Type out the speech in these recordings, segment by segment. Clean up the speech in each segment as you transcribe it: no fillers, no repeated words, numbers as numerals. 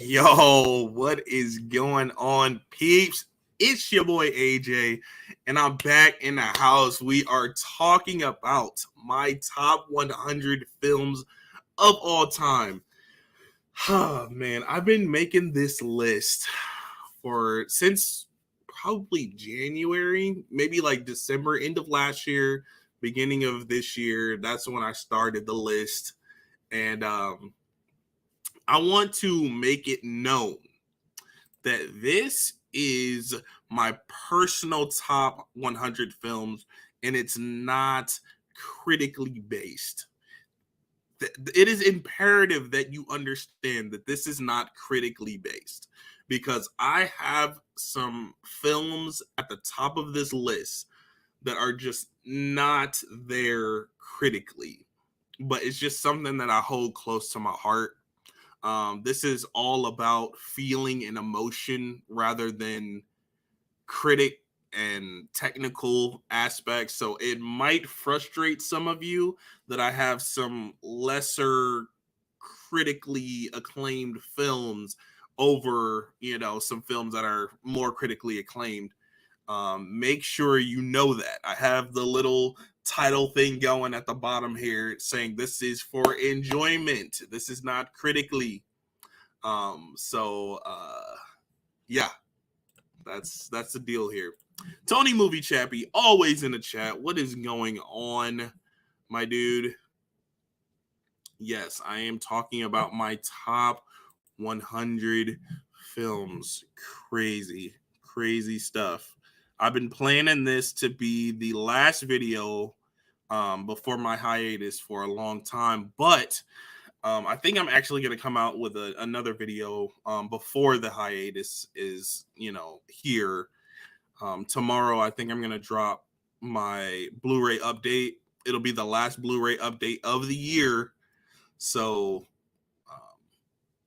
Yo, what is going on, peeps? It's your boy AJ, and I'm back in the house. We are talking about my top 100 films of all time. Man, I've been making this list for since probably January, maybe like December, end of last year, beginning of this year. That's when I started the list, and I want to make it known that this is my personal top 100 films, and it's not critically based. It is imperative that you understand that this is not critically based, because I have some films at the top of this list that are just not there critically, but it's just something that I hold close to my heart. This is all about feeling and emotion rather than critic and technical aspects. So it might frustrate some of you that I have some lesser critically acclaimed films over, some films that are more critically acclaimed. Make sure you know that. I have the little title thing going at the bottom here saying this is for enjoyment. This is not critically. Yeah, that's the deal here. Tony Movie Chappie, always in the chat. What is going on, my dude? Yes, I am talking about my top 100 films. Crazy stuff. I've been planning this to be the last video before my hiatus for a long time, but I think I'm actually going to come out with another video before the hiatus is, here. Tomorrow, I think I'm going to drop my Blu-ray update. It'll be the last Blu-ray update of the year. So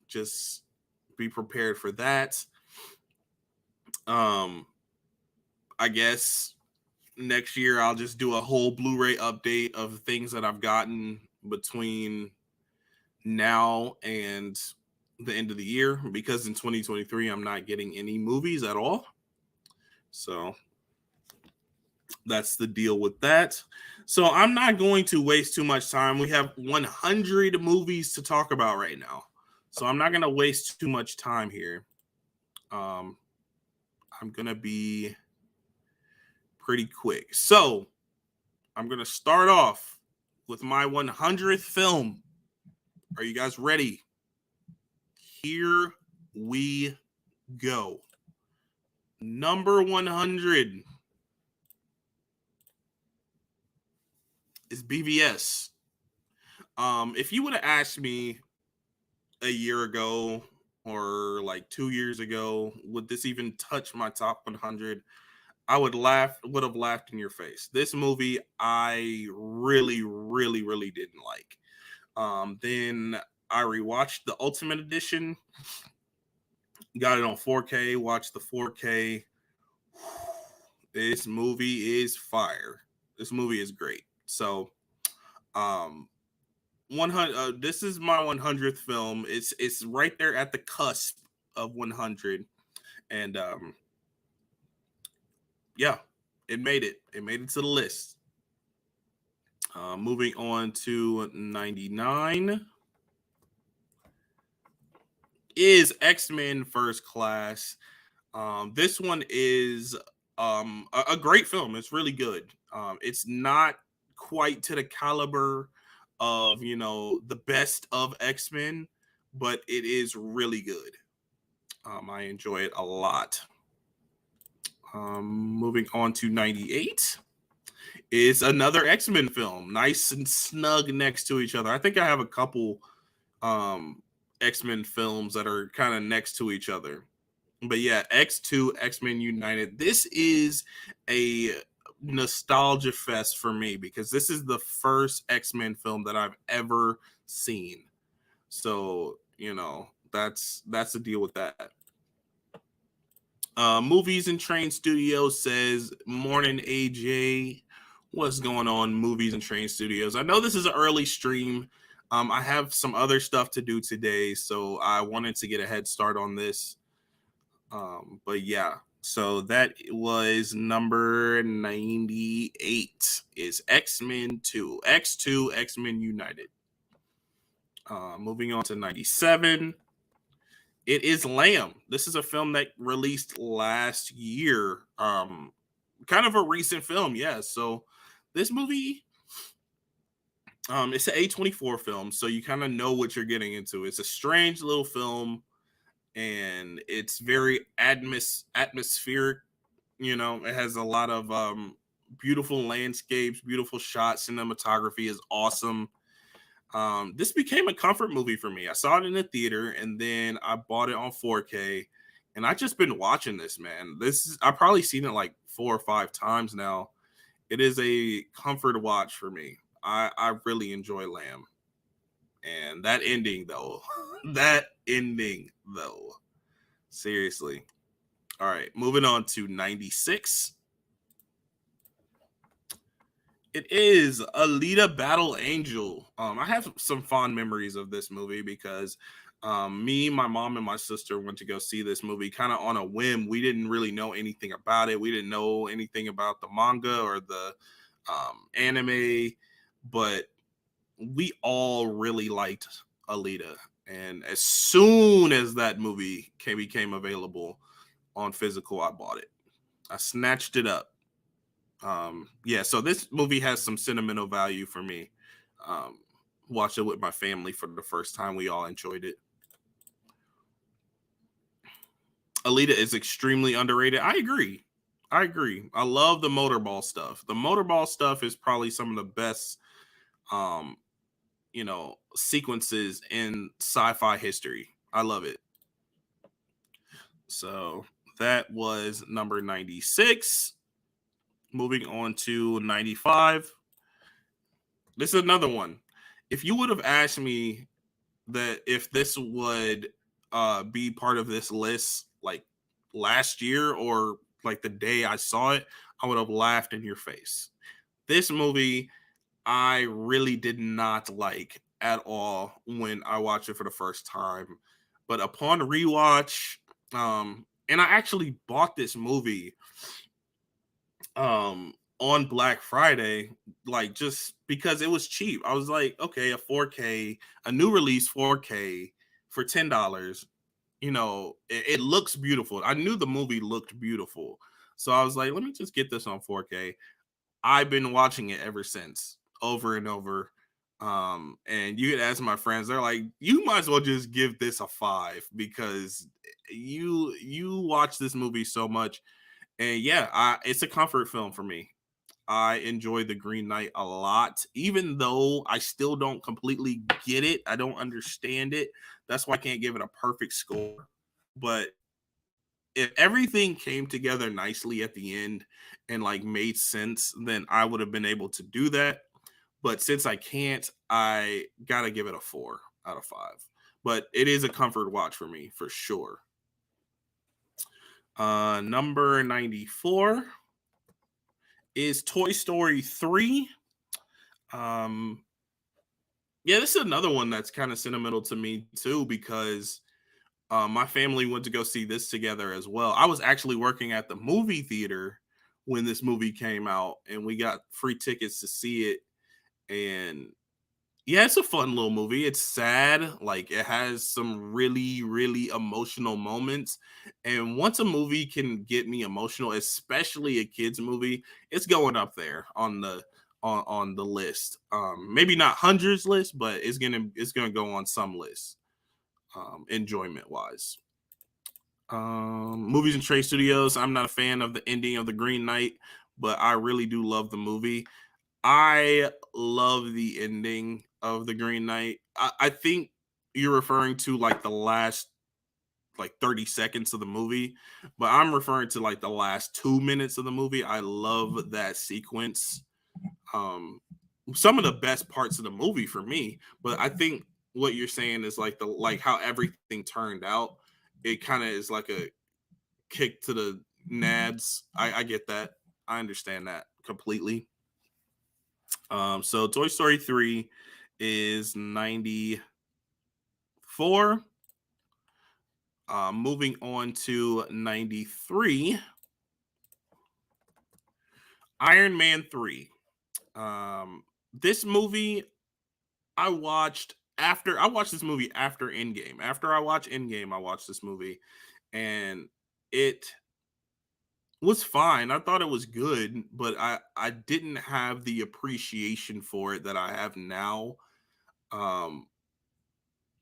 just be prepared for that. I guess next year I'll just do a whole Blu-ray update of things that I've gotten between now and the end of the year, because in 2023 I'm not getting any movies at all. So that's the deal with that. So I'm not going to waste too much time. We have 100 movies to talk about right now, so I'm not going to waste too much time here. I'm going to be pretty quick. So I'm going to start off with my 100th film. Are you guys ready? Here we go. Number 100 is BVS. If you would have asked me a year ago or like 2 years ago, would this even touch my top 100? I would have laughed in your face. This movie I really didn't like. Then I rewatched the Ultimate Edition, got it on 4K, watched the 4K. This movie is fire. This movie is great. So, 100. This is my 100th film. It's right there at the cusp of 100, and yeah, it made it. It made it to the list. Moving on to 99 is X-Men First Class. This one is a great film. It's really good. It's not quite to the caliber of, the best of X-Men, but it is really good. I enjoy it a lot. Moving on to 98 is another X-Men film, nice and snug next to each other. I think I have a couple X-Men films that are kind of next to each other. But yeah, X2, X-Men United. This is a nostalgia fest for me because this is the first X-Men film that I've ever seen. So, that's the deal with that. Movies and Train Studios says, morning AJ. What's going on, Movies and Train Studios? I know this is an early stream. I have some other stuff to do today, so I wanted to get a head start on this. But yeah, so that was number 98 is X-Men 2, X2, X-Men United. Moving on to 97, it is Lamb. This is a film that released last year. Kind of a recent film, yeah. So this movie, it's an A24 film, so you kind of know what you're getting into. It's a strange little film, and it's very atmospheric. You know, it has a lot of beautiful landscapes, beautiful shots. Cinematography is awesome. This became a comfort movie for me. I saw it in the theater, and then I bought it on 4K, and I just been watching this, man. I've probably seen it like 4 or 5 times now. It is a comfort watch for me. I really enjoy Lamb. And that ending though, seriously. All right, moving on to 96. It is Alita Battle Angel. I have some fond memories of this movie because me, my mom, and my sister went to go see this movie kind of on a whim. We didn't really know anything about it. We didn't know anything about the manga or the anime, but we all really liked Alita. And as soon as that movie became available on physical, I bought it. I snatched it up. Yeah, so this movie has some sentimental value for me. Um, Watched it with my family for the first time. We all enjoyed it. Alita is extremely underrated. I agree. I love the motorball stuff. The motorball stuff is probably some of the best um sequences in sci-fi history. I love it. So that was number 96. Moving on to 95. This is another one. If you would have asked me that if this would be part of this list like last year or like the day I saw it, I would have laughed in your face. This movie I really did not like at all when I watched it for the first time. But upon rewatch, and I actually bought this movie on Black Friday, like just because it was cheap. I was like, okay, a 4K, a new release 4K for $10. It looks beautiful. I knew the movie looked beautiful. So I was like, let me just get this on 4K. I've been watching it ever since, over and over. And you could ask my friends, they're like, you might as well just give this a 5 because you watch this movie so much. And yeah, it's a comfort film for me. I enjoy The Green Knight a lot, even though I still don't completely get it. I don't understand it. That's why I can't give it a perfect score. But if everything came together nicely at the end and like made sense, then I would have been able to do that. But since I can't, I gotta give it a 4 out of 5. But it is a comfort watch for me for sure. Number 94 is Toy Story 3. Yeah, this is another one that's kind of sentimental to me too because my family went to go see this together as well. I was actually working at the movie theater when this movie came out, and we got free tickets to see it. And yeah, it's a fun little movie. It's sad. Like it has some really, really emotional moments. And once a movie can get me emotional, especially a kids movie, it's going up there on the list. Maybe not hundreds list, but it's gonna go on some lists. Enjoyment wise. Movies and Trade Studios. I'm not a fan of the ending of The Green Knight, but I really do love the movie. I love the ending of The Green Knight. I think you're referring to like the last like 30 seconds of the movie, but I'm referring to like the last 2 minutes of the movie. I love that sequence. Some of the best parts of the movie for me, but I think what you're saying is like how everything turned out. It kind of is like a kick to the nads. I get that. I understand that completely. So Toy Story 3 is 94. Moving on to 93, Iron Man 3. This movie I watched this movie after Endgame. After I watched Endgame, I watched this movie, and it was fine. I thought it was good, but I didn't have the appreciation for it that I have now. Um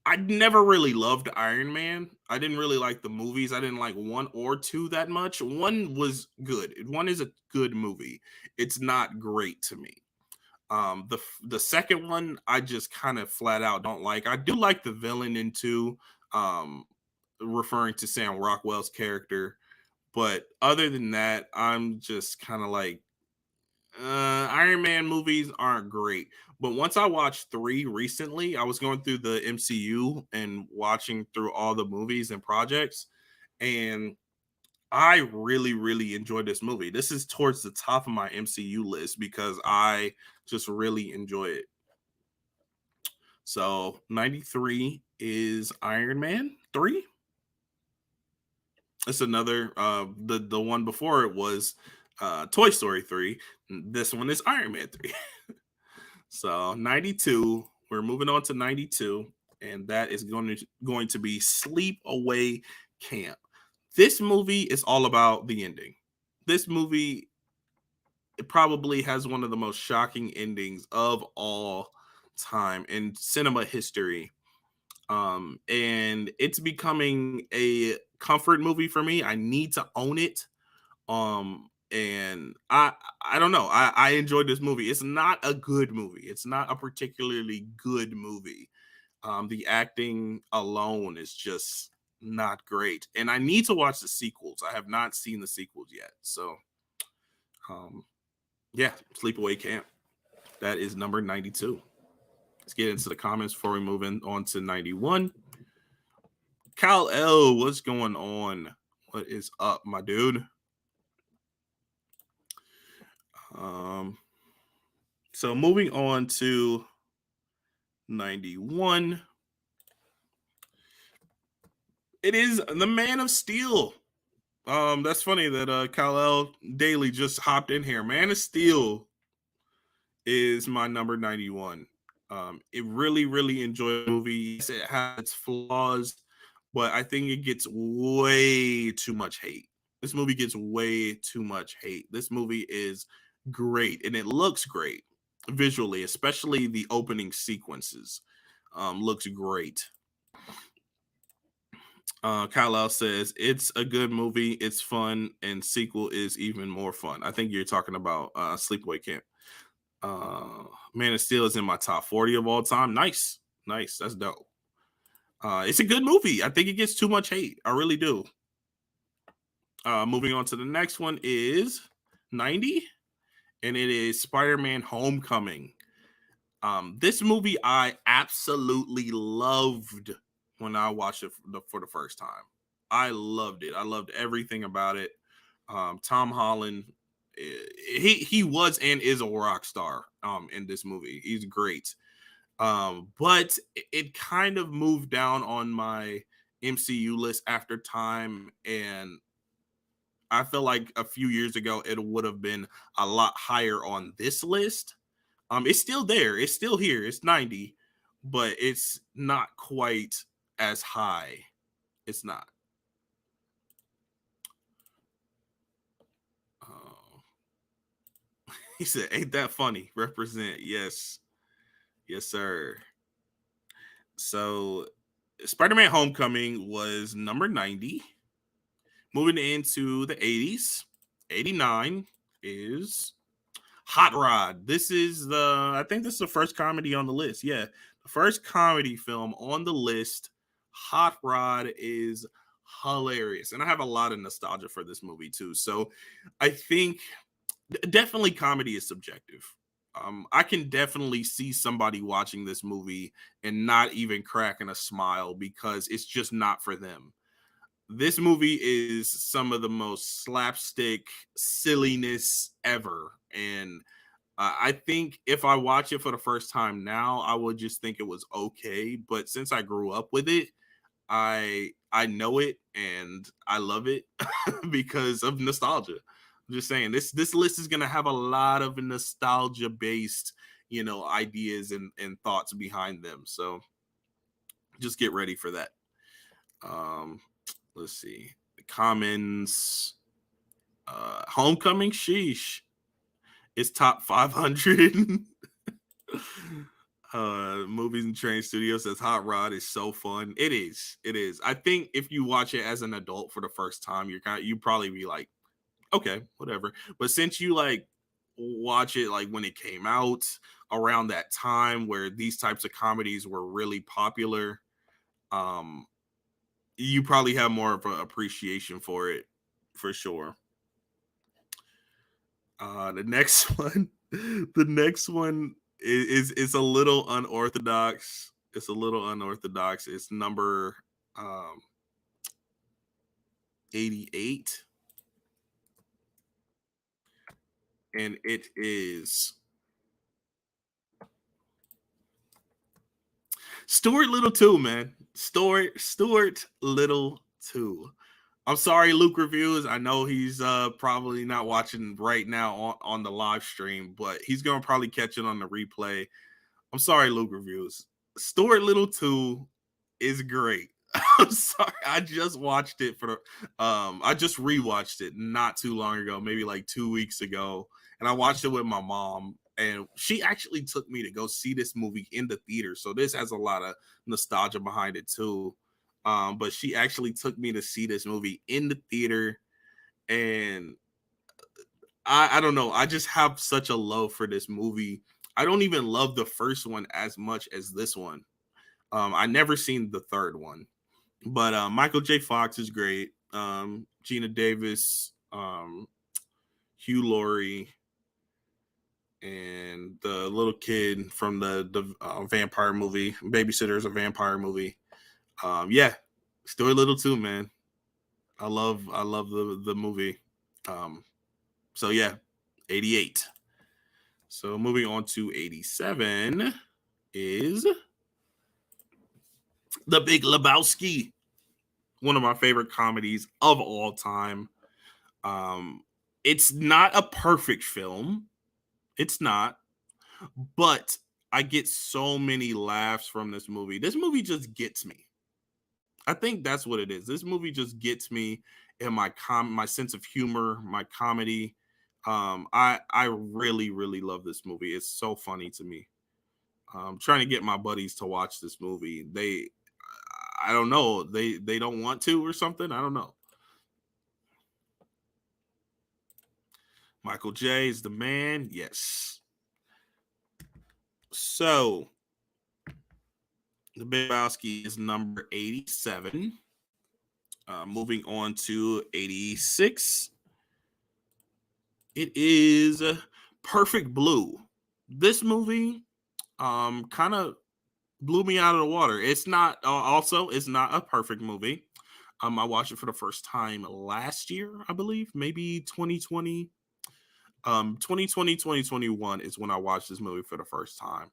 I never really loved Iron Man. I didn't really like the movies. I didn't like 1 or 2 that much. 1 was good. 1 is a good movie. It's not great to me. The second one I just kind of flat out don't like. I do like the villain in 2, um, referring to Sam Rockwell's character, but other than that, I'm just kind of like, Iron Man movies aren't great. But once I watched 3 recently, I was going through the MCU and watching through all the movies and projects, and I really, really enjoyed this movie. This is towards the top of my MCU list because I just really enjoy it. So 93 is Iron Man 3. It's another the one before it was Toy Story 3. This one is Iron Man 3. So 92, we're moving on to 92, and that is going to be Sleepaway Camp. This movie is all about the ending. This movie, it probably has one of the most shocking endings of all time in cinema history. And it's becoming a comfort movie for me. I need to own it. And I don't know. I enjoyed this movie. It's not a good movie. It's not a particularly good movie. The acting alone is just not great. And I need to watch the sequels. I have not seen the sequels yet. So um yeah, Sleepaway Camp. That is number 92. Let's get into the comments before we move on to 91. Kyle L, what's going on? What is up, my dude? So moving on to 91. It is the Man of Steel. That's funny that Kyle L Daily just hopped in here. Man of Steel is my number 91. It really, really enjoyed the movie. Yes, it has its flaws, but I think it gets way too much hate. This movie gets way too much hate. This movie is great, and it looks great visually, especially the opening sequences. Looks great. Kyle says it's a good movie, it's fun, and sequel is even more fun. I think you're talking about Sleepaway Camp. Man of Steel is in my top 40 of all time. Nice. That's dope. It's a good movie. I think it gets too much hate. I really do. Moving on to the next one is 90, and it is Spider-Man Homecoming. This movie I absolutely loved when I watched it for the first time. I loved it. I loved everything about it. Tom Holland, he was and is a rock star in this movie. He's great. But it kind of moved down on my MCU list after time, and I feel like a few years ago it would have been a lot higher on this list. It's still there. It's still here. It's 90, but it's not quite as high. It's not. He said, "Ain't that funny?" Represent. Yes, sir. So, Spider-Man: Homecoming was number 90. Moving into the 80s, 89 is Hot Rod. This is I think this is the first comedy on the list. Yeah, the first comedy film on the list. Hot Rod is hilarious. And I have a lot of nostalgia for this movie too. So I think definitely comedy is subjective. I can definitely see somebody watching this movie and not even cracking a smile because it's just not for them. This movie is some of the most slapstick silliness ever. And I think if I watch it for the first time now, I would just think it was okay. But since I grew up with it, I know it and I love it because of nostalgia. I'm just saying this list is gonna have a lot of nostalgia based, ideas and thoughts behind them. So just get ready for that. Um, let's see. The Commons, Homecoming, sheesh. It's top 500. Movies and Train Studio says Hot Rod is so fun. It is. It is. I think if you watch it as an adult for the first time, you probably be like, okay, whatever. But since you like watch it like when it came out around that time where these types of comedies were really popular, um, you probably have more of an appreciation for it for sure. The next one, the next one is a little unorthodox. It's a little unorthodox. It's number 88, and it is Stuart Little 2, man. Stuart Little 2. I'm sorry, Luke Reviews. I know he's probably not watching right now on the live stream, but he's gonna probably catch it on the replay. I'm sorry, Luke Reviews. Stuart Little 2 is great. I'm sorry. I just watched it I just rewatched it not too long ago, maybe like 2 weeks ago. And I watched it with my mom. And she actually took me to go see this movie in the theater. So this has a lot of nostalgia behind it too. But she actually took me to see this movie in the theater. And I don't know. I just have such a love for this movie. I don't even love the first one as much as this one. I never seen the third one, but Michael J. Fox is great. Gina Davis, Hugh Laurie, and the little kid from the vampire movie, Babysitter's a vampire movie. Yeah, Stuart Little too, man. I love the movie. So yeah, 88. So moving on to 87 is The Big Lebowski, one of my favorite comedies of all time. It's not a perfect film. It's not, but I get so many laughs from this movie. This movie just gets me. I think that's what it is. This movie just gets me in my sense of humor, my comedy. I really really love this movie. It's so funny to me. I'm trying to get my buddies to watch this movie. I don't know, they don't want to or something. I don't know. Michael J is the man. Yes. So the Big Lebowski is number 87. Moving on to 86. It is Perfect Blue. This movie kind of blew me out of the water. It's not it's not a perfect movie. I watched it for the first time last year, I believe, maybe 2020. 2020, 2021 is when I watched this movie for the first time.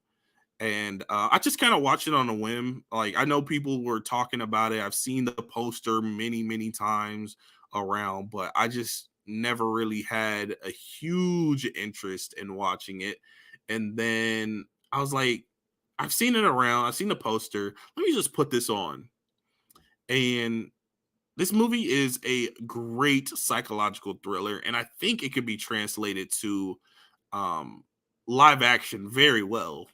And I just kind of watched it on a whim. Like, I know people were talking about it. I've seen the poster many, many times around, but I just never really had a huge interest in watching it. And then I was like, I've seen it around. I've seen the poster. Let me just put this on. And this movie is a great psychological thriller, and I think it could be translated to um, live action very well.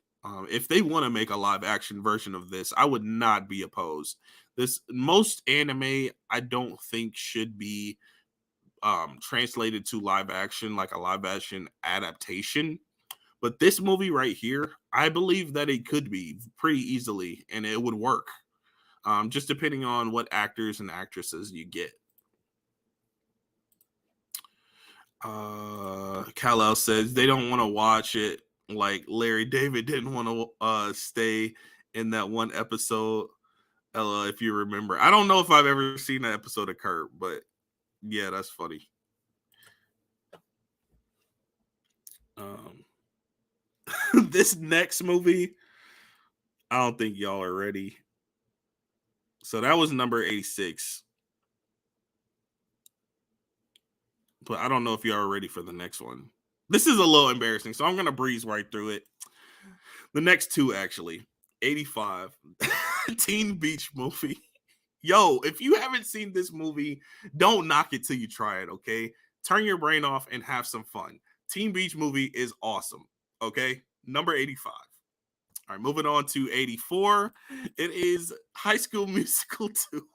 If they want to make a live action version of this, I would not be opposed. This most anime, I don't think should be translated to live action, like a live action adaptation. But this movie right here, I believe that it could be pretty easily, and it would work. Just depending on what actors and actresses you get. Kal-El says they don't want to watch it like Larry David didn't want to stay in that one episode. Ella, if you remember. I don't know if I've ever seen that episode of Kurt, but yeah, that's funny. This next movie, I don't think y'all are ready. So that was number 86. But I don't know if y'all are ready for the next one. This is a little embarrassing, so I'm gonna breeze right through it. The next two, actually. 85. Teen Beach Movie. Yo, if you haven't seen this movie, don't knock it till you try it, okay? Turn your brain off and have some fun. Teen Beach Movie is awesome, okay? Number 85. All right, moving on to 84. It is High School Musical 2.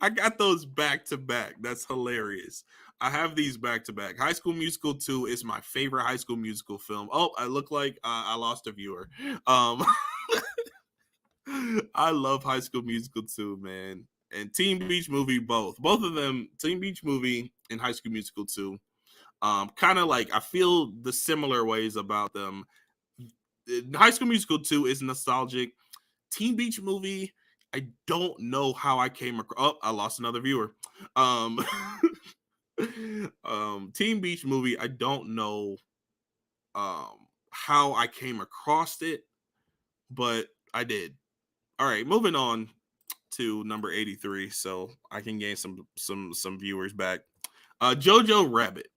I got those back to back. That's hilarious. I have these back to back. High School Musical 2 is my favorite High School Musical film. Oh, I look like I lost a viewer. Um, I love High School Musical 2, man. And Teen Beach Movie, both. Both of them, Teen Beach Movie and High School Musical 2. Kind of like I feel the similar ways about them. High School Musical 2 is nostalgic. Teen Beach Movie, I don't know how I came across. Oh, I lost another viewer. Um, Teen Beach Movie, I don't know how I came across it, but I did. All right, moving on to number 83, so I can gain some viewers back. Jojo Rabbit.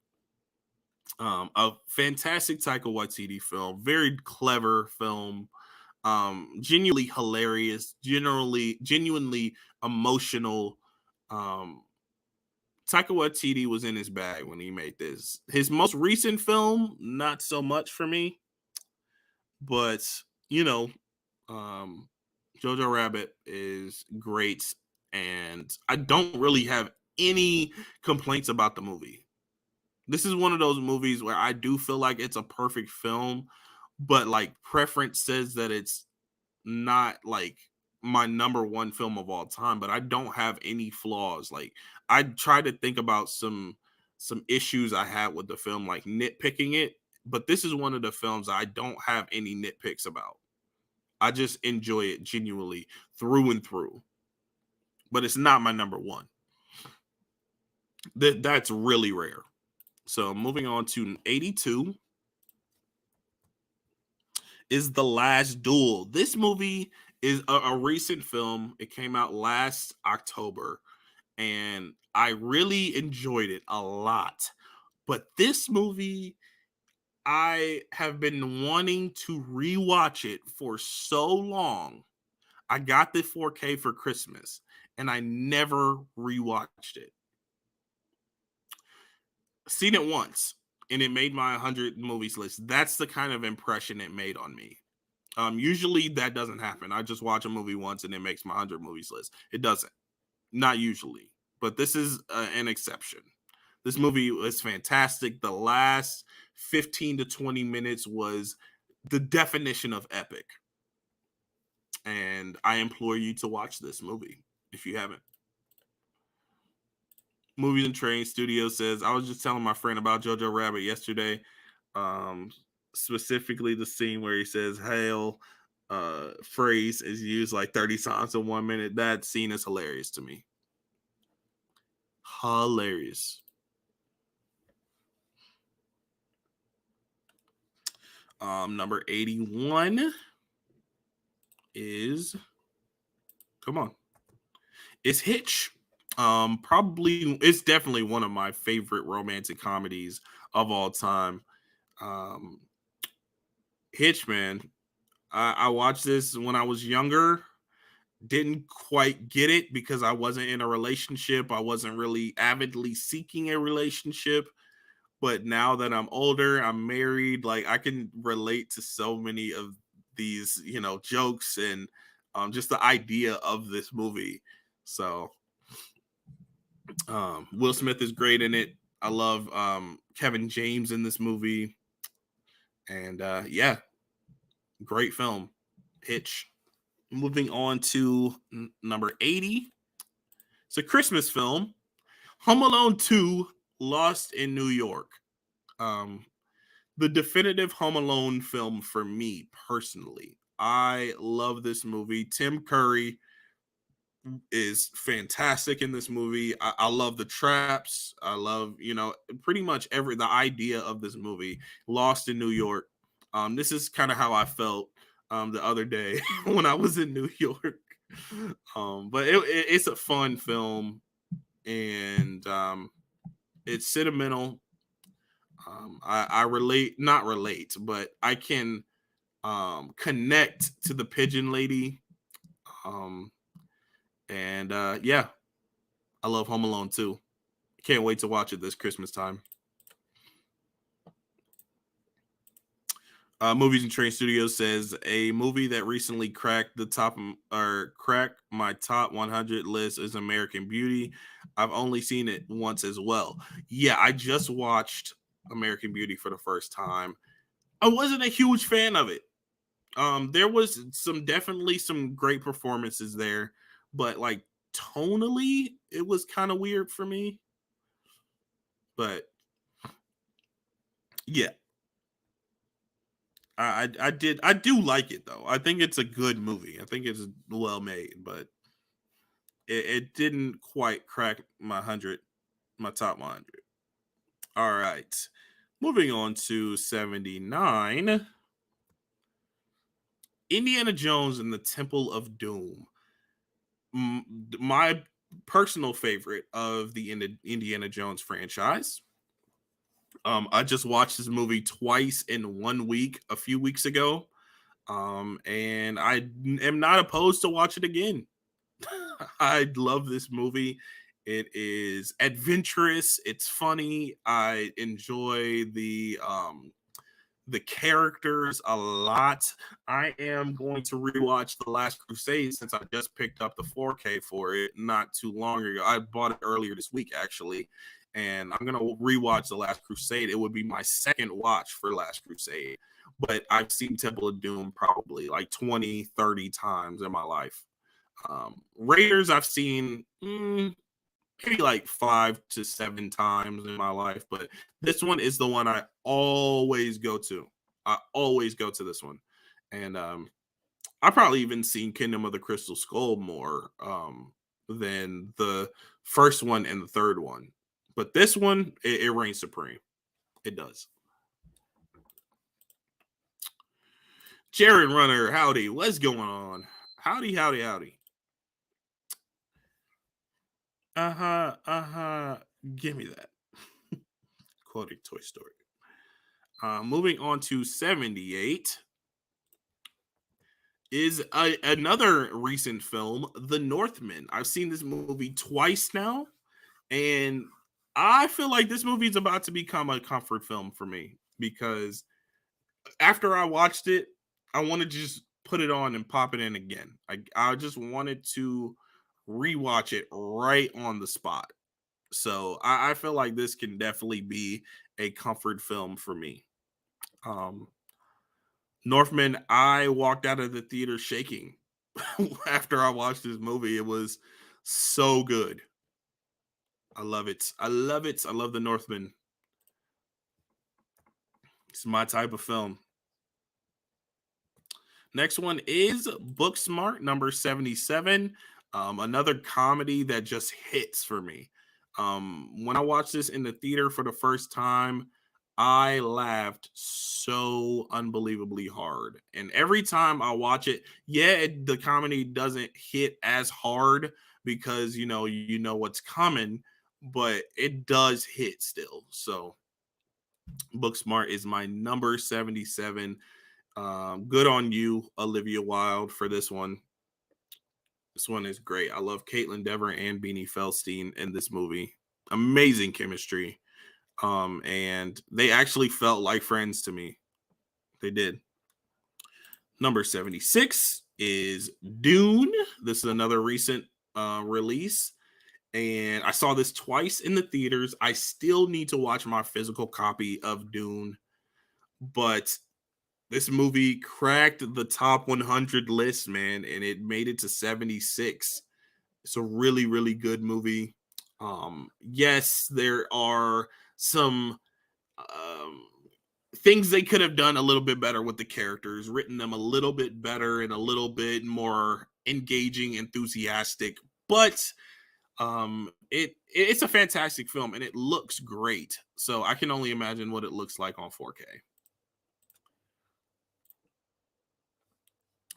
A fantastic Taika Waititi film, very clever film, genuinely hilarious, genuinely emotional. Taika Waititi was in his bag when he made this. His most recent film, not so much for me, but you know, um, Jojo Rabbit is great, and I don't really have any complaints about the movie. This is one of those movies where I do feel like it's a perfect film, but like preference says that it's not like my number one film of all time, but I don't have any flaws. Like I try to think about some issues I had with the film, like nitpicking it, but this is one of the films I don't have any nitpicks about. I just enjoy it genuinely through and through. But it's not my number one. That's really rare. So moving on to 82 is The Last Duel. This movie is a recent film. It came out last October, and I really enjoyed it a lot. But this movie, I have been wanting to rewatch it for so long. I got the 4K for Christmas, and I never rewatched it. Seen it once, and it made my 100 movies list. That's the kind of impression it made on me. Usually that doesn't happen. I just watch a movie once and it makes my 100 movies list. It doesn't. Not usually. But this is an exception. This movie was fantastic. The last 15 to 20 minutes was the definition of epic. And I implore you to watch this movie if you haven't. Movies and Train Studio says, I was just telling my friend about Jojo Rabbit yesterday. Specifically the scene where he says hail phrase is used like 30 times in 1 minute. That scene is hilarious to me. Hilarious. Number 81 is, come on, it's Hitch. Probably it's definitely one of my favorite romantic comedies of all time. um Hitch, man. I watched this when I was younger. Didn't quite get it because I wasn't in a relationship. I wasn't really avidly seeking a relationship. But now that I'm older, I'm married, like I can relate to so many of these, jokes and just the idea of this movie. So Will Smith is great in it. I love Kevin James in this movie. And yeah, great film. Hitch. Moving on to number 80. It's a Christmas film. Home Alone 2, Lost in New York. The definitive Home Alone film for me personally. I love this movie. Tim Curry is fantastic in this movie. I love the traps. I love, pretty much the idea of this movie. Lost in New York. This is kind of how I felt the other day when I was in New York. But it's a fun film, and it's sentimental. I relate, not relate, but I can connect to the pigeon lady. Um, and yeah, I love Home Alone too. Can't wait to watch it this Christmas time. Movies and Train Studios says a movie that recently cracked the top or cracked my top 100 list is American Beauty. I've only seen it once as well. Yeah, I just watched American Beauty for the first time. I wasn't a huge fan of it. There was definitely some great performances there, but like tonally, it was kind of weird for me. But yeah, I do like it though. I think it's a good movie. I think it's well made, but it didn't quite crack my top 100. All right, moving on to 79. Indiana Jones and the Temple of Doom. My personal favorite of the Indiana Jones franchise. I just watched this movie twice in 1 week a few weeks ago. And I am not opposed to watch it again. I love this movie. It is adventurous. It's funny. I enjoy the characters a lot. I am going to rewatch The Last Crusade since I just picked up the 4K for it not too long ago. I bought it earlier this week, actually, and I'm going to rewatch The Last Crusade. It would be my second watch for Last Crusade, but I've seen Temple of Doom probably like 20, 30 times in my life. Raiders, I've seen maybe like 5 to 7 times in my life, but this one is the one I always go to. I always go to this one. And I probably even seen Kingdom of the Crystal Skull more than the first one and the third one. But this one, it reigns supreme. It does. Jared Runner, howdy. What's going on? Howdy, howdy, howdy. Uh-huh. Give me that. Quoting Toy Story. Moving on to 78 is another recent film, The Northman. I've seen this movie twice now, and I feel like this movie is about to become a comfort film for me because after I watched it, I want to just put it on and pop it in again. I just wanted to rewatch it right on the spot. So I feel like this can definitely be a comfort film for me. Um, Northman, I walked out of the theater shaking after I watched this movie. It was so good. I love it. I love it. I love the Northman. It's my type of film. Next one is Booksmart, number 77. Another comedy that just hits for me. When I watched this in the theater for the first time, I laughed so unbelievably hard. And every time I watch it, the comedy doesn't hit as hard because you know what's coming, but it does hit still. So Booksmart is my number 77. Good on you, Olivia Wilde, for this one. This one is great. I love Caitlin Dever and Beanie Feldstein in this movie. Amazing chemistry. And they actually felt like friends to me. They did. Number 76 is Dune. This is another recent release. And I saw this twice in the theaters. I still need to watch my physical copy of Dune. But this movie cracked the top 100 list, man, and it made it to 76. It's a really, really good movie. Yes, there are some things they could have done a little bit better with the characters, written them a little bit better and a little bit more engaging, enthusiastic. But it's a fantastic film and it looks great. So I can only imagine what it looks like on 4K.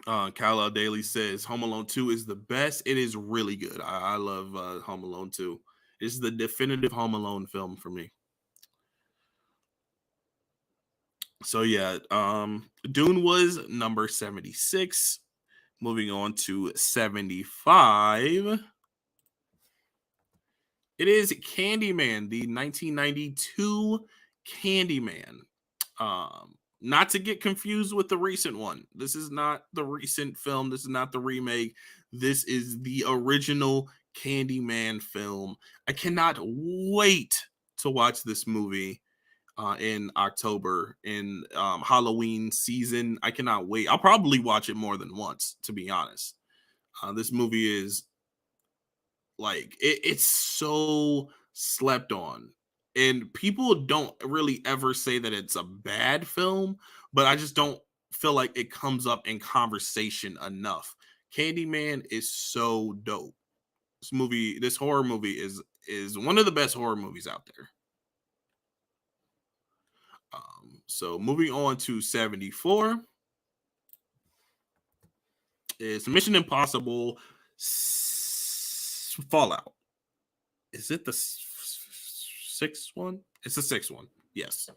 Kyle Daly says Home Alone 2 is the best. It is really good. I love Home Alone 2. It's the definitive Home Alone film for me. So yeah, Dune was number 76. Moving on to 75. It is Candyman, the 1992 Candyman. Not to get confused with the recent one. This is not the recent film. This is not the remake. This is the original Candyman film. I cannot wait to watch this movie in October in Halloween season. I cannot wait. I'll probably watch it more than once, to be honest. This movie is like it's so slept on, and people don't really ever say that it's a bad film, but I just don't feel like it comes up in conversation enough. Candyman is so dope. This horror movie is one of the best horror movies out there. So moving on to 74 is Mission Impossible Fallout. Is it the sixth one? It's the sixth one. Yes.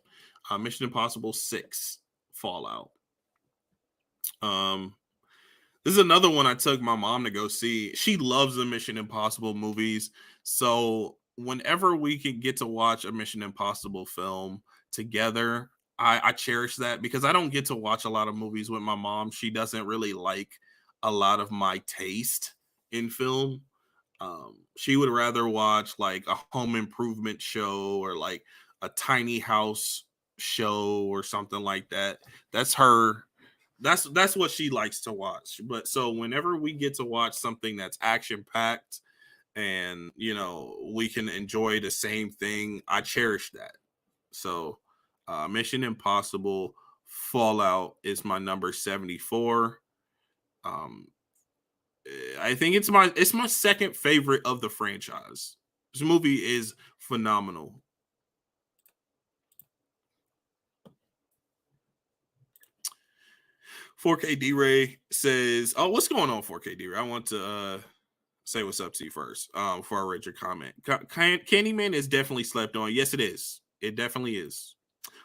Mission Impossible 6 Fallout. This is another one I took my mom to go see. She loves the Mission Impossible movies. So whenever we can get to watch a Mission Impossible film together, I cherish that because I don't get to watch a lot of movies with my mom. She doesn't really like a lot of my taste in film. She would rather watch like a home improvement show or like a tiny house show or something like that. That's her. That's what she likes to watch. But so whenever we get to watch something that's action packed and we can enjoy the same thing, I cherish that. So Mission Impossible Fallout is my number 74. I think it's my second favorite of the franchise. This movie is phenomenal. "4K D-Ray says, oh, what's going on, 4K D-Ray? I want to say what's up to you first before I read your comment. Candyman is definitely slept on. Yes, it is. It definitely is.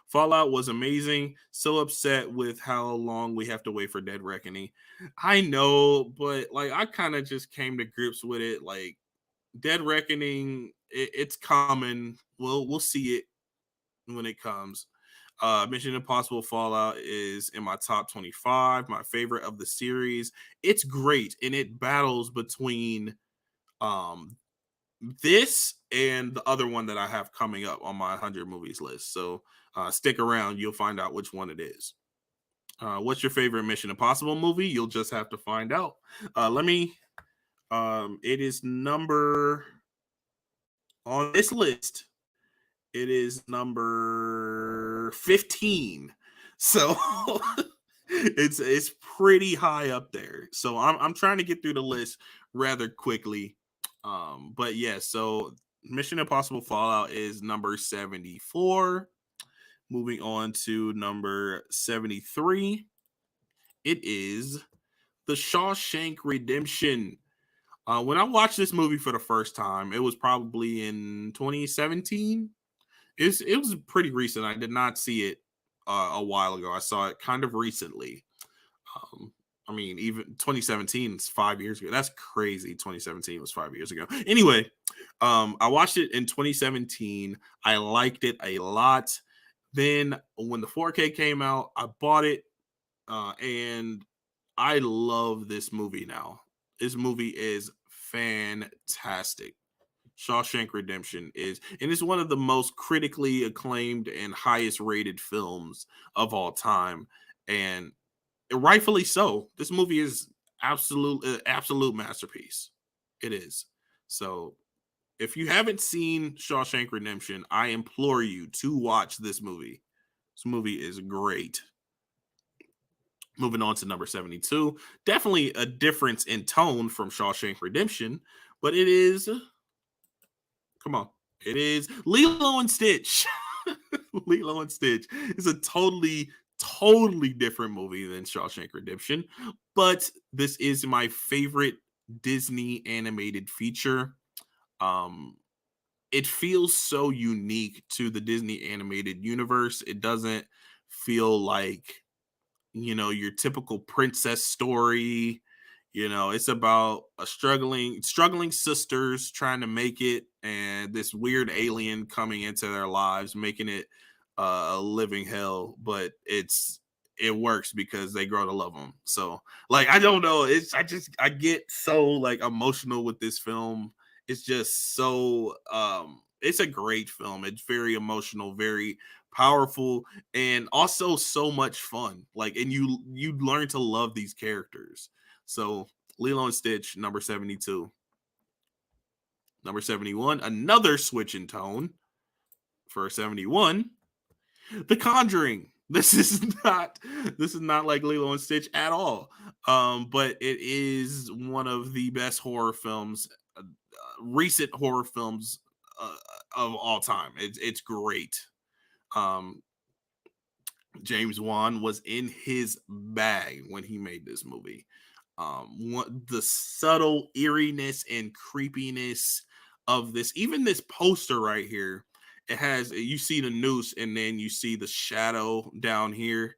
Fallout was amazing. So upset with how long we have to wait for Dead Reckoning. I know, but like I kind of just came to grips with it. Like Dead Reckoning, it's coming. We'll see it when it comes. Mission Impossible Fallout is in my top 25, my favorite of the series. It's great, and it battles between this and the other one that I have coming up on my 100 movies list. So stick around, you'll find out which one it is. What's your favorite Mission Impossible movie? You'll just have to find out. It is number on this list. It is number 15. So it's pretty high up there. So I'm trying to get through the list rather quickly. But yeah, so Mission Impossible Fallout is number 74. Moving on to number 73. It is The Shawshank Redemption. When I watched this movie for the first time, it was probably in 2017. It was pretty recent. I did not see it a while ago. I saw it kind of recently. I mean, even 2017 is 5 years ago. That's crazy. 2017 was 5 years ago. Anyway, I watched it in 2017. I liked it a lot. Then when the 4K came out, I bought it, and I love this movie now. This movie is fantastic. Shawshank Redemption is, and it's one of the most critically acclaimed and highest rated films of all time, and rightfully so. This movie is absolute masterpiece. It is. So, if you haven't seen Shawshank Redemption, I implore you to watch this movie. This movie is great. Moving on to number 72. Definitely a difference in tone from Shawshank Redemption, but it is, come on, it is Lilo and Stitch. Lilo and Stitch is a totally Totally different movie than Shawshank Redemption, but this is my favorite Disney animated feature. Um, it feels so unique to the Disney animated universe. It doesn't feel like, your typical princess story. It's about a struggling sisters trying to make it, and this weird alien coming into their lives, making it a living hell. But it works because they grow to love them. So, like, I don't know. I get so like emotional with this film. It's just so it's a great film. It's very emotional, very powerful, and also so much fun. Like, and you learn to love these characters. So Lilo and Stitch, number 72. Number 71, another switch in tone for 71. The Conjuring. This is not like Lilo and Stitch at all. But it is one of the best horror films, recent horror films of all time. It's great. Um, James Wan was in his bag when he made this movie. The subtle eeriness and creepiness of this, even this poster right here, it has, you see the noose and then you see the shadow down here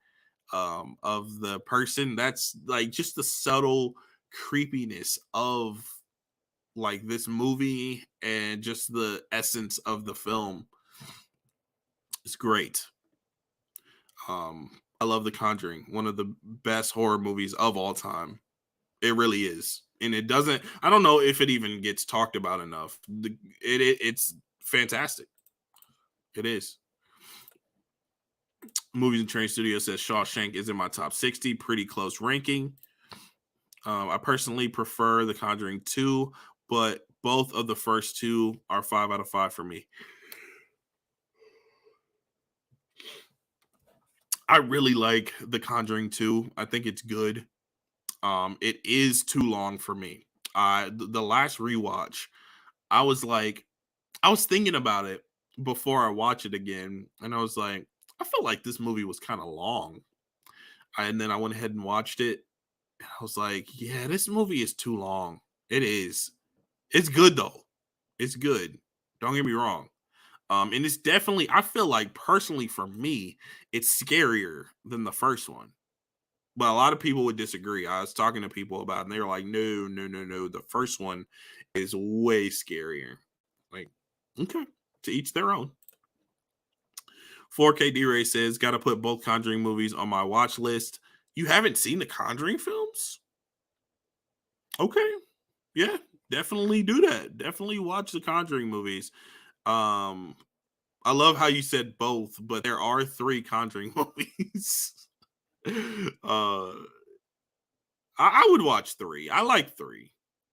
of the person. That's like just the subtle creepiness of like this movie and just the essence of the film. It's great. I love The Conjuring, one of the best horror movies of all time. It really is, and it doesn't. I don't know if it even gets talked about enough. It's fantastic. It is. Movies and Train Studio says Shawshank is in my top 60. Pretty close ranking. I personally prefer The Conjuring 2, but both of the first two are 5 out of 5 for me. I really like The Conjuring 2. I think it's good. It is too long for me. The last rewatch, I was like, I was thinking about it before I watch it again, and I was like, I felt like this movie was kind of long. And then I went ahead and watched it. And I was like, yeah, this movie is too long. It is. It's good though. It's good. Don't get me wrong. And it's definitely, I feel like personally for me, it's scarier than the first one. But a lot of people would disagree. I was talking to people about it, and they were like, no, no, no, no. The first one is way scarier. Like, okay, to each their own. 4K D-Ray says, got to put both Conjuring movies on my watch list. You haven't seen the Conjuring films? Okay. Yeah, definitely do that. Definitely watch the Conjuring movies. I love how you said both, but there are 3 Conjuring movies. I would watch 3. I like 3.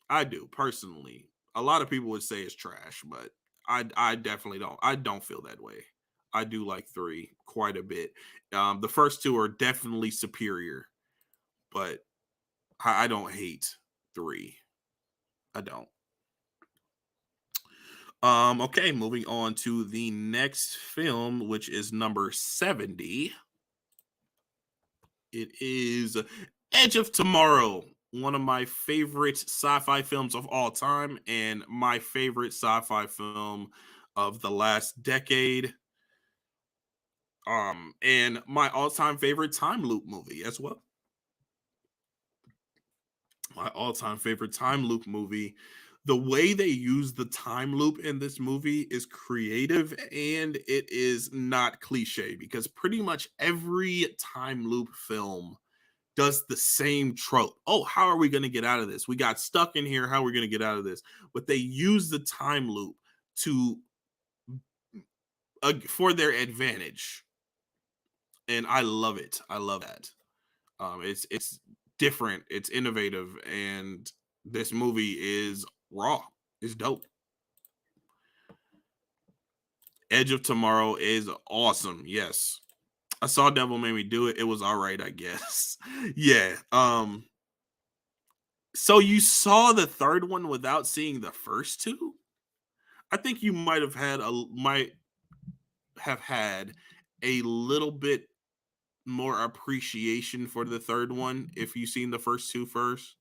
I do personally. A lot of people would say it's trash, but I definitely don't. I don't feel that way. I do like 3 quite a bit. The first 2 are definitely superior, but I don't hate 3. I don't. Okay, moving on to the next film, which is number 70. It is Edge of Tomorrow, one of my favorite sci-fi films of all time, and my favorite sci-fi film of the last decade. And my all-time favorite time loop movie as well. My all-time favorite time loop movie. The way they use the time loop in this movie is creative, and it is not cliche, because pretty much every time loop film does the same trope. Oh, how are we going to get out of this? We got stuck in here. How are we going to get out of this? But they use the time loop to for their advantage, and I love it. I love that. It's different. It's innovative, and this movie is raw. It's dope. Edge of Tomorrow is awesome. Yes. I saw Devil Made Me Do It. It was all right, I guess. Yeah. So you saw the third one without seeing the first two? I think you might have had a little bit more appreciation for the third one if you've seen the first two first.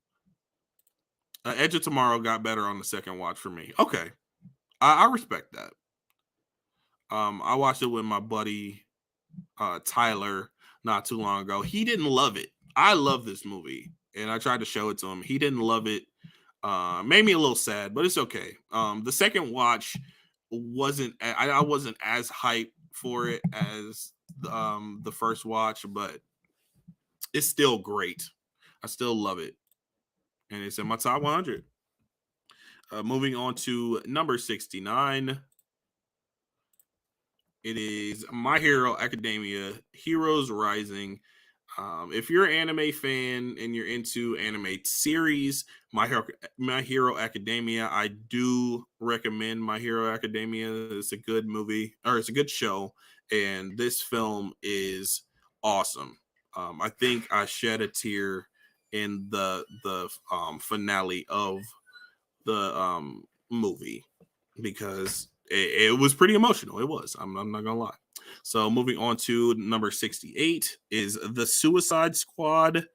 Edge of Tomorrow got better on the second watch for me. Okay, I respect that. I watched it with my buddy Tyler not too long ago. He didn't love it. I love this movie, and I tried to show it to him. He didn't love it. Made me a little sad, but it's okay. The second watch wasn't. I wasn't as hyped for it as the first watch, but it's still great. I still love it, and it's in my top 100. Moving on to number 69. It is My Hero Academia Heroes Rising. If you're an anime fan and you're into anime series, My Hero Academia, I do recommend My Hero Academia. It's a good movie, or it's a good show, and this film is awesome. I think I shed a tear in the finale of the movie because it was pretty emotional. It was. I'm not gonna lie. So moving on to number 68 is The Suicide Squad.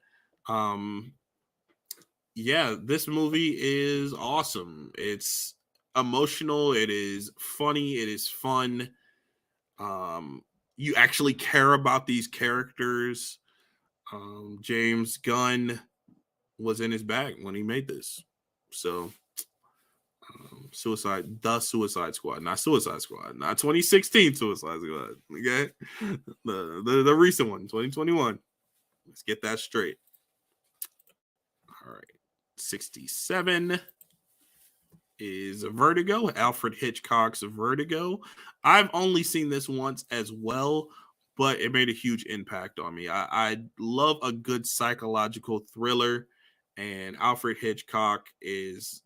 Yeah, this movie is awesome. It's emotional. It is funny. It is fun. You actually care about these characters. James Gunn was in his bag when he made this. So the Suicide Squad, not Suicide Squad, not 2016 Suicide Squad. Okay, the recent one, 2021. Let's get that straight. All right, 67 is Vertigo, Alfred Hitchcock's Vertigo. I've only seen this once as well, but it made a huge impact on me. I love a good psychological thriller, and Alfred Hitchcock is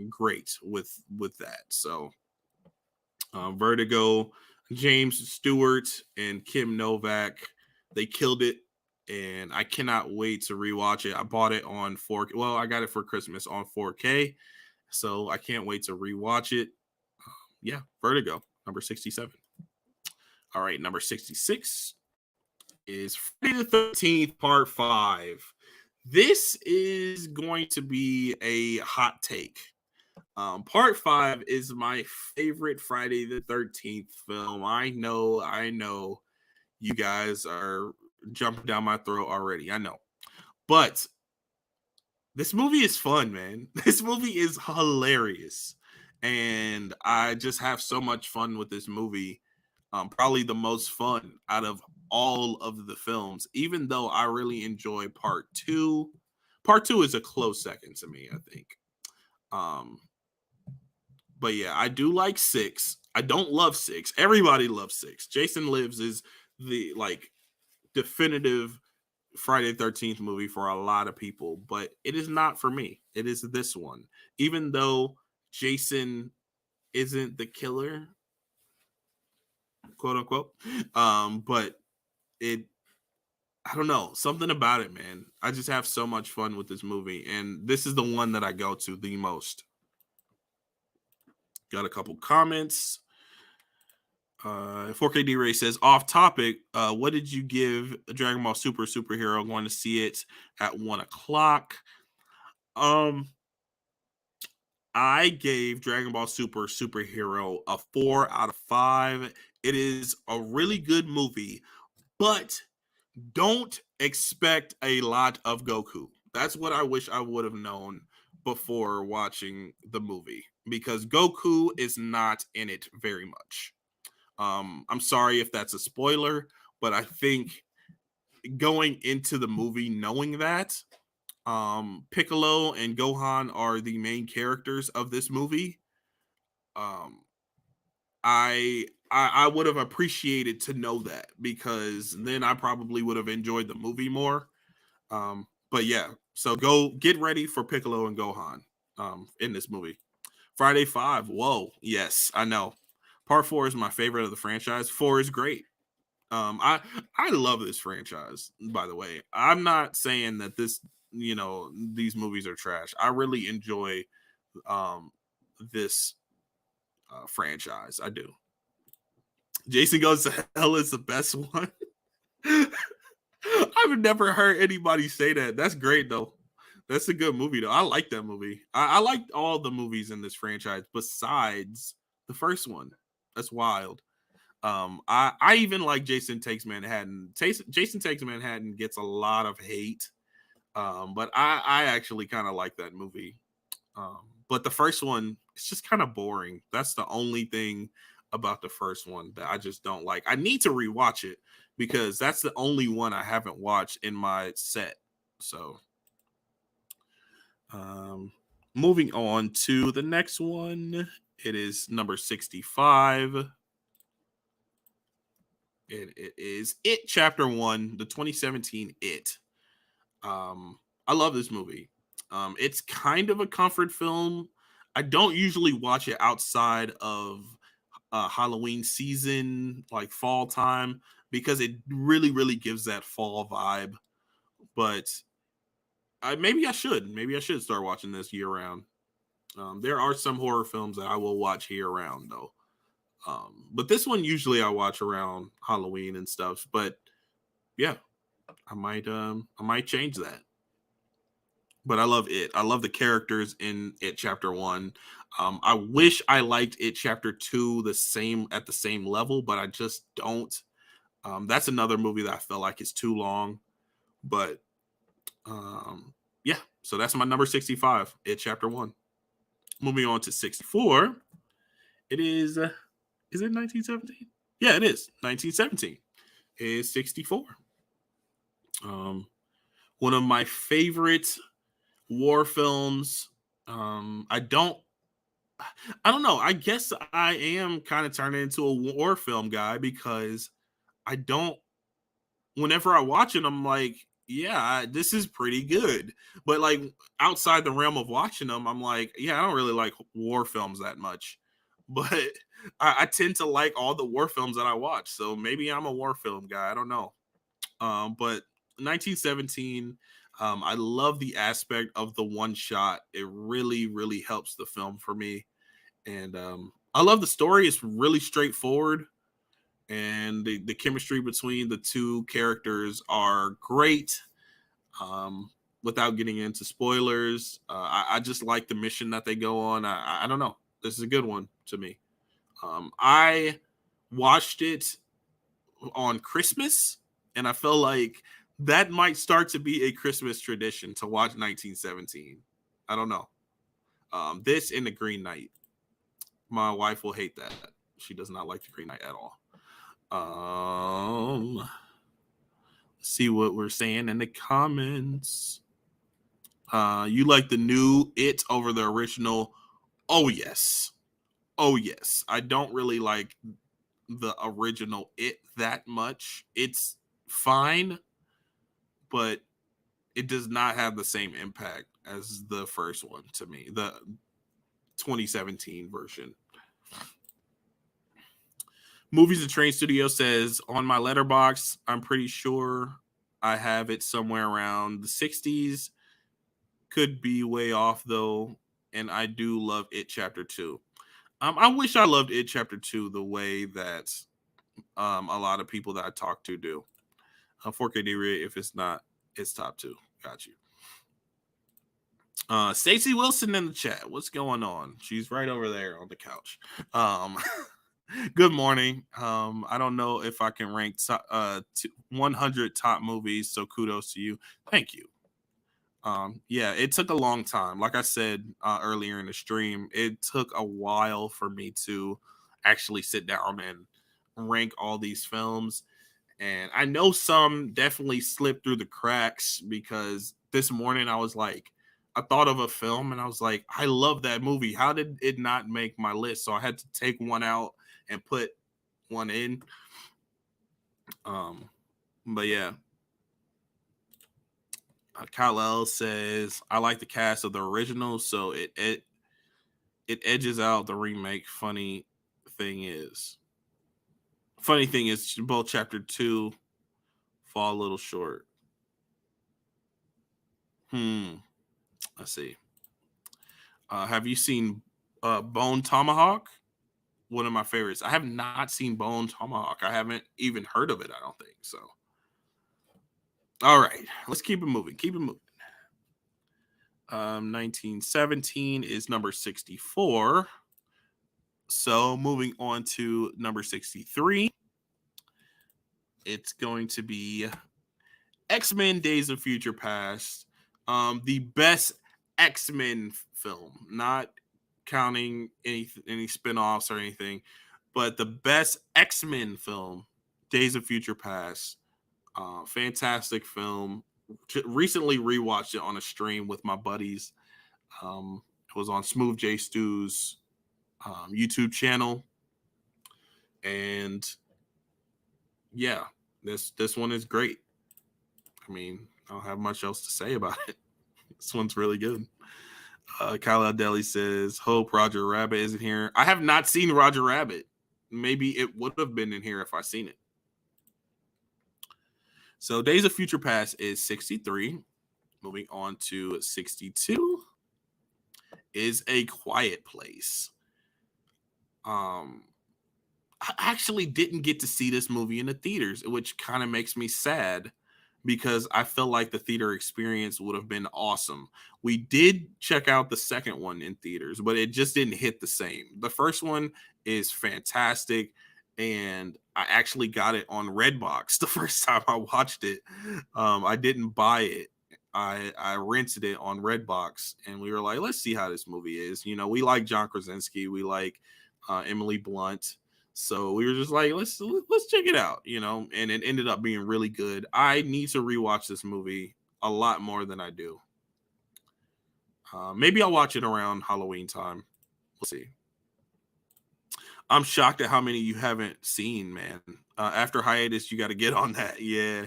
great with that. So Vertigo, James Stewart and Kim Novak, they killed it, and I cannot wait to rewatch it. I bought it on 4K. Well, I got it for Christmas on 4K, so I can't wait to rewatch it. Yeah, Vertigo, number 67. All right, number 66 is Friday the 13th, Part 5. This is going to be a hot take. Part 5 is my favorite Friday the 13th film. I know you guys are jumping down my throat already. I know. But this movie is fun, man. This movie is hilarious. And I just have so much fun with this movie. Probably the most fun out of all of the films, even though I really enjoy Part 2. Part 2 is a close second to me, I think. But yeah, I do like 6. I don't love 6. Everybody loves 6. Jason Lives is the definitive Friday the 13th movie for a lot of people, but it is not for me. It is this one. Even though Jason isn't the killer, quote unquote. But I don't know, something about it, man. I just have so much fun with this movie, and this is the one that I go to the most. Got a couple comments. 4KD Ray says, off topic, what did you give Dragon Ball Super Superhero? Going to see it at 1:00. I gave Dragon Ball Super Superhero a 4 out of 5. It is a really good movie, but don't expect a lot of Goku. That's what I wish I would have known before watching the movie, because Goku is not in it very much. I'm sorry if that's a spoiler, but I think going into the movie knowing that Piccolo and Gohan are the main characters of this movie, I would have appreciated to know that, because then I probably would have enjoyed the movie more. But yeah, so go get ready for Piccolo and Gohan in this movie. Friday 5. Whoa, yes, I know. Part 4 is my favorite of the franchise. 4 is great. I love this franchise, by the way. I'm not saying that these movies are trash. I really enjoy this franchise. I do. Jason Goes to Hell is the best one. I've never heard anybody say that. That's great though. That's a good movie though. I like that movie. I liked all the movies in this franchise besides the first one. That's wild. I even like Jason Takes Manhattan. Jason Takes Manhattan gets a lot of hate. But I actually kind of like that movie. But the first one, it's just kind of boring. That's the only thing about the first one that I just don't like. I need to rewatch it because that's the only one I haven't watched in my set. So, moving on to the next one, it is number 65. It is It Chapter 1, the 2017 It. I love this movie. It's kind of a comfort film. I don't usually watch it outside of Halloween season, like fall time, because it really, really gives that fall vibe. But maybe I should. Maybe I should start watching this year round. There are some horror films that I will watch year round, though. But this one usually I watch around Halloween and stuff. But yeah, I might change that. But I love it. I love the characters in It Chapter 1. I wish I liked It Chapter 2 at the same level, but I just don't. That's another movie that I feel like is too long. But yeah, so that's my number 65, It Chapter 1. Moving on to 64. It is it 1917? Yeah, it is. 1917 is 64. One of my favorite war films. I don't know. I guess I am kind of turning into a war film guy because I don't. Whenever I watch it, I'm like, yeah, this is pretty good. But like outside the realm of watching them, I'm like, yeah, I don't really like war films that much. But I tend to like all the war films that I watch. So maybe I'm a war film guy. I don't know. But 1917, I love the aspect of the one shot. It really, really helps the film for me. And I love the story. It's really straightforward. And the chemistry between the two characters are great. Without getting into spoilers, I just like the mission that they go on. I don't know. This is a good one to me. I watched it on Christmas, and I feel like that might start to be a Christmas tradition to watch 1917. I don't know. This and The Green Knight. My wife will hate that. She does not like The Green Knight at all. See what we're saying in the comments. You like the new It over the original? Oh yes. Oh yes. I don't really like the original It that much. It's fine, but it does not have the same impact as the first one to me, the 2017 version. Movies and Train Studio says on my letterbox, I'm pretty sure I have it somewhere around the 60s. Could be way off though, and I do love It Chapter 2. I wish I loved It Chapter 2 the way that a lot of people that I talk to do. 4K D-Ray, if it's not, it's top 2. Got you. Stacey Wilson in the chat. What's going on? She's right over there on the couch. Good morning. I don't know if I can rank 100 top movies, so kudos to you. Thank you. Yeah, it took a long time. Like I said earlier in the stream, it took a while for me to actually sit down and rank all these films. And I know some definitely slipped through the cracks because this morning I was like, I thought of a film and I was like, I love that movie. How did it not make my list? So I had to take one out and put one in. But yeah. Kyle says, I like the cast of the original, so it edges out the remake. Funny thing is both chapter 2 fall a little short. Let's see. Have you seen Bone Tomahawk? One of my favorites. I have not seen Bone Tomahawk. I haven't even heard of it, I don't think so. All right, let's keep it moving. Keep it moving. 1917 is number 64. So moving on to number 63, it's going to be X-Men Days of Future Past. The best X-Men film, not counting any spin-offs or anything, but the best X-Men film, Days of Future Past. Fantastic film. Recently rewatched it on a stream with my buddies. It was on Smooth J Stew's YouTube channel, and yeah, this one is great. I mean, I don't have much else to say about it. This one's really good. Kyle Deli says, "Hope Roger Rabbit isn't here." I have not seen Roger Rabbit. Maybe it would have been in here if I seen it. So Days of Future Past is 63. Moving on to 62 is A Quiet Place. I actually didn't get to see this movie in the theaters, which kind of makes me sad because I feel like the theater experience would have been awesome. We did check out the second one in theaters, but it just didn't hit the same. The first one is fantastic, and I actually got it on Redbox the first time I watched it. I didn't buy it. I rented it on Redbox, and we were like, let's see how this movie is. You know, we like John Krasinski, we like Emily Blunt. So we were just like, let's check it out, you know, and it ended up being really good. I need to rewatch this movie a lot more than I do. Maybe I'll watch it around Halloween time. We'll see. I'm shocked at how many you haven't seen, man. After hiatus, you got to get on that. Yeah.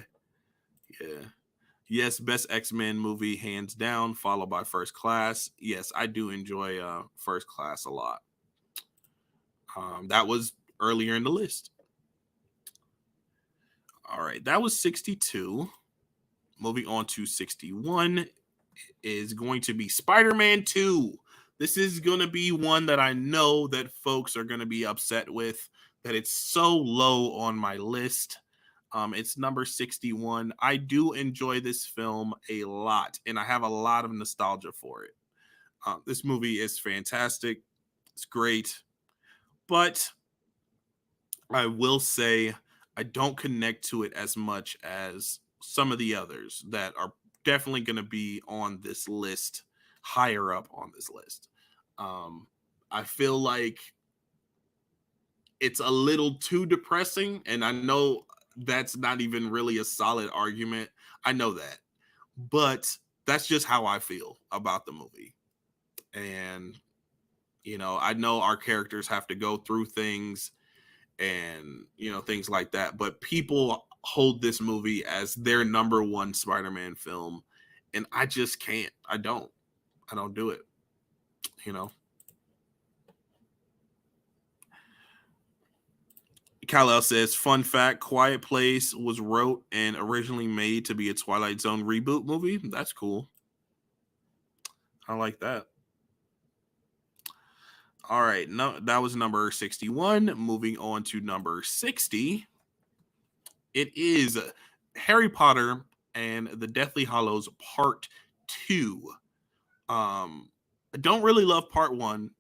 Yes, best X-Men movie, hands down, followed by First Class. Yes, I do enjoy First Class a lot. That was earlier in the list. All right, that was 62. Moving on to 61 is going to be Spider-Man 2. This is going to be one that I know that folks are going to be upset with, that it's so low on my list. It's number 61. I do enjoy this film a lot, and I have a lot of nostalgia for it. This movie is fantastic. It's great. But I will say I don't connect to it as much as some of the others that are definitely going to be on this list, higher up on this list. I feel like it's a little too depressing, and I know that's not even really a solid argument. I know that, but that's just how I feel about the movie. And, you know, I know our characters have to go through things and, you know, things like that, but people hold this movie as their number one Spider-Man film, and I just can't. I don't do it, you know. Kal-El says, fun fact, Quiet Place was wrote and originally made to be a Twilight Zone reboot movie. That's cool. I like that. All right, no, that was number 61. Moving on to number 60. It is Harry Potter and the Deathly Hallows Part 2. I don't really love Part 1,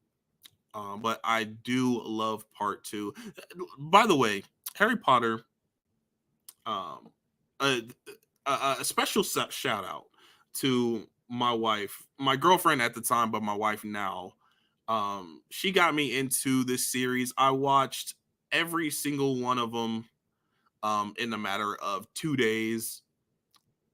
but I do love Part 2. By the way, Harry Potter, um, a, a special shout out to my wife, my girlfriend at the time, but my wife now. She got me into this series. I watched every single one of them in a matter of 2 days,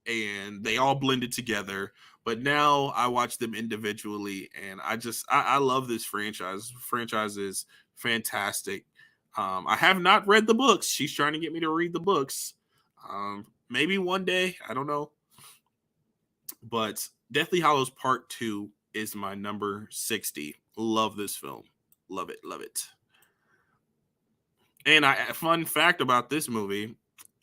and they all blended together. But now I watch them individually, and I love this franchise. Franchise is fantastic. I have not read the books. She's trying to get me to read the books. Maybe one day, I don't know. But Deathly Hallows Part 2 is my number 60. Love this film. Love it. Love it. And fun fact about this movie,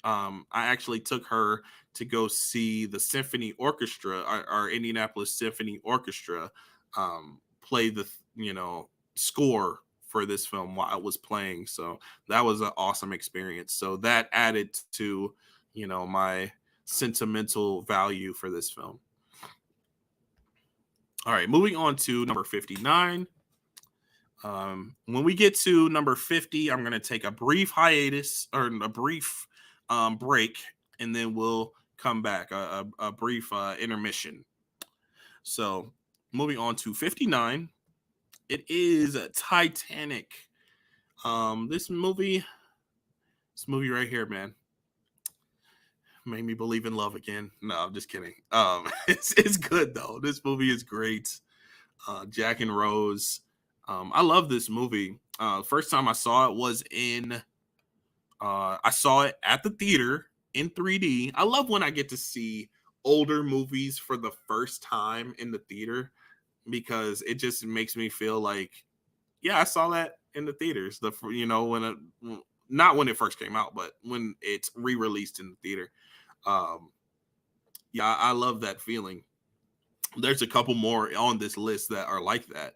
I actually took her to go see the symphony orchestra, our Indianapolis Symphony Orchestra, play the score for this film while it was playing. So that was an awesome experience. So that added to my sentimental value for this film. All right, moving on to number 59. When we get to number 50, I'm going to take a brief hiatus or a brief break, and then we'll come back, a brief intermission. So, moving on to 59, it is Titanic. This movie right here, man, made me believe in love again. No, I'm just kidding. It's good though. This movie is great. Jack and Rose. I love this movie. First time I saw it was I saw it at the theater in 3D. I love when I get to see older movies for the first time in the theater, because it just makes me feel like, yeah, I saw that in the theaters. Not when it first came out, but when it's re-released in the theater. Yeah, I love that feeling. There's a couple more on this list that are like that,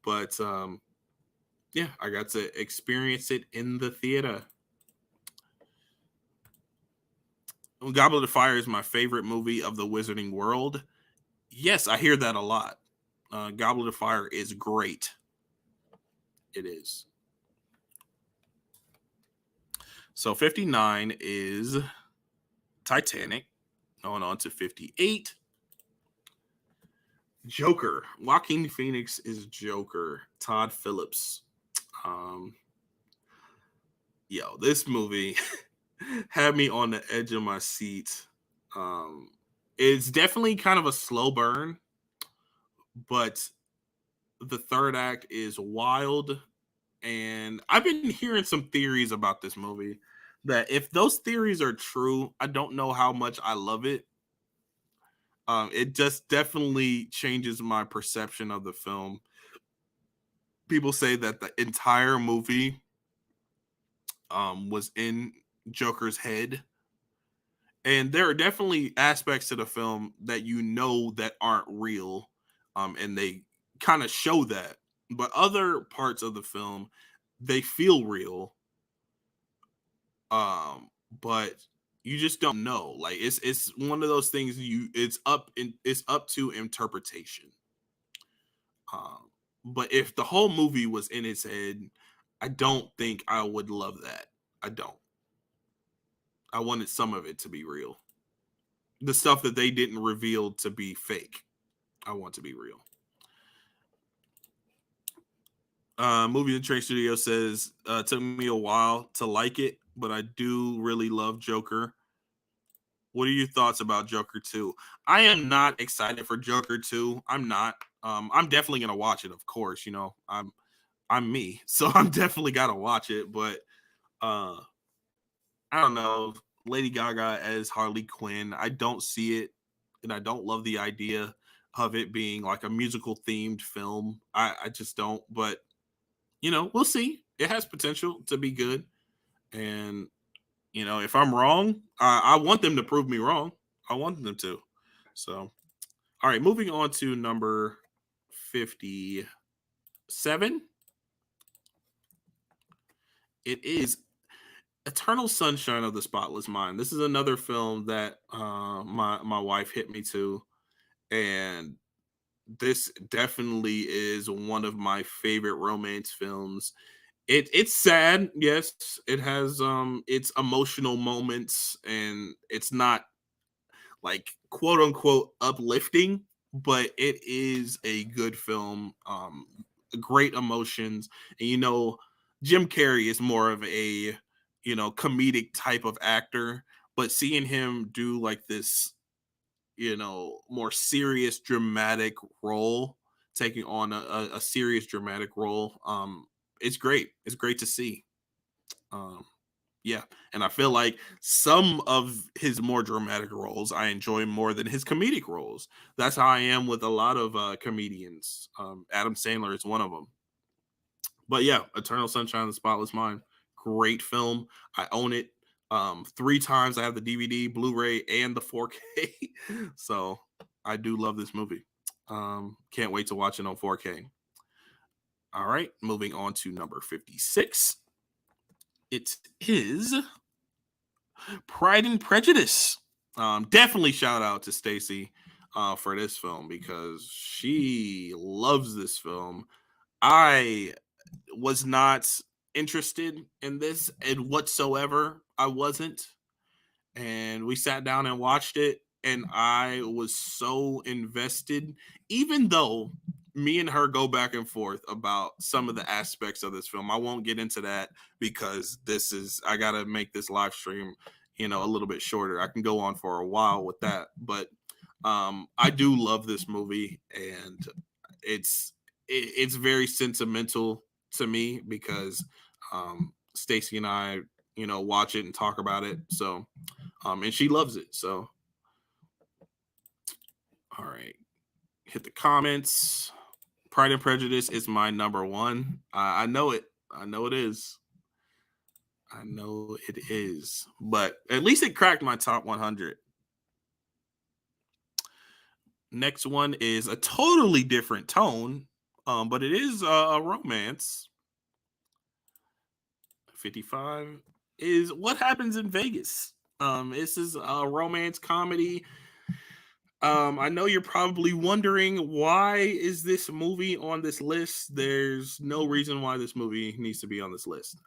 but yeah, I got to experience it in the theater. Goblet of Fire is my favorite movie of the Wizarding World. Yes, I hear that a lot. Goblet of Fire is great. It is. So 59 is Titanic. Going on to 58. Joker. Joaquin Phoenix is Joker. Todd Phillips. This movie had me on the edge of my seat. It's definitely kind of a slow burn, but the third act is wild. And I've been hearing some theories about this movie that if those theories are true, I don't know how much I love it. It just definitely changes my perception of the film. People say that the entire movie was in Joker's head. And there are definitely aspects to the film that that aren't real. And they kind of show that. But other parts of the film, they feel real. But you just don't know. Like it's one of those things it's up to interpretation. But if the whole movie was in its head, I don't think I would love that. I don't. I wanted some of it to be real. The stuff that they didn't reveal to be fake, I want to be real. Movie and Train Studio says, took me a while to like it, but I do really love Joker. What are your thoughts about Joker 2? I am not excited for Joker 2. I'm not. I'm definitely gonna watch it, of course. I'm me, so I'm definitely gotta watch it. But I don't know. Lady Gaga as Harley Quinn, I don't see it, and I don't love the idea of it being like a musical themed film. I just don't. But we'll see. It has potential to be good, and if I'm wrong, I want them to prove me wrong. I want them to. So, all right, moving on to number 57. It is Eternal Sunshine of the Spotless Mind. This is another film that my wife hit me to, and this definitely is one of my favorite romance films. It's sad, yes. It has its emotional moments, and it's not like quote unquote uplifting, but it is a good film. Great emotions, and Jim Carrey is more of a comedic type of actor, but seeing him do like this more serious dramatic role, taking on a serious dramatic role, it's great. It's great to see. Yeah, and I feel like some of his more dramatic roles I enjoy more than his comedic roles. That's how I am with a lot of comedians. Adam Sandler is one of them. But yeah, Eternal Sunshine of the Spotless Mind, great film. I own it 3 times. I have the DVD, Blu-ray, and the 4K. So I do love this movie. Can't wait to watch it on 4K. All right, moving on to number 56. It is Pride and Prejudice. Definitely shout out to Stacy for this film because she loves this film. I was not interested in this and whatsoever. I wasn't. And we sat down and watched it, and I was so invested, even though me and her go back and forth about some of the aspects of this film. I won't get into that because I gotta make this live stream, a little bit shorter. I can go on for a while with that, but I do love this movie, and it's it's very sentimental to me because Stacy and I, watch it and talk about it. So and she loves it. So, all right, hit the comments. Pride and Prejudice is my number one. I know it. I know it is. I know it is. But at least it cracked my top 100. Next one is a totally different tone, but it is a romance. 55 is What Happens in Vegas. This is a romance comedy. I know you're probably wondering why is this movie on this list? There's no reason why this movie needs to be on this list.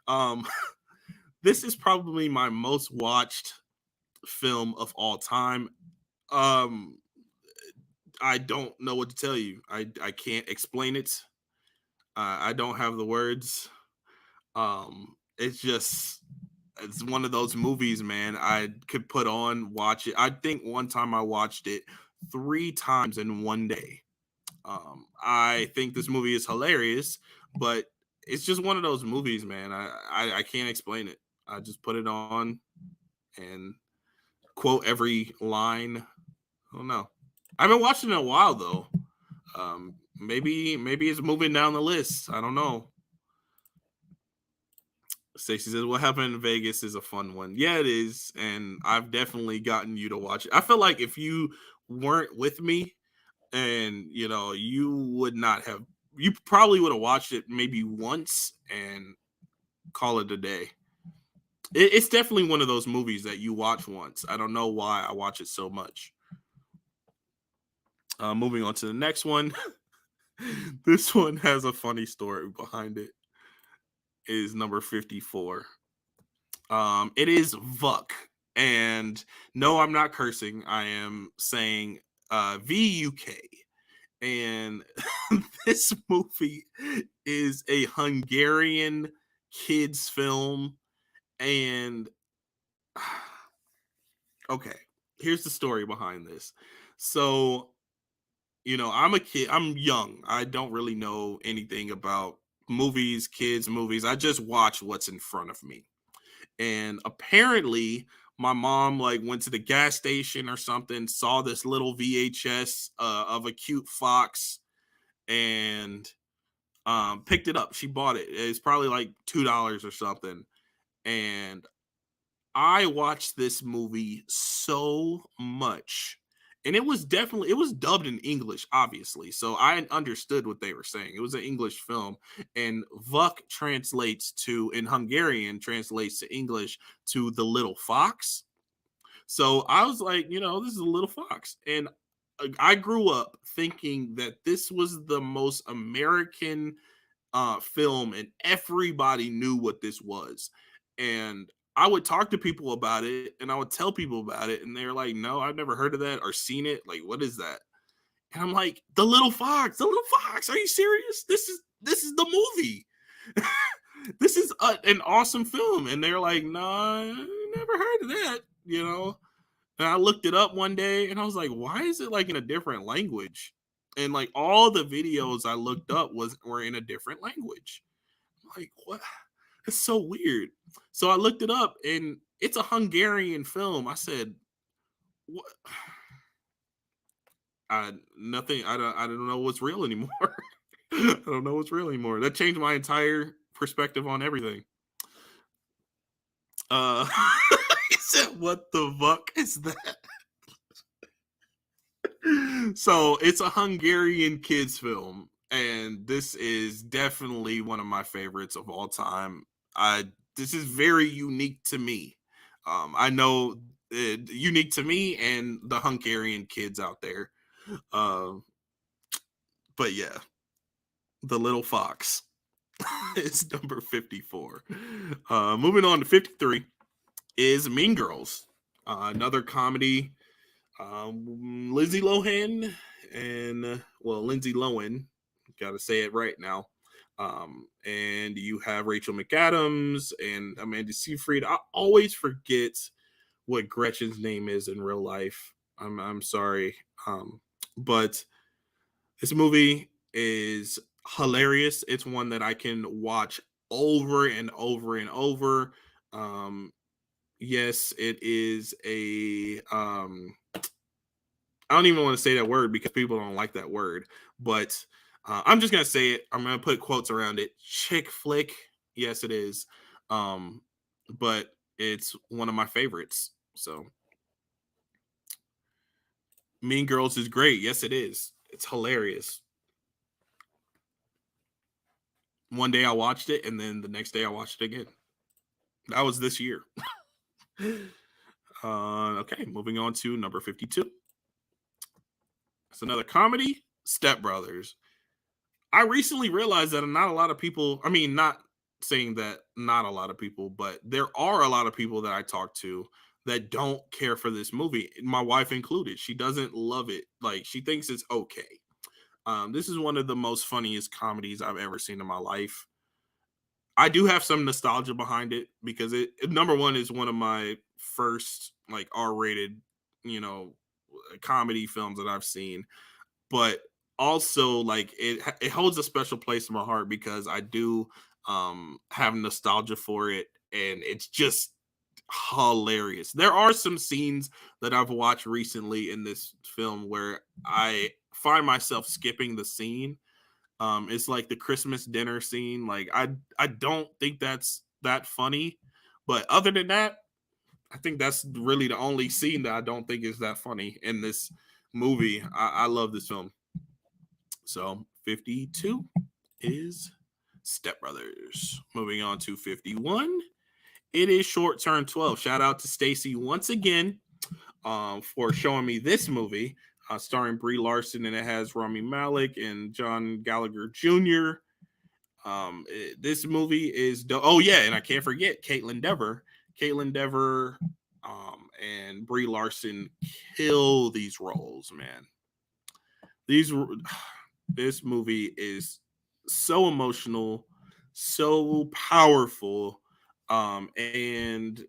This is probably my most watched film of all time. Um, I don't know what to tell you. I can't explain it. I don't have the words. It's one of those movies, man. I could put on, watch it. I think one time I watched it 3 times in one day. I think this movie is hilarious, but it's just one of those movies, man. I can't explain it. I just put it on and quote every line. I don't know. I've been watching it a while though. Maybe it's moving down the list. I don't know. Stacey says, "What happened in Vegas is a fun one." Yeah, it is, and I've definitely gotten you to watch it. I feel like if you weren't with me, and you probably would have watched it maybe once and call it a day. It's definitely one of those movies that you watch once. I don't know why I watch it so much. Moving on to the next one. This one has a funny story behind it. It is number 54. It is Vuk. And no, I'm not cursing. I am saying VUK. And this movie is a Hungarian kids film. And okay, here's the story behind this. So, I'm a kid, I'm young. I don't really know anything about movies, kids' movies. I just watch what's in front of me. And apparently, my mom went to the gas station or something, saw this little VHS of a cute fox, and picked it up. She bought it. It's probably like $2 or something. And I watched this movie so much. And it was dubbed in English, obviously. So I understood what they were saying. It was an English film. And Vuk in Hungarian, translates to English to the little fox. So I was like, this is a little fox. And I grew up thinking that this was the most American film, and everybody knew what this was. And I would talk to people about it, and I would tell people about it, and they're like, "No, I've never heard of that or seen it. Like, what is that?" And I'm like, "The Little Fox, the Little Fox. Are you serious? This is the movie. This is an awesome film." And they're like, "No, I never heard of that." And I looked it up one day, and I was like, "Why is it like in a different language?" And like all the videos I looked up were in a different language. I'm like, what? It's so weird. So I looked it up, and it's a Hungarian film. I said, "What?" Nothing. I don't know what's real anymore. I don't know what's real anymore. That changed my entire perspective on everything. He said, "What the fuck is that?" So it's a Hungarian kids film, and this is definitely one of my favorites of all time. This is very unique to me. I know unique to me and the Hungarian kids out there. Um, but yeah, the little fox is number 54. Moving on to 53 is Mean Girls, another comedy. Lindsay Lohan and Lindsay Lohan, gotta say it right now. And you have Rachel McAdams and Amanda Seyfried. I always forget what Gretchen's name is in real life. I'm sorry. But this movie is hilarious. It's one that I can watch over and over and over. Um, yes, it is a I don't even want to say that word because people don't like that word, but I'm just gonna say it. I'm gonna put quotes around it. Chick flick, yes, it is. Um, but it's one of my favorites. So, Mean Girls is great. Yes, it is. It's hilarious. One day I watched it, and then the next day I watched it again. That was this year. Okay, moving on to number 52. It's another comedy, Step Brothers. I recently realized that not a lot of people, I mean, not saying that not a lot of people, but there are a lot of people that I talk to that don't care for this movie, my wife included. She doesn't love it. Like, she thinks it's okay. This is one of the most funniest comedies I've ever seen in my life. I do have some nostalgia behind it because number one is one of my first like R-rated, you know, comedy films that I've seen, but also like it holds a special place in my heart because I do have nostalgia for it, and it's just hilarious. There are some scenes that I've watched recently in this film where I find myself skipping the scene. It's like the Christmas dinner scene. Like I don't think that's that funny, but other than that, I think that's really the only scene that I don't think is that funny in this movie. I love this film. So 52 is Step Brothers. Moving on to 51, it is Short Term 12. Shout out to Stacy once again for showing me this movie, starring Brie Larson, and it has Rami Malek and John Gallagher Jr. This movie is oh yeah, and I can't forget Caitlin Dever. Caitlin Dever and Brie Larson kill these roles, man. These This movie is so emotional, so powerful, and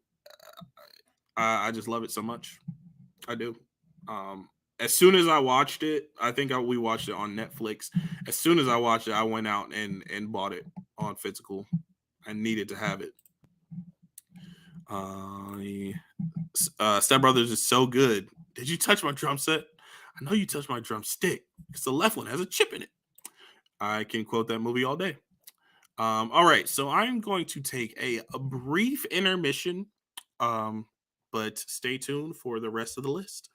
I just love it so much. I do. As soon as I watched it, I think we watched it on Netflix. As soon as I watched it, I went out and bought it on physical. I needed to have it. Step Brothers is so good. Did you touch my drum set? I know you touched my drumstick because the left one has a chip in it. I can quote that movie all day. All right, so I'm going to take a brief intermission, but stay tuned for the rest of the list.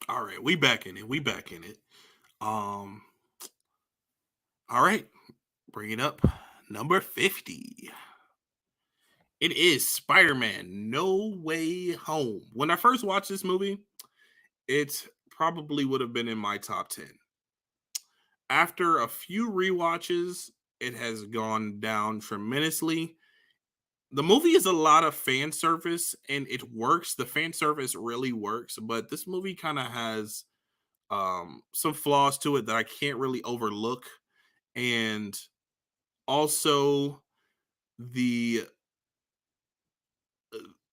All right, we back in it. We back in it. Um, all right, bring it up. Number 50. It is Spider-Man No Way Home. When I first watched this movie, it probably would have been in my top 10. After a few rewatches, it has gone down tremendously. The movie is a lot of fan service and it works. The fan service really works, but this movie kind of has some flaws to it that I can't really overlook. And also the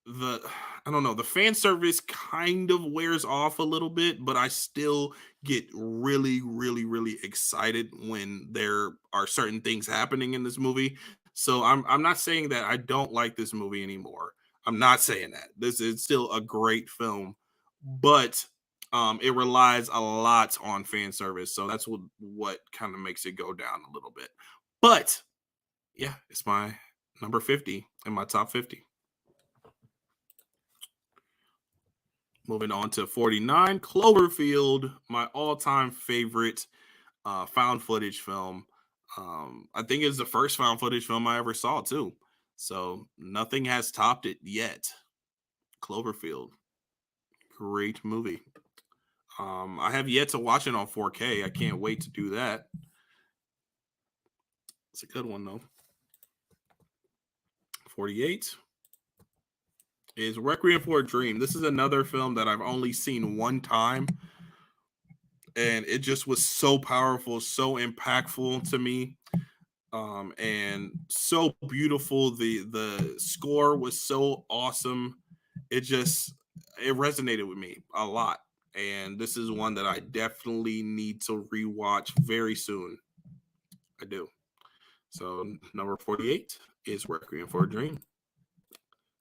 the I don't know, the fan service kind of wears off a little bit, but I still get really, really, really excited when there are certain things happening in this movie. So I'm not saying that I don't like this movie anymore. I'm not saying that. This is still a great film, but it relies a lot on fan service. So that's what kind of makes it go down a little bit. But yeah, it's my number 50 in my top 50. Moving on to 49, Cloverfield, my all-time favorite found footage film. I think it's the first found footage film I ever saw too. So nothing has topped it yet. Cloverfield, great movie. I have yet to watch it on 4K. I can't wait to do that. It's a good one though. 48 is Requiem for a Dream. This is another film that I've only seen one time, and it just was so powerful, so impactful to me, and so beautiful. The score was so awesome. It resonated with me a lot, and this is one that I definitely need to rewatch very soon. I do. So number 48 is Requiem for a Dream.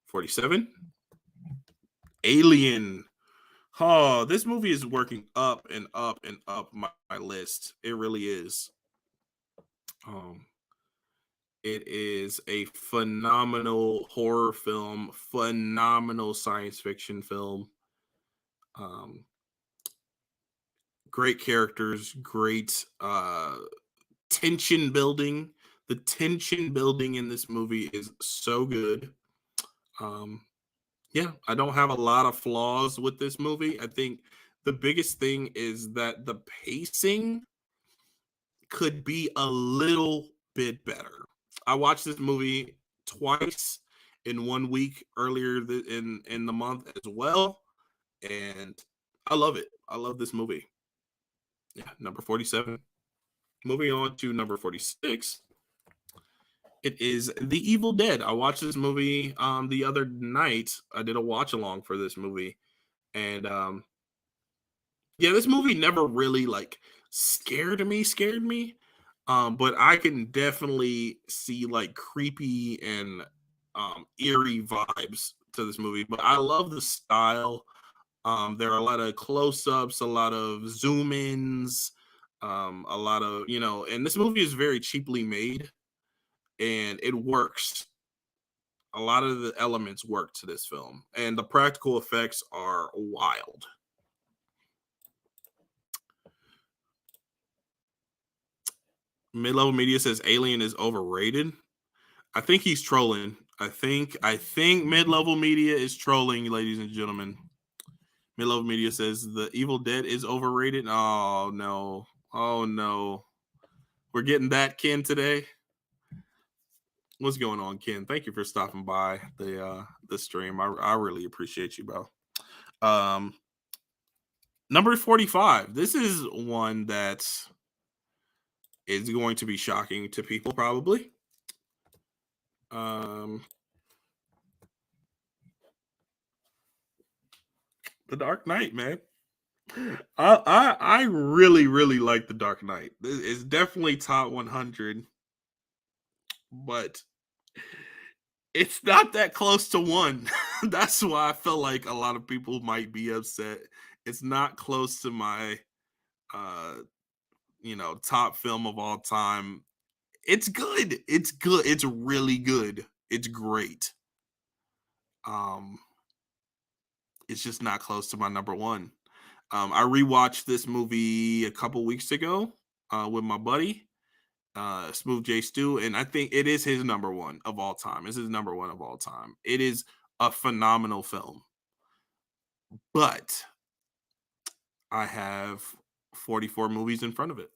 47, Alien. Oh, this movie is working up and up and up my list. It really is. Um, it is a phenomenal horror film, phenomenal science fiction film. Um, Great characters, great tension building. The tension building in this movie is so good. Um, yeah, I don't have a lot of flaws with this movie. I think the biggest thing is that the pacing could be a little bit better. I watched this movie twice in 1 week earlier in the month as well, and I love it. I love this movie. Yeah, number 47. Moving on to number 46. It is The Evil Dead. I watched this movie the other night. I did a watch along for this movie, and yeah, this movie never really like scared me. But I can definitely see like creepy and eerie vibes to this movie. But I love the style. There are a lot of close-ups, a lot of zoom-ins, a lot of, and this movie is very cheaply made and it works. A lot of the elements work to this film, and the practical effects are wild. Mid-level media says Alien is overrated. I think he's trolling. I think mid-level media is trolling, ladies and gentlemen. Mid-level media says the Evil Dead is overrated. Oh no. Oh no. We're getting that, Ken, today. What's going on, Ken? Thank you for stopping by the stream. I really appreciate you, bro. Um Number 45. This is one that is going to be shocking to people probably. Um The Dark Knight, man. I really really like The Dark Knight. It's definitely top 100, but it's not that close to one. That's why I feel like a lot of people might be upset. It's not close to my uh top film of all time. It's good. It's good. It's really good. It's great. Um it's just not close to my number one. I rewatched this movie a couple weeks ago with my buddy, Smooth J Stew, and I think it is his number one of all time. It's his number one of all time. It is a phenomenal film, but I have 44 movies in front of it.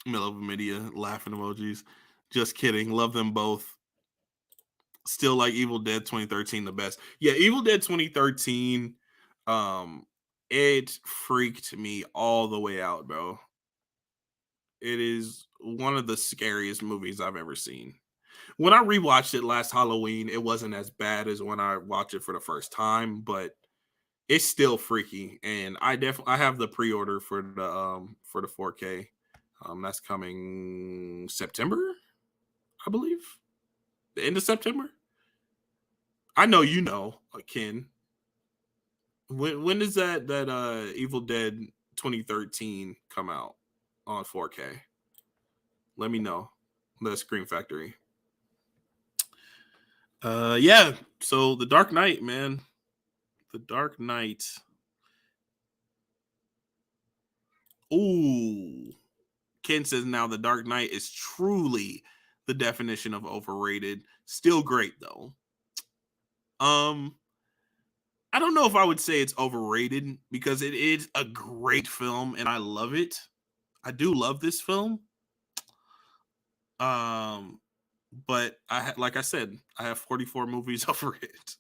Middle of media laughing emojis. Just kidding. Love them both. Still like Evil Dead 2013 the best. Yeah, Evil Dead 2013. It freaked me all the way out, bro. It is one of the scariest movies I've ever seen. When I rewatched it last Halloween, it wasn't as bad as when I watched it for the first time, but it's still freaky. And I have the pre-order for the 4K. That's coming September, I believe. The end of September. I know you know, Ken. When does that Evil Dead 2013 come out on 4K? Let me know. The Scream Factory. Yeah. So The Dark Knight, man. The Dark Knight. Ooh. Ken says now The Dark Knight is truly the definition of overrated. Still great though. I don't know if I would say it's overrated because it is a great film and I love it. I do love this film. But like I said, I have 44 movies over it.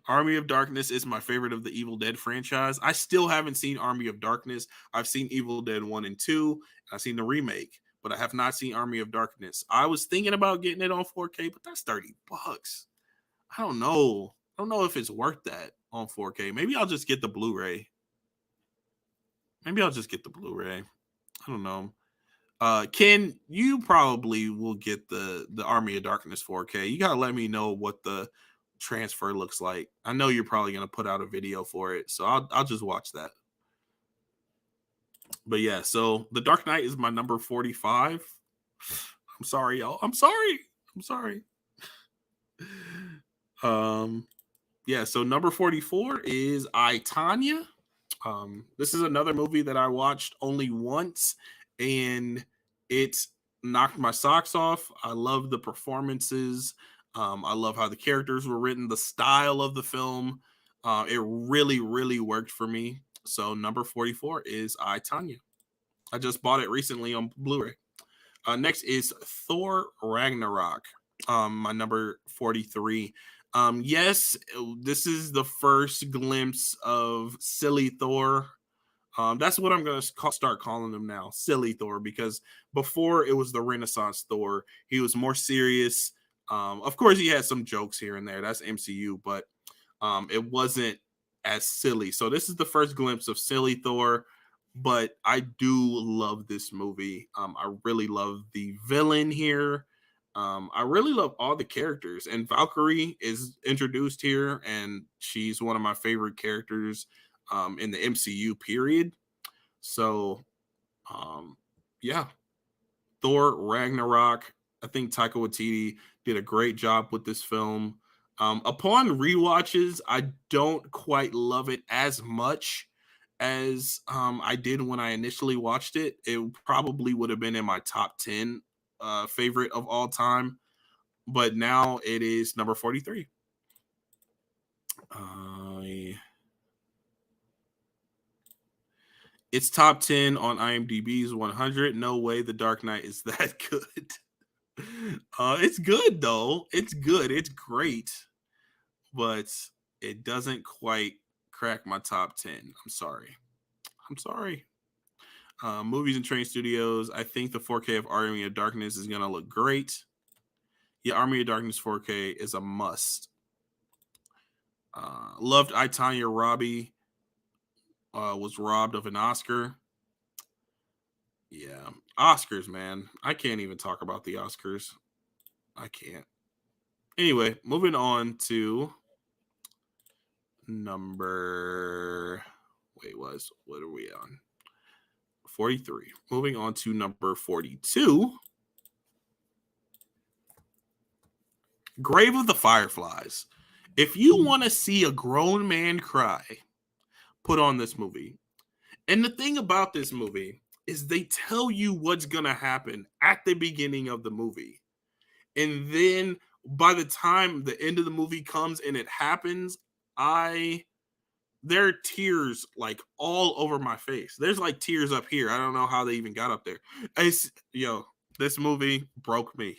Army of Darkness is my favorite of the Evil Dead franchise. I still haven't seen Army of Darkness. I've seen Evil Dead 1 and 2, and I've seen the remake, but I have not seen Army of Darkness. I was thinking about getting it on 4K, but that's $30. I don't know. I don't know if it's worth that on 4K. Maybe I'll just get the Blu-ray. I don't know. Ken, you probably will get the Army of Darkness 4K. You gotta let me know what the transfer looks like. I know you're probably gonna put out a video for it, so I'll just watch that. But yeah, so The Dark Knight is my number 45. I'm sorry, y'all. I'm sorry. Yeah, so number 44 is I, Tonya. This is another movie that I watched only once and it knocked my socks off. I love the performances. I love how the characters were written, the style of the film. It really, really worked for me. So number 44 is I, Tonya. I just bought it recently on Blu-ray. Next is Thor Ragnarok. My number 43. Yes, this is the first glimpse of silly Thor. That's what I'm going to start calling him now, silly Thor, because before it was the Renaissance Thor. He was more serious. Of course, he had some jokes here and there. That's MCU, but it wasn't as silly. So this is the first glimpse of silly Thor, but I do love this movie. I really love the villain here. I really love all the characters, and Valkyrie is introduced here, and she's one of my favorite characters in the MCU period. So, yeah, Thor Ragnarok. I think Taika Waititi did a great job with this film. Upon rewatches, I don't quite love it as much as I did when I initially watched it. It probably would have been in my top 10 favorite of all time, but now it is number 43. It's top 10 on IMDb's 100. No way The Dark Knight is that good. It's good though. It's good. It's great, but it doesn't quite crack my top 10. I'm sorry. Movies and Train Studios. I think the 4K of Army of Darkness is gonna look great. Yeah, Army of Darkness 4K is a must. Loved I, Tonya. Robbie was robbed of an Oscar. Yeah, Oscars, man. I can't even talk about the Oscars. I can't. Anyway, moving on to number. What are we on? 43. Moving on to number 42. Grave of the Fireflies. If you want to see a grown man cry, put on this movie. And the thing about this movie is they tell you what's going to happen at the beginning of the movie. And then by the time the end of the movie comes and it happens, there are tears like all over my face. There's like tears up here. I don't know how they even got up there. This movie broke me.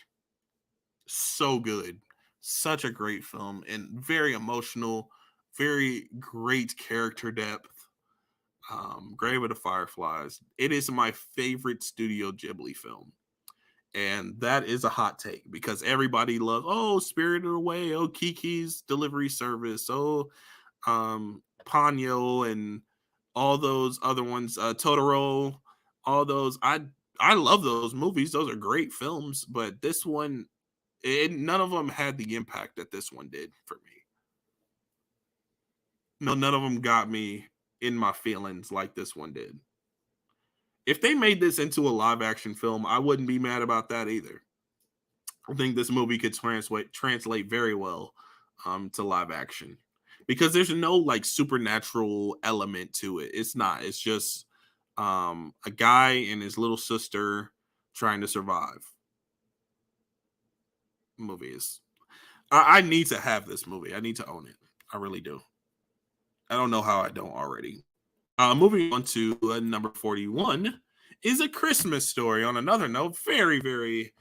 So good. Such a great film and very emotional, very great character depth. Grave of the Fireflies. It is my favorite Studio Ghibli film. And that is a hot take because everybody loves, Spirited Away, Kiki's Delivery Service, Ponyo, and all those other ones, Totoro, all those. I love those movies. Those are great films, but this one, none of them had the impact that this one did for me. No, none of them got me in my feelings like this one did. If they made this into a live action film, I wouldn't be mad about that either. I think this movie could translate very well to live action because there's no like supernatural element to it. It's not. It's just a guy and his little sister trying to survive. Movies. I need to have this movie. I need to own it. I really do. I don't know how I don't already. Moving on to number 41 is A Christmas Story. On another note, very, very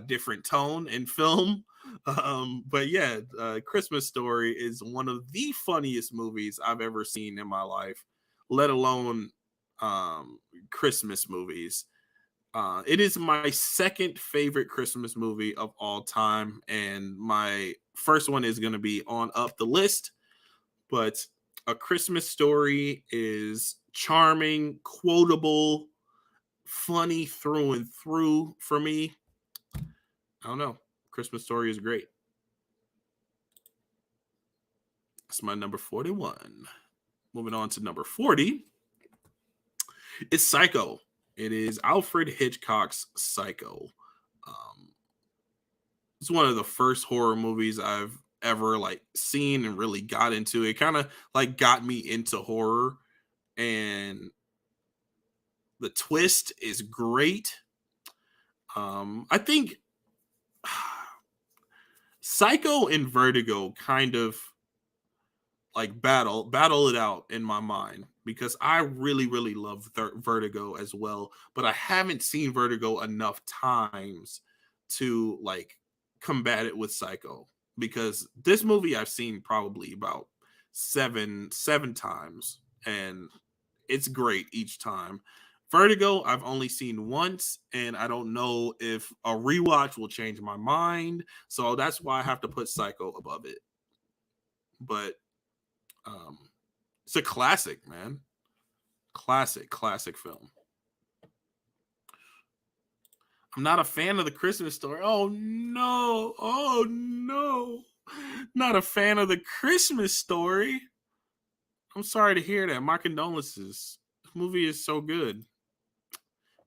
different tone in film. But yeah, Christmas Story is one of the funniest movies I've ever seen in my life, let alone Christmas movies. It is my second favorite Christmas movie of all time, and my first one is going to be on up the list. But A Christmas Story is charming, quotable, funny through and through for me. I don't know. Christmas Story is great. That's my number 41. Moving on to number 40. It's Psycho. It is Alfred Hitchcock's Psycho. It's one of the first horror movies I've ever like seen and really got into. It kind of like got me into horror, and the twist is great. I think Psycho and Vertigo kind of like battle it out in my mind because I really, really love Vertigo as well, but I haven't seen Vertigo enough times to like combat it with Psycho, because this movie I've seen probably about seven times, and it's great each time. Vertigo I've only seen once, and I don't know if a rewatch will change my mind, so that's why I have to put Psycho above it. But it's a classic, man. Classic film. I'm not a fan of The Christmas Story. Oh no. Not a fan of The Christmas Story. I'm sorry to hear that. My condolences. This movie is so good.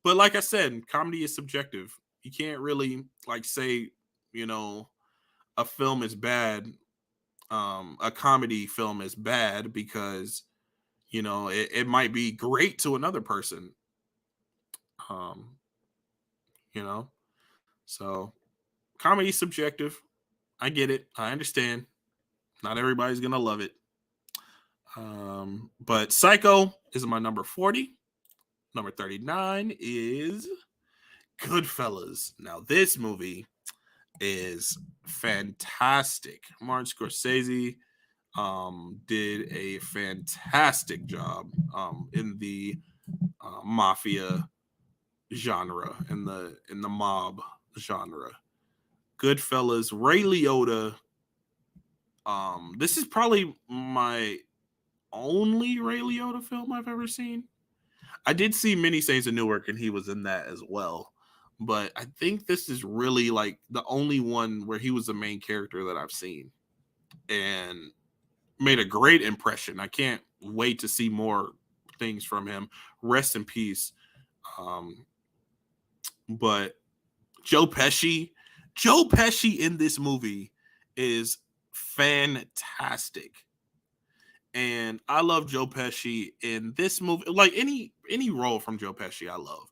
But like I said, comedy is subjective. You can't really like say, a film is bad. A comedy film is bad because, it might be great to another person. So comedy is subjective. I get it. I understand. Not everybody's gonna love it. But Psycho is my number 40. Number 39 is Goodfellas. Now this movie is fantastic. Martin Scorsese did a fantastic job in the mafia genre, in the mob genre. Goodfellas, Ray Liotta. This is probably my only Ray Liotta film I've ever seen. I did see Many Saints of Newark, and he was in that as well. But I think this is really like the only one where he was the main character that I've seen, and made a great impression. I can't wait to see more things from him. Rest in peace. But Joe Pesci in this movie is fantastic. And I love Joe Pesci in this movie. Like any role from Joe Pesci, I love.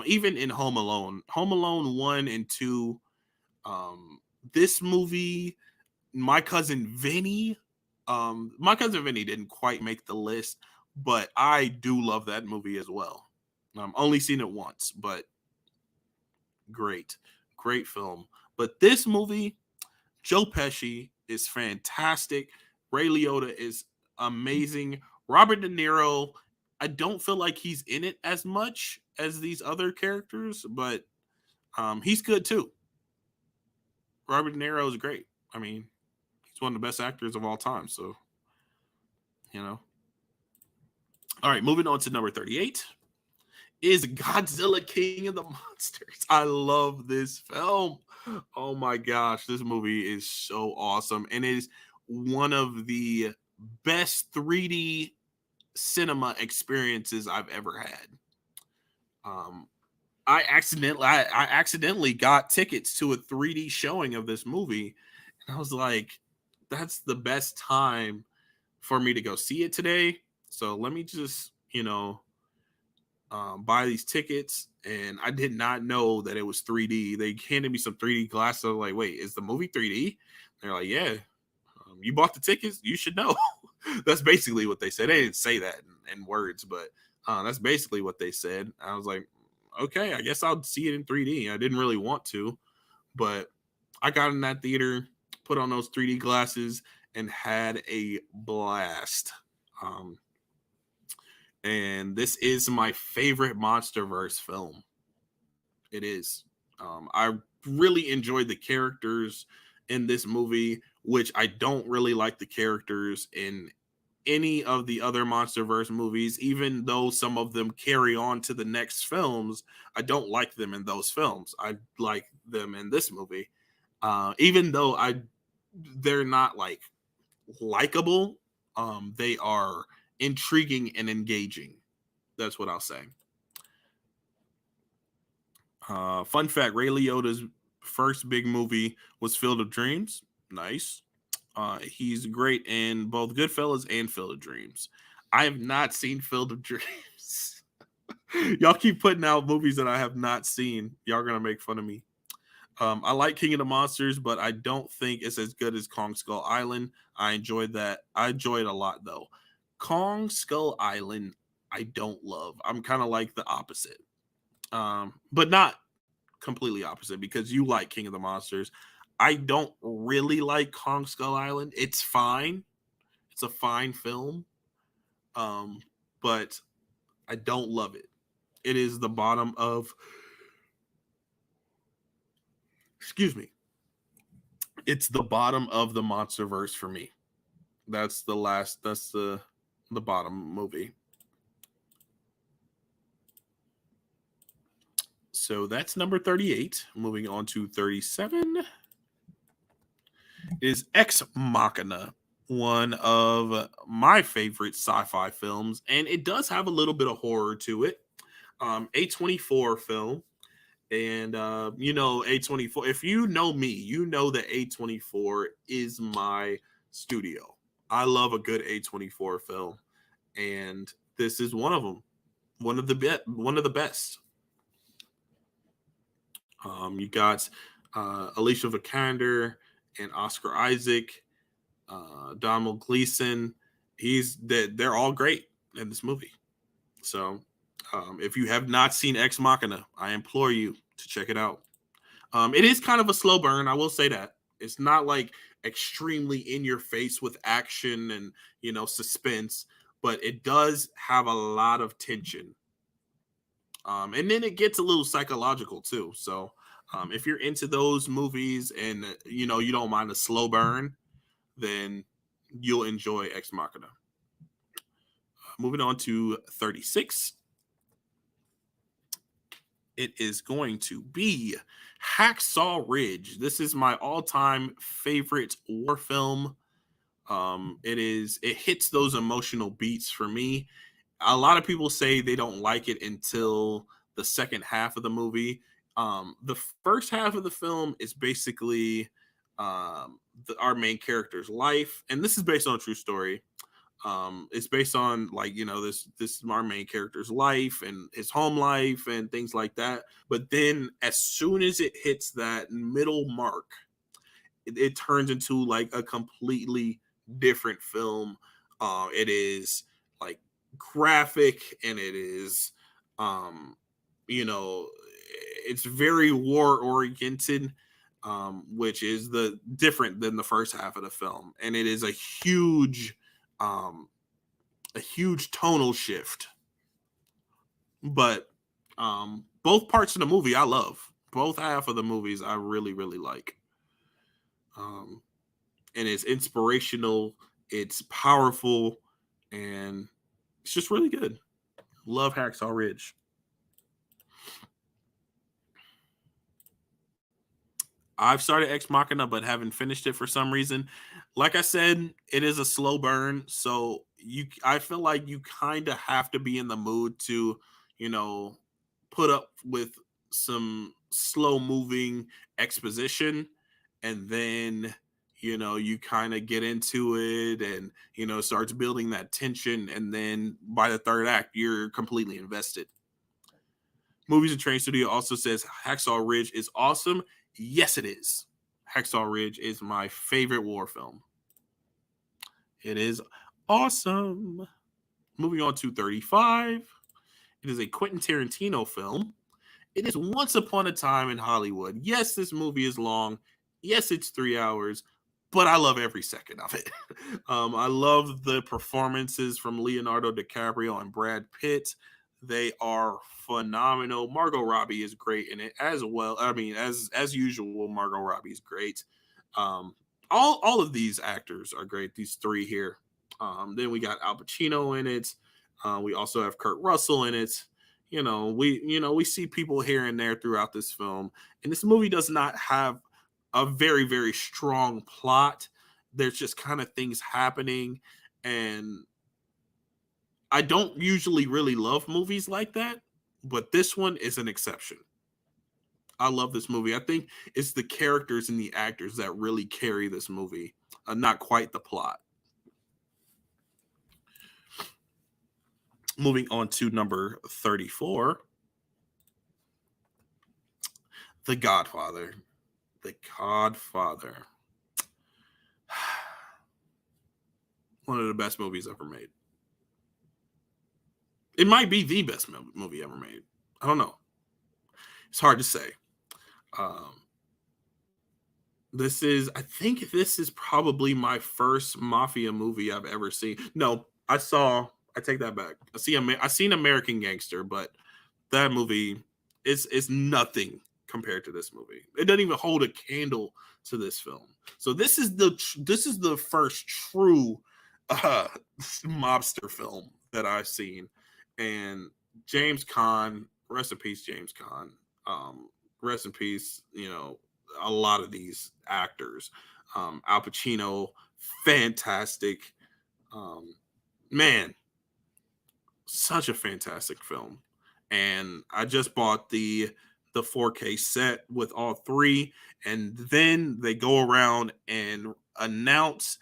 Even in Home Alone 1 and 2. Um, this movie, My Cousin Vinny. My Cousin Vinny didn't quite make the list, but I do love that movie as well. Only seen it once, but great, great film. But this movie, Joe Pesci is fantastic. Ray Liotta is amazing. Robert De Niro, I don't feel like he's in it as much as these other characters, but he's good too. Robert De Niro is great. I mean, he's one of the best actors of all time. So, you know. All right, moving on to number 38 is Godzilla King of the Monsters. I love this film. Oh my gosh, this movie is so awesome. And it is one of the best 3D cinema experiences I've ever had. I accidentally got tickets to a 3D showing of this movie. And I was like, that's the best time for me to go see it today. So let me just, buy these tickets. And I did not know that it was 3D. They handed me some 3D glasses. I was like, wait, is the movie 3D? They're like, yeah, you bought the tickets. You should know. That's basically what they said. They didn't say that in words, but that's basically what they said. I was like, okay, I guess I'll see it in 3D. I didn't really want to, but I got in that theater, put on those 3D glasses, and had a blast. And this is my favorite MonsterVerse film. It is. I really enjoyed the characters in this movie, which I don't really like the characters in any of the other MonsterVerse movies, even though some of them carry on to the next films. I don't like them in those films. I like them in this movie, even though they're not like likable. They are intriguing and engaging. That's what I'll say. Fun fact: Ray Liotta's first big movie was Field of Dreams. Nice. He's great in both Goodfellas and Field of Dreams. I have not seen Field of Dreams. Y'all keep putting out movies that I have not seen. Y'all are gonna make fun of me. I like King of the Monsters, but I don't think it's as good as Kong Skull Island. I enjoyed that. I enjoy it a lot though. Kong Skull Island, I don't love. I'm kind of like the opposite, but not completely opposite because you like King of the Monsters. I don't really like Kong Skull Island. It's fine. It's a fine film. But I don't love it. It is the bottom of it's the bottom of the MonsterVerse for me. That's the bottom movie. So that's number 38. Moving on to 37 is Ex Machina, one of my favorite sci-fi films, and it does have a little bit of horror to it. A24 film, and A24. If you know me, you know that A24 is my studio. I love a good A24 film, and this is one of them. One of the best. You got Alicia Vikander and Oscar Isaac, Donald Gleason. They're all great in this movie. So if you have not seen Ex Machina, I implore you to check it out. It is kind of a slow burn, I will say that. It's not like extremely in your face with action and suspense, but it does have a lot of tension. And then it gets a little psychological too. So if you're into those movies and you don't mind a slow burn, then you'll enjoy Ex Machina. Moving on to 36. It is going to be Hacksaw Ridge. This is my all-time favorite war film. It hits those emotional beats for me. A lot of people say they don't like it until the second half of the movie. The first half of the film is basically our main character's life, and this is based on a true story. It's based on, like, this is our main character's life and his home life and things like that. But then as soon as it hits that middle mark, it turns into like a completely different film. It is like graphic, and it is, um, you know, it's very war oriented, which is the different than the first half of the film, and it is um, a huge tonal shift. But both parts of the movie I love. Both half of the movies I really really like. Um, and it's inspirational, it's powerful, and it's just really good. Love Hacksaw Ridge. I've started Ex Machina, but haven't finished it for some reason. Like I said, it is a slow burn, so I feel like you kind of have to be in the mood to, you know, put up with some slow moving exposition, and then you kind of get into it, and starts building that tension, and then by the third act you're completely invested. Movies and Train Studio also says Hacksaw Ridge is awesome. Yes, it is. Hacksaw Ridge is my favorite war film. It is awesome. Moving on to 35. It is a Quentin Tarantino film. It is Once Upon a Time in Hollywood. Yes, this movie is long. Yes, it's 3 hours, but I love every second of it. I love the performances from Leonardo DiCaprio and Brad Pitt. They are phenomenal. Margot Robbie is great in it as well. I mean, as usual, Margot Robbie is great. Um, all of these actors are great. These three here. Then we got Al Pacino in it. We also have Kurt Russell in it. We see people here and there throughout this film, and this movie does not have a very very strong plot. There's just kind of things happening, and I don't usually really love movies like that, but this one is an exception. I love this movie. I think it's the characters and the actors that really carry this movie, not quite the plot. Moving on to number 34, The Godfather. The Godfather. One of the best movies ever made. It might be the best movie ever made. I don't know. It's hard to say. Um, I think this is probably my first mafia movie I've ever seen. No, I take that back. I seen American Gangster, but that movie is nothing compared to this movie. It doesn't even hold a candle to this film. So this is the first true mobster film that I've seen. And James Caan, rest in peace, James Caan. Rest in peace, a lot of these actors. Al Pacino, fantastic. Man, such a fantastic film. And I just bought the 4K set with all three, and then they go around and announce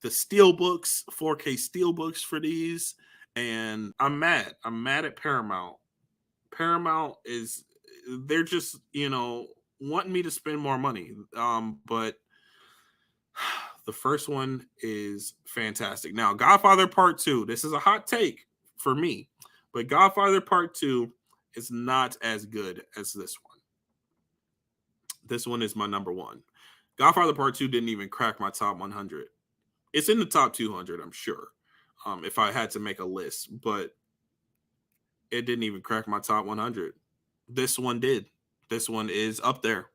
the steelbooks, 4K steelbooks for these, and I'm mad. I'm mad at Paramount. Paramount is they're just wanting me to spend more money. But the first one is fantastic. Now, Godfather Part 2. This is a hot take for me, but Godfather Part 2 is not as good as this one. This one is my number one. Godfather Part 2 didn't even crack my top 100. It's in the top 200, I'm sure, if I had to make a list, but it didn't even crack my top 100. This one did. This one is up there.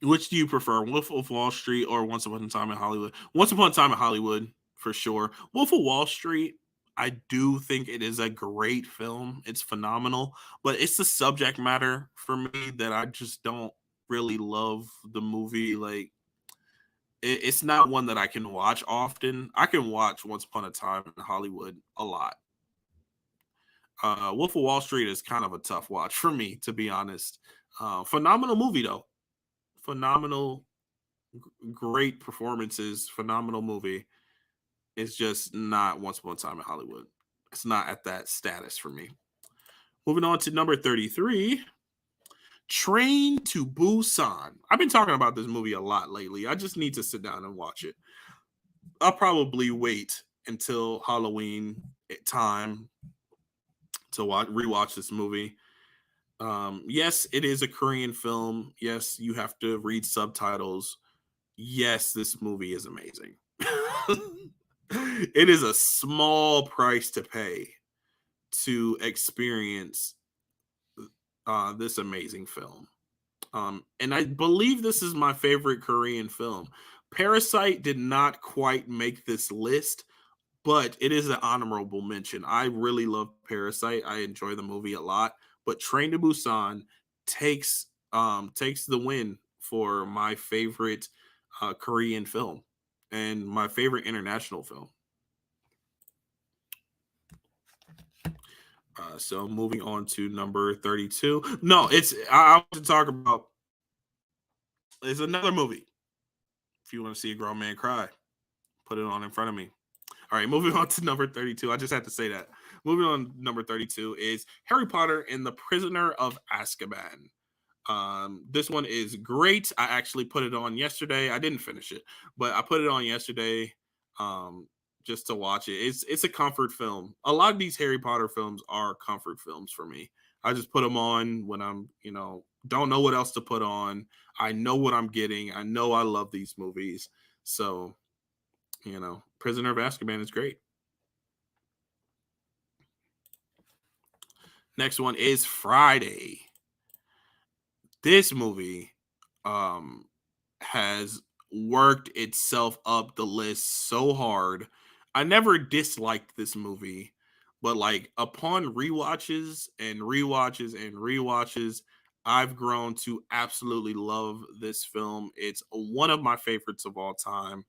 Which do you prefer, Wolf of Wall Street or Once Upon a Time in Hollywood? Once Upon a Time in Hollywood, for sure. Wolf of Wall Street, I do think it is a great film. It's phenomenal, but it's the subject matter for me that I just don't really love the movie. Like, it's not one that I can watch often. I can watch Once Upon a Time in Hollywood a lot. Wolf of Wall Street is kind of a tough watch for me, to be honest. Phenomenal movie though. Phenomenal, great performances. Phenomenal movie. It's just not Once Upon a Time in Hollywood. It's not at that status for me. Moving on to number 33, Train to Busan. I've been talking about this movie a lot lately. I just need to sit down and watch it. I'll probably wait until Halloween time to rewatch this movie. Yes, it is a Korean film. Yes, you have to read subtitles. Yes, this movie is amazing. It is a small price to pay to experience this amazing film. And I believe this is my favorite Korean film. Parasite did not quite make this list, but it is an honorable mention. I really love Parasite. I enjoy the movie a lot, but Train to Busan takes the win for my favorite Korean film and my favorite international film. So moving on to number 32. No, I want to talk about. It's another movie. If you want to see a grown man cry, put it on in front of me. All right, moving on to number 32. I just had to say that. Moving on, number 32 is Harry Potter and the Prisoner of Azkaban. This one is great. I actually put it on yesterday. I didn't finish it, but I put it on yesterday just to watch it. It's a comfort film. A lot of these Harry Potter films are comfort films for me. I just put them on when I'm, don't know what else to put on. I know what I'm getting. I know I love these movies. So, Prisoner of Azkaban is great. Next one is Friday. This movie has worked itself up the list so hard. I never disliked this movie, but like upon rewatches and rewatches and rewatches, I've grown to absolutely love this film. It's one of my favorites of all time.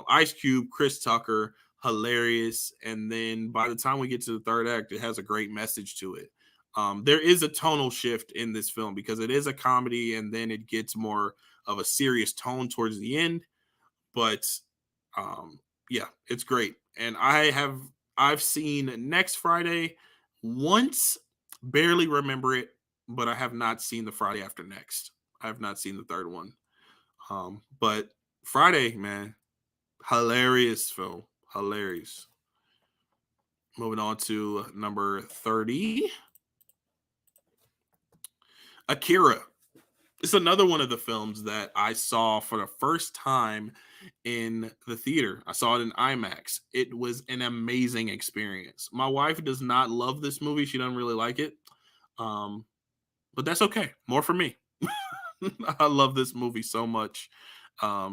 Ice Cube, Chris Tucker, hilarious. And then by the time we get to the third act, it has a great message to it. There is a tonal shift in this film because it is a comedy and then it gets more of a serious tone towards the end. But yeah, it's great. And I've seen Next Friday once, barely remember it, but I have not seen the Friday after next. I have not seen the third one. But Friday, man, hilarious film. Hilarious. Moving on to number 30. Akira. It's another one of the films that I saw for the first time in the theater. I saw it in IMAX. It was an amazing experience. My wife does not love this movie. She doesn't really like it. But that's okay. More for me. I love this movie so much. I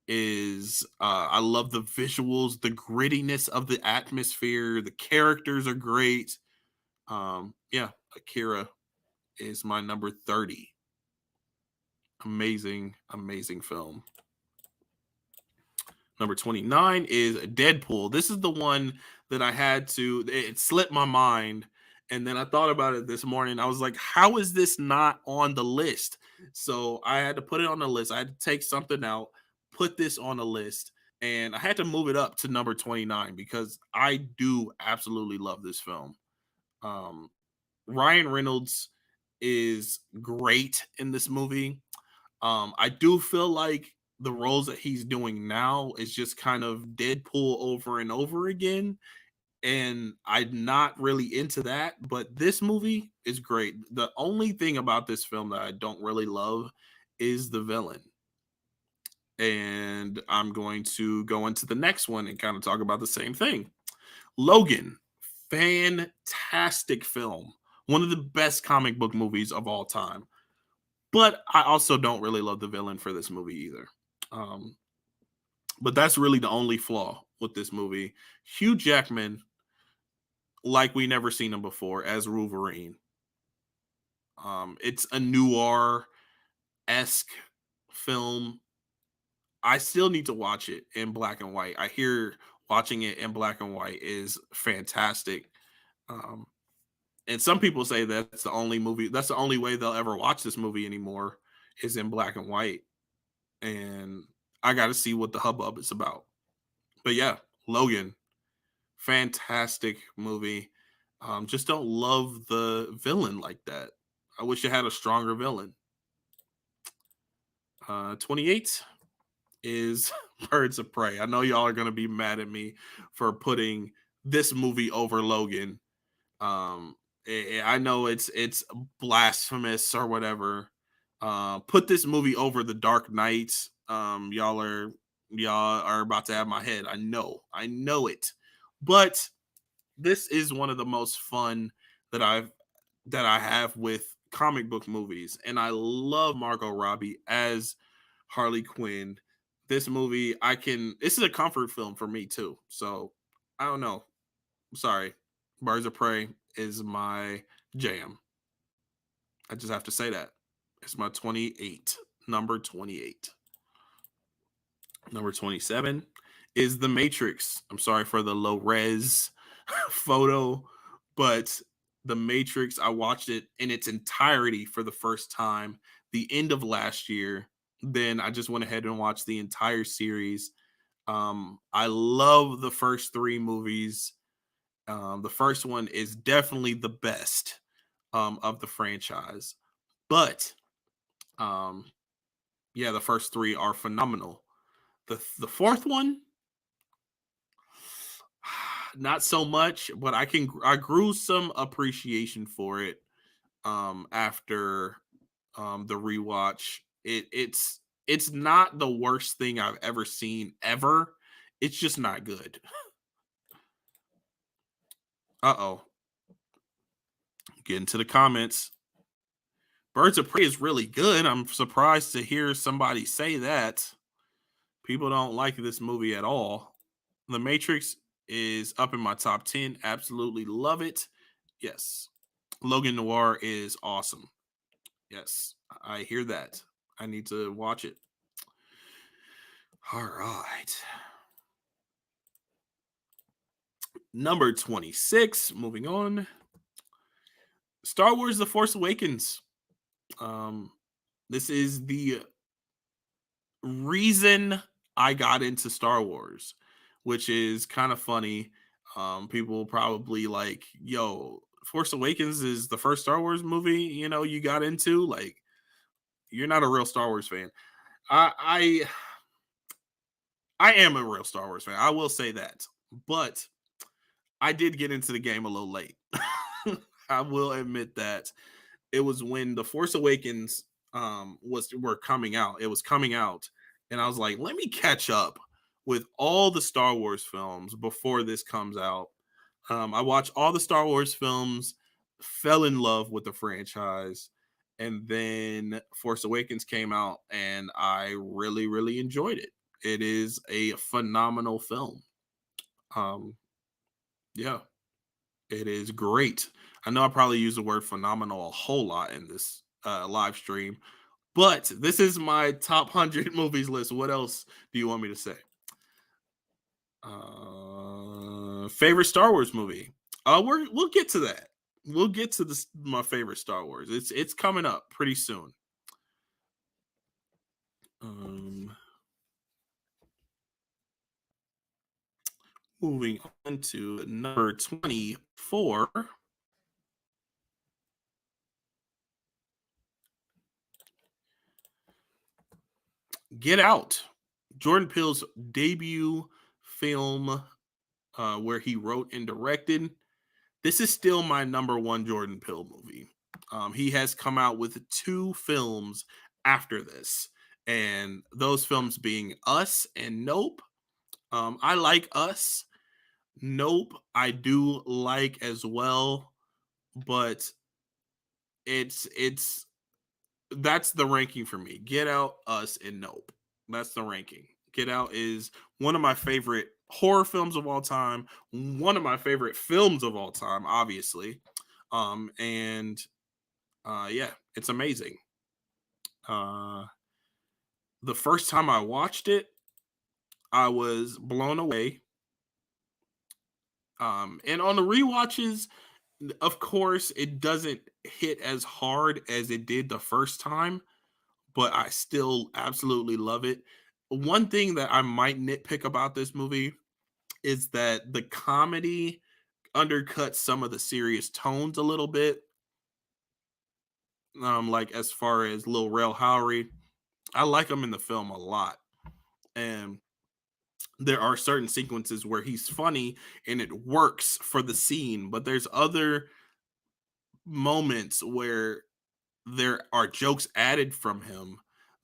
love the visuals, the grittiness of the atmosphere. The characters are great. Yeah, Akira is my number 30. Amazing, amazing film. Number 29 is Deadpool. This is the one that it slipped my mind. And then I thought about it this morning. I was like, how is this not on the list? So I had to put it on the list. I had to take something out, put this on the list, and I had to move it up to number 29 because I do absolutely love this film. Ryan Reynolds is great in this movie. I do feel like the roles that he's doing now is just kind of Deadpool over and over again. And I'm not really into that, but this movie is great. The only thing about this film that I don't really love is the villain. And I'm going to go into the next one and kind of talk about the same thing. Logan, fantastic film. One of the best comic book movies of all time. But I also don't really love the villain for this movie either. But that's really the only flaw with this movie. Hugh Jackman, like we never seen him before, as Wolverine. It's a noir-esque film. I still need to watch it in black and white. I hear watching it in black and white is fantastic. And some people say that's the only movie. That's the only way they'll ever watch this movie anymore is in black and white. And I got to see what the hubbub is about. But yeah, Logan, fantastic movie. Just don't love the villain like that. I wish it had a stronger villain. 28 is Birds of Prey. I know y'all are gonna be mad at me for putting this movie over Logan. I know it's blasphemous or whatever. Put this movie over The Dark Knight. Y'all are about to have my head. I know it. But this is one of the most fun that I have with comic book movies, and I love Margot Robbie as Harley Quinn. This movie, this is a comfort film for me too. So I don't know. Sorry, Birds of Prey is my jam. I just have to say that. It's my 28, number 28. Number 27 is The Matrix. I'm sorry for the low res photo, but The Matrix, I watched it in its entirety for the first time the end of last year. Then I just went ahead and watched the entire series. I love the first three movies. The first one is definitely the best of the franchise. But yeah, the first three are phenomenal. The fourth one, not so much, but I grew some appreciation for it after the rewatch. It's not the worst thing I've ever seen ever. It's just not good. Uh-oh. Get into the comments. Birds of Prey is really good. I'm surprised to hear somebody say that. People don't like this movie at all. The Matrix is up in my top 10. Absolutely love it. Yes. Logan Noir is awesome. Yes, I hear that. I need to watch it. All right. Number 26, moving on. Star Wars The Force Awakens. This is the reason I got into Star Wars, which is kind of funny. People probably like, yo, Force Awakens is the first Star Wars movie, you got into. Like, you're not a real Star Wars fan. I am a real Star Wars fan. I will say that. But I did get into the game a little late. I will admit that. It was when The Force Awakens were coming out. It was coming out, and I was like, let me catch up with all the Star Wars films before this comes out. I watched all the Star Wars films, fell in love with the franchise, and then Force Awakens came out, and I really, really enjoyed it. It is a phenomenal film. Yeah, it is great. I know I probably use the word phenomenal a whole lot in this live stream, but this is my top 100 movies list. What else do you want me to say? Favorite Star Wars movie? We'll get to that. We'll get to my favorite Star Wars. It's coming up pretty soon. Moving on to number 24. Get Out. Jordan Peele's debut film where he wrote and directed. This is still my number one Jordan Peele movie. He has come out with 2 films after this, and those films being Us and Nope. I like Us. Nope, I do like as well, but it's that's the ranking for me. Get Out, Us, and Nope. That's the ranking. Get Out is one of my favorite horror films of all time, one of my favorite films of all time, obviously. And yeah, it's amazing. The first time I watched it, I was blown away. And on the rewatches, Of course, it doesn't hit as hard as it did the first time, but I still absolutely love it. One thing that I might nitpick about this movie is that the comedy undercuts some of the serious tones a little bit. Like as far as Lil Rel Howery, I like him in the film a lot, and there are certain sequences where he's funny and it works for the scene, but there's other moments where there are jokes added from him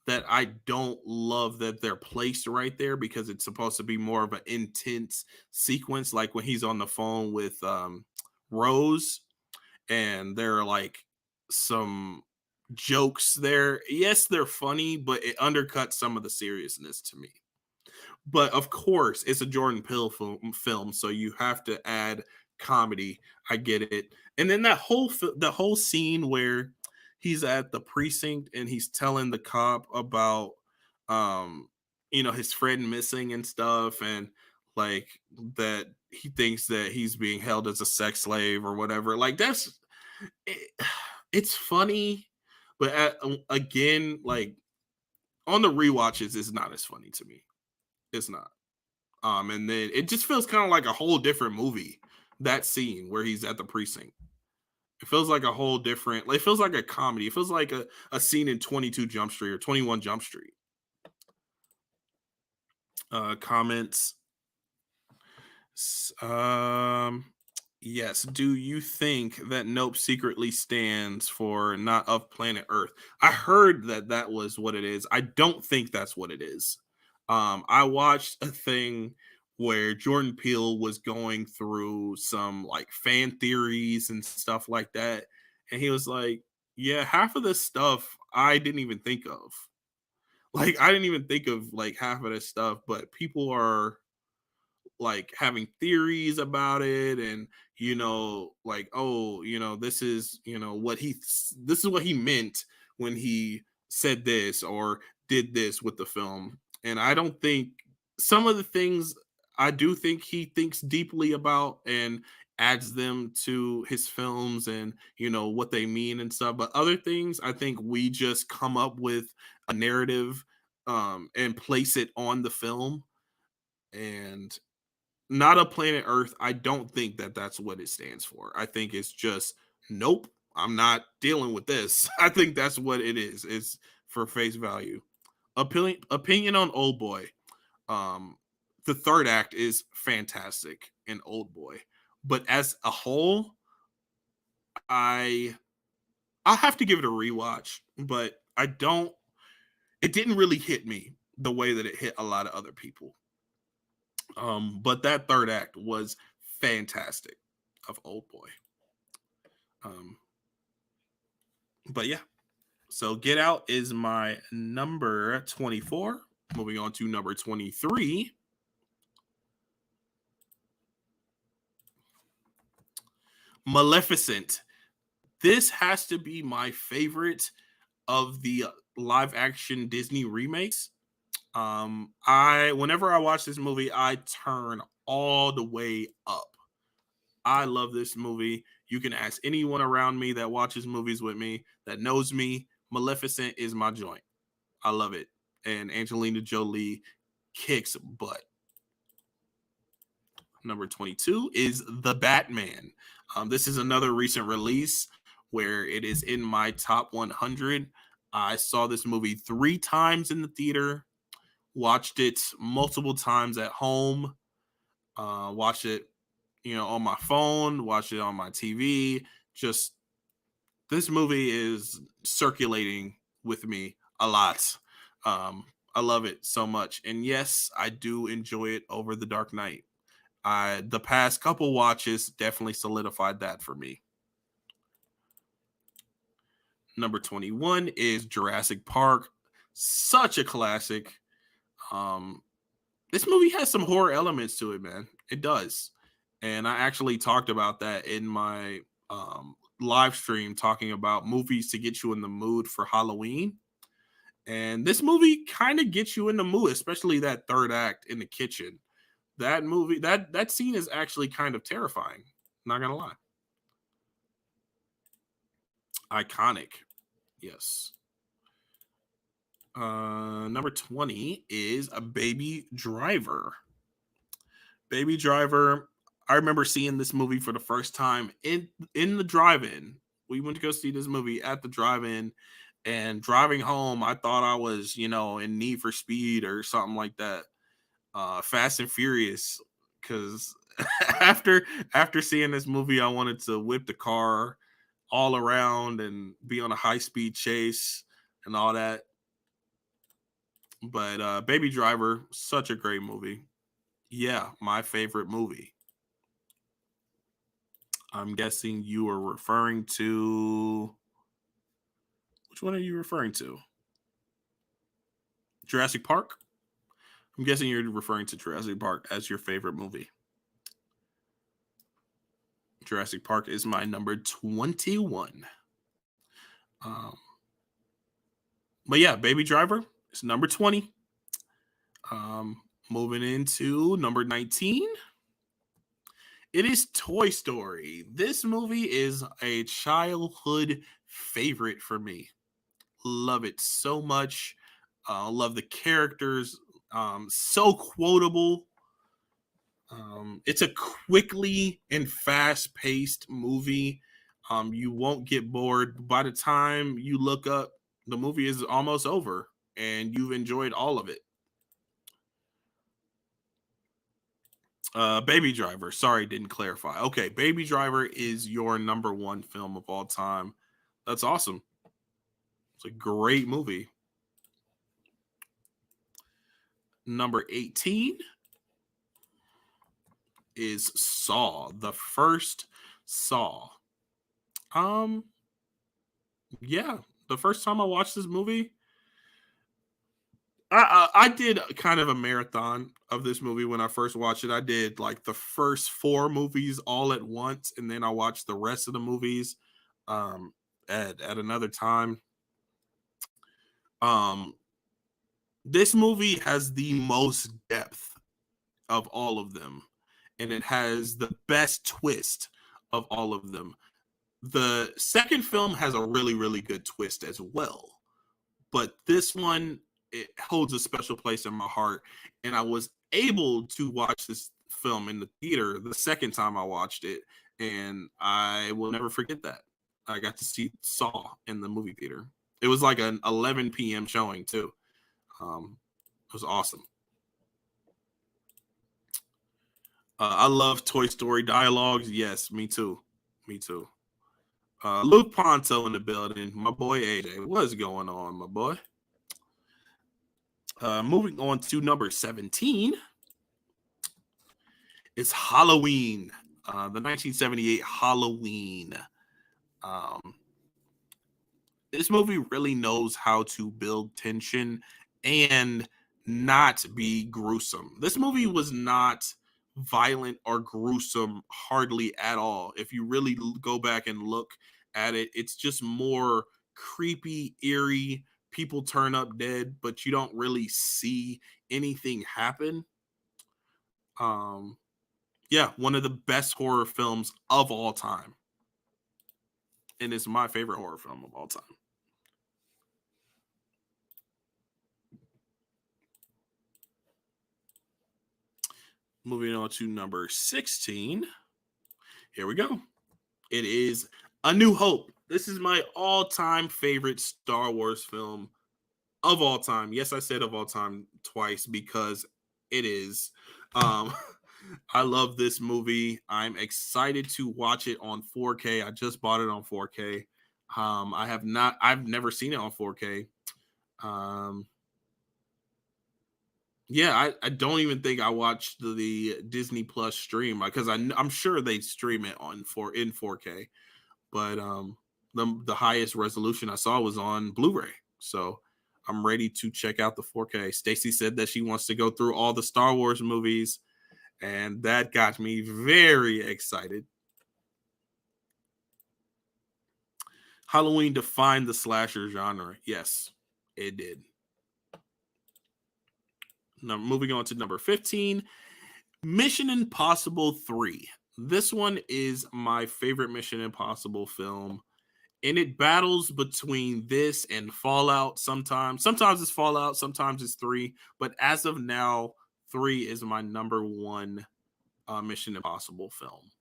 that I don't love that they're placed right there because it's supposed to be more of an intense sequence, like when he's on the phone with Rose, and there are like some jokes there. Yes, they're funny, but it undercuts some of the seriousness to me. But of course, it's a Jordan Peele film, so you have to add comedy. I get it. And then the whole scene where he's at the precinct and he's telling the cop about um his friend missing and stuff, and like that he thinks that he's being held as a sex slave or whatever. Like that's it, it's funny, but again, like on the rewatches, it's not as funny to me. It's not. And then it just feels kind of like a whole different movie. That scene where he's at the precinct, it feels like a whole different. Like, it feels like a comedy. It feels like a scene in 22 Jump Street or 21 Jump Street. Comments. Um, yes. Do you think that Nope secretly stands for not of planet Earth? I heard that that was what it is. I don't think that's what it is. I watched a thing where Jordan Peele was going through some like fan theories and stuff like that, and he was like, "Yeah, half of this stuff I didn't even think of. Like, I didn't even think of like half of this stuff, but people are like having theories about it, and like, oh, this is this is what he meant when he said this or did this with the film." And I don't think some of the things, I do think he thinks deeply about and adds them to his films, and what they mean and stuff, but other things I think we just come up with a narrative and place it on the film. And not a planet Earth, I don't think that that's what it stands for. I think it's just, nope, I'm not dealing with this. I think that's what it is. It's for face value. Opinion on Old Boy. Um, the third act is fantastic in Old Boy, but as a whole, I I have to give it a rewatch. But I don't. It didn't really hit me the way that it hit a lot of other people. But that third act was fantastic of Old Boy. Um, but yeah, so Get Out is my number 24. Moving on to number 23. Maleficent. This has to be my favorite of the live action Disney remakes. I whenever I watch this movie, I turn all the way up. I love this movie. You can ask anyone around me that watches movies with me, that knows me. Maleficent is my joint. I love it. And Angelina Jolie kicks butt. Number 22 is The Batman. This is another recent release where it is in my top 100. I saw this movie 3 times in the theater, watched it multiple times at home, watched it on my phone, watch it on my TV. Just this movie is circulating with me a lot. I love it so much, and yes, I do enjoy it over The Dark Knight. The past couple watches definitely solidified that for me. Number 21 is Jurassic Park. Such a classic. Um, this movie has some horror elements to it, man. It does. And I actually talked about that in my live stream, talking about movies to get you in the mood for Halloween. And this movie kind of gets you in the mood, especially that third act in the kitchen. That movie, that scene is actually kind of terrifying. Not gonna lie. Iconic. Yes. Number 20 is a Baby Driver. Baby Driver. I remember seeing this movie for the first time in the drive-in. We went to go see this movie at the drive-in, and driving home, I thought I was, in Need for Speed or something like that. Fast and Furious, because after seeing this movie, I wanted to whip the car all around and be on a high-speed chase and all that. But Baby Driver, such a great movie. Yeah, my favorite movie. I'm guessing you are referring to. Which one are you referring to? Jurassic Park? I'm guessing you're referring to Jurassic Park as your favorite movie. Jurassic Park is my number 21. But yeah, Baby Driver is number 20. Moving into number 19. It is Toy Story. This movie is a childhood favorite for me. Love it so much. Love the characters. So quotable. It's a quickly and fast-paced movie. You won't get bored. By the time you look up, the movie is almost over, and you've enjoyed all of it. Baby Driver. Sorry, didn't clarify. Okay, Baby Driver is your number one film of all time. That's awesome. It's a great movie. Number 18 is Saw, the first Saw. Yeah, the first time I watched this movie, I did kind of a marathon of this movie when I first watched it. I did like the first 4 movies all at once, and then I watched the rest of the movies at another time. This movie has the most depth of all of them, and it has the best twist of all of them. The second film has a really, really good twist as well, but this one, it holds a special place in my heart, and I was able to watch this film in the theater the second time I watched it, and I will never forget that. I got to see Saw in the movie theater. It was like an 11 p.m. showing too. It was awesome. I love Toy Story dialogues. Yes, me too. Me too. Luke Ponto in the building. My boy AJ. What's going on, my boy? Moving on to number 17 is Halloween. The 1978 Halloween. This movie really knows how to build tension and not be gruesome. This movie was not violent or gruesome hardly at all. If you really go back and look at it, it's just more creepy, eerie. People turn up dead, but you don't really see anything happen. Yeah, one of the best horror films of all time. And it's my favorite horror film of all time. Moving on to number 16. Here we go. It is A New Hope. This is my all-time favorite Star Wars film of all time. Yes, I said of all time twice because it is. I love this movie. I'm excited to watch it on 4K. I just bought it on 4K. I've never seen it on 4K. Yeah, I don't even think I watched the Disney Plus stream because I'm sure they stream it in 4K, but the highest resolution I saw was on Blu-ray, so I'm ready to check out the 4K. Stacy said that she wants to go through all the Star Wars movies, and that got me very excited. Halloween defined the slasher genre. Yes, it did. Now, moving on to number 15, Mission Impossible 3. This one is my favorite Mission Impossible film. And it battles between this and Fallout sometimes. Sometimes it's Fallout, sometimes it's 3. But as of now, 3 is my number one Mission Impossible film.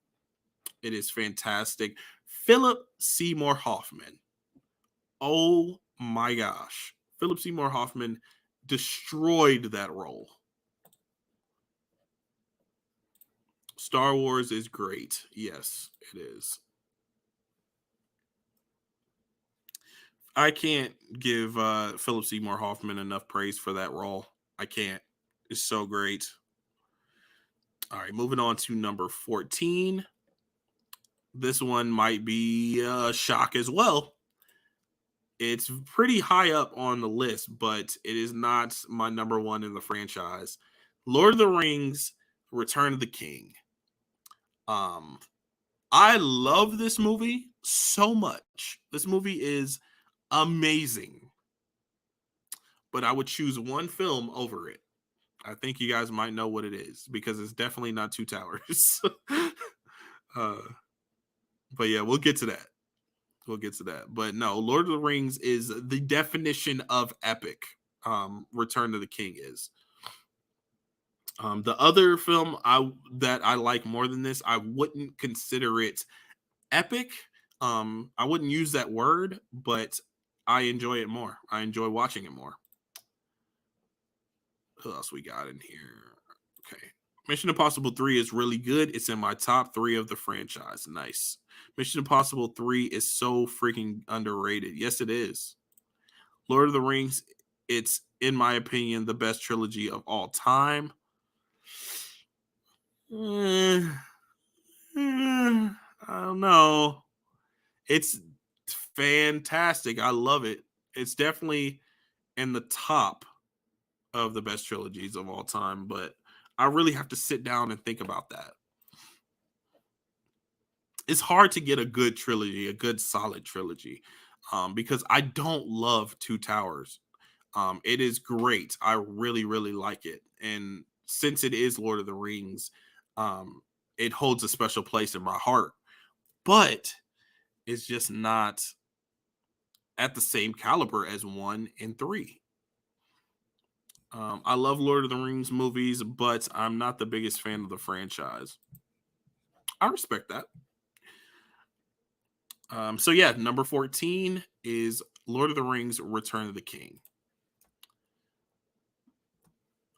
It is fantastic. Philip Seymour Hoffman. Oh my gosh. Philip Seymour Hoffman destroyed that role. Star Wars is great. Yes, it is. I can't give Philip Seymour Hoffman enough praise for that role. I can't. It's so great. All right, moving on to number 14. This one might be a shock as well. It's pretty high up on the list, but it is not my number one in the franchise. Lord of the Rings, Return of the King. I love this movie so much. This movie is amazing. But I would choose one film over it. I think you guys might know what it is because it's definitely not Two Towers. But yeah, we'll get to that. But no, Lord of the Rings is the definition of epic. Return of the King is. The other film that I like more than this, I wouldn't consider it epic. I wouldn't use that word, but I enjoy it more. I enjoy watching it more. Who else we got in here? Okay. Mission Impossible 3 is really good. It's in my top 3 of the franchise. Nice. Mission Impossible 3 is so freaking underrated. Yes, it is. Lord of the Rings, it's, in my opinion, the best trilogy of all time. I don't know. It's fantastic. I love it. It's definitely in the top of the best trilogies of all time, but I really have to sit down and think about that. It's hard to get a good trilogy, a good solid trilogy, because I don't love Two Towers. It is great. I really, really like it. And since it is Lord of the Rings, it holds a special place in my heart. But it's just not at the same caliber as 1 and 3. I love Lord of the Rings movies, but I'm not the biggest fan of the franchise. I respect that. So yeah, number 14 is Lord of the Rings, Return of the King.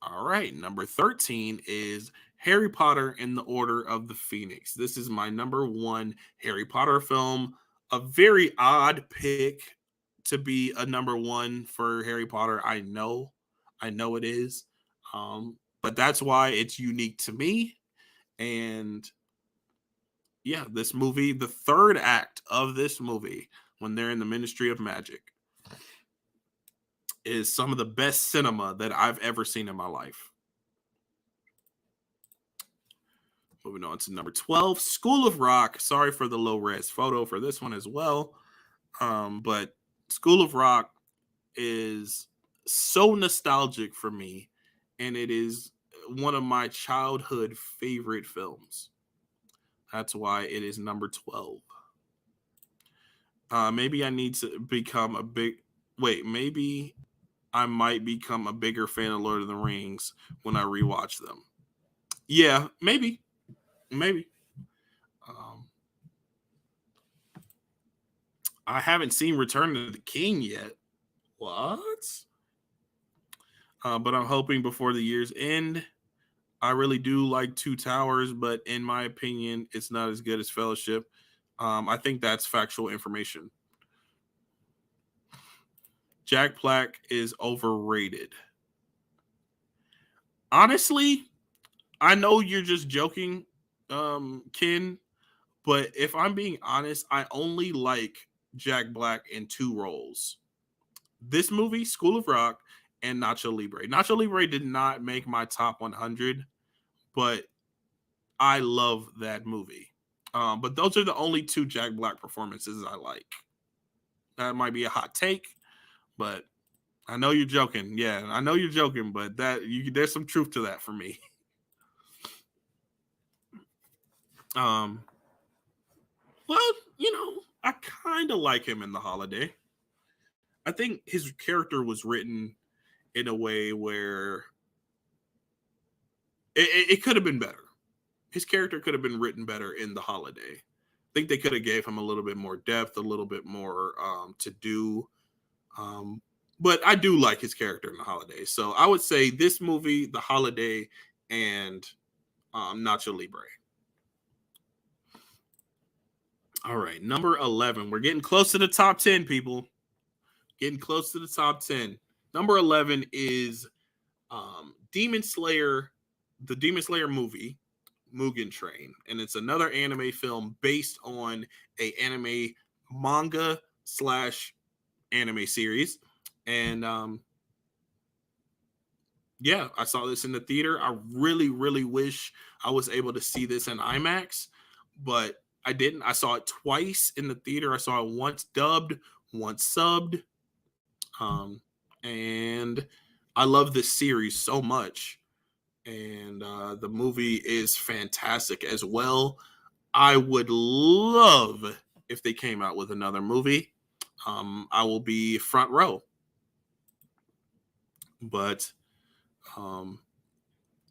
All right, number 13 is Harry Potter and the Order of the Phoenix. This is my number 1 Harry Potter film. A very odd pick to be a number 1 for Harry Potter. I know it is. But that's why it's unique to me. And yeah, this movie, the third act of this movie, when they're in the Ministry of Magic, is some of the best cinema that I've ever seen in my life. Moving on to number 12, School of Rock. Sorry for the low res photo for this one as well. But School of Rock is so nostalgic for me, and it is one of my childhood favorite films. That's why it is number 12. Maybe I need to become a big... Wait, maybe I might become a bigger fan of Lord of the Rings when I rewatch them. Yeah, maybe. I haven't seen Return of the King yet. What? But I'm hoping before the year's end. I really do like Two Towers, but in my opinion, it's not as good as Fellowship. I think that's factual information. Jack Black is overrated. Honestly, I know you're just joking, Ken, but if I'm being honest, I only like Jack Black in 2 roles. This movie, School of Rock, and Nacho Libre. Nacho Libre did not make my top 100, but I love that movie. But those are the only 2 Jack Black performances I like. That might be a hot take, but I know you're joking. Yeah, I know you're joking, but there's some truth to that for me. Well, I kind of like him in The Holiday. I think his character was written in a way where it could have been better. His character could have been written better in The Holiday. I think they could have gave him a little bit more depth, a little bit more to do. Um, but I do like his character in The Holiday. So I would say this movie, The Holiday, and Nacho Libre. All right, number 11. We're getting close to the top 10, people. Getting close to the top 10. Number 11 is Demon Slayer, the Demon Slayer movie, Mugen Train. And it's another anime film based on a anime manga slash anime series. And yeah, I saw this in the theater. I really, really wish I was able to see this in IMAX, but I didn't. I saw it twice in the theater. I saw it once dubbed, once subbed. Um, and I love this series so much. And the movie is fantastic as well. I would love if they came out with another movie. I will be front row. But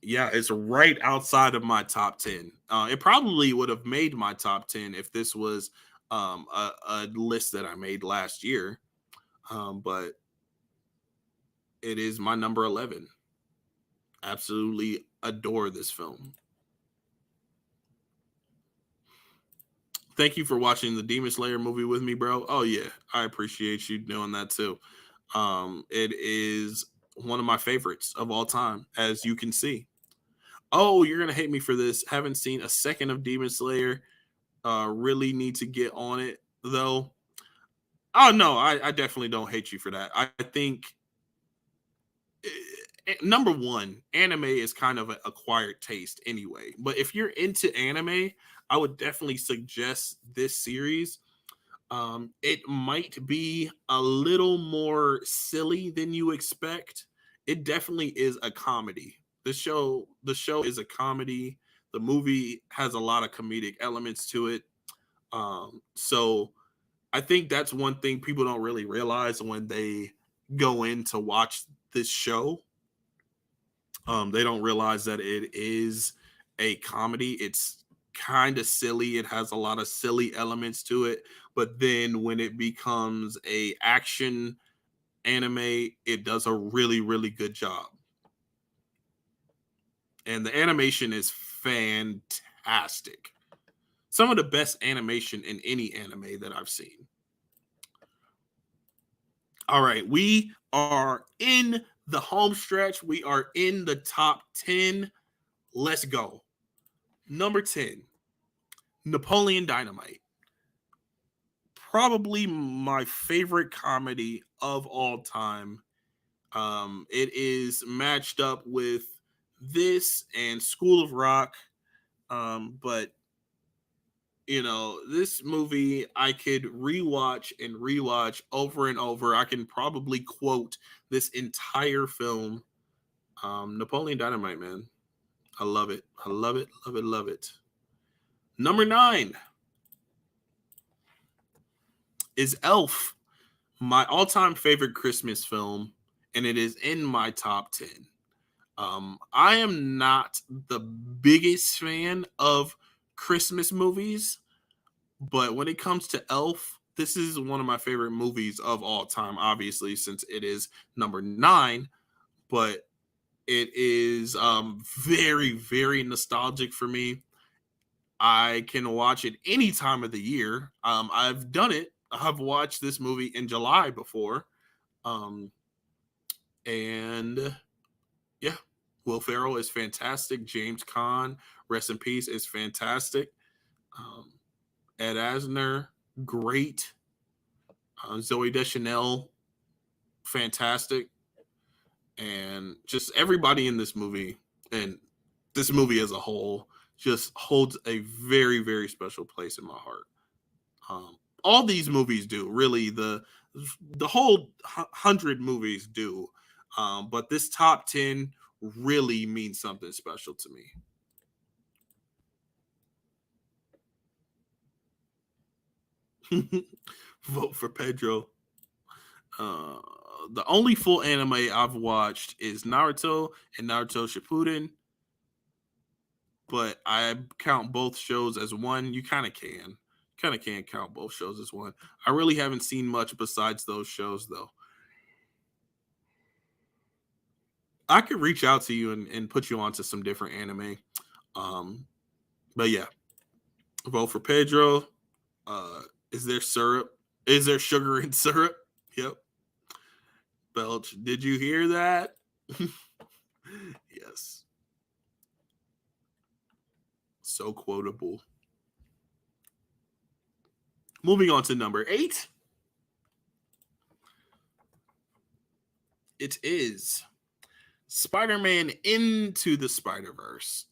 yeah, it's right outside of my top 10. It probably would have made my top 10 if this was a list that I made last year. But it is my number 11. Absolutely adore this film. Thank you for watching the Demon Slayer movie with me, bro. Oh yeah, I appreciate you doing that too. It is one of my favorites of all time, as you can see. Oh, you're gonna hate me for this. Haven't seen a second of Demon Slayer. Really need to get on it though. Oh no, I definitely don't hate you for that. I think number one, anime is kind of an acquired taste anyway. But if you're into anime, I would definitely suggest this series. It might be a little more silly than you expect. It definitely is a comedy. The show is a comedy. The movie has a lot of comedic elements to it. So I think that's one thing people don't really realize when they go in to watch this show. They don't realize that it is a comedy. It's kind of silly. It has a lot of silly elements to it. But then when it becomes a action anime, it does a really, really good job. And the animation is fantastic. Some of the best animation in any anime that I've seen. All right, we are in the home stretch. We are in the top 10. Let's go. Number 10, Napoleon Dynamite. Probably my favorite comedy of all time. It is matched up with this and School of Rock. But this movie I could rewatch and rewatch over and over. I can probably quote this entire film. Napoleon Dynamite, man. I love it. I love it. Love it. Love it. Number 9 is Elf, my all-time favorite Christmas film, and it is in my top 10. I am not the biggest fan of Christmas movies, but when it comes to Elf, this is one of my favorite movies of all time, obviously, since it is number 9, but it is very, very nostalgic for me. I can watch it any time of the year. I've done it. I've watched this movie in July before. Um, and yeah, Will Ferrell is fantastic. James Caan, rest in peace, is fantastic. Um, Ed Asner, great. Zoe Deschanel, fantastic. And just everybody in this movie and this movie as a whole just holds a very, very special place in my heart. All these movies do, really. The whole 100 movies do. But this top 10 really means something special to me. Vote for Pedro. Uh, the only full anime I've watched is Naruto and Naruto Shippuden, but I count both shows as one. You kind of can count both shows as one. I really haven't seen much besides those shows, though. I could reach out to you and put you onto some different anime. Um, but yeah, vote for Pedro. Uh, is there syrup? Is there sugar in syrup? Yep. Belch, did you hear that? Yes. So quotable. Moving on to number 8. It is Spider-Man Into the Spider-Verse.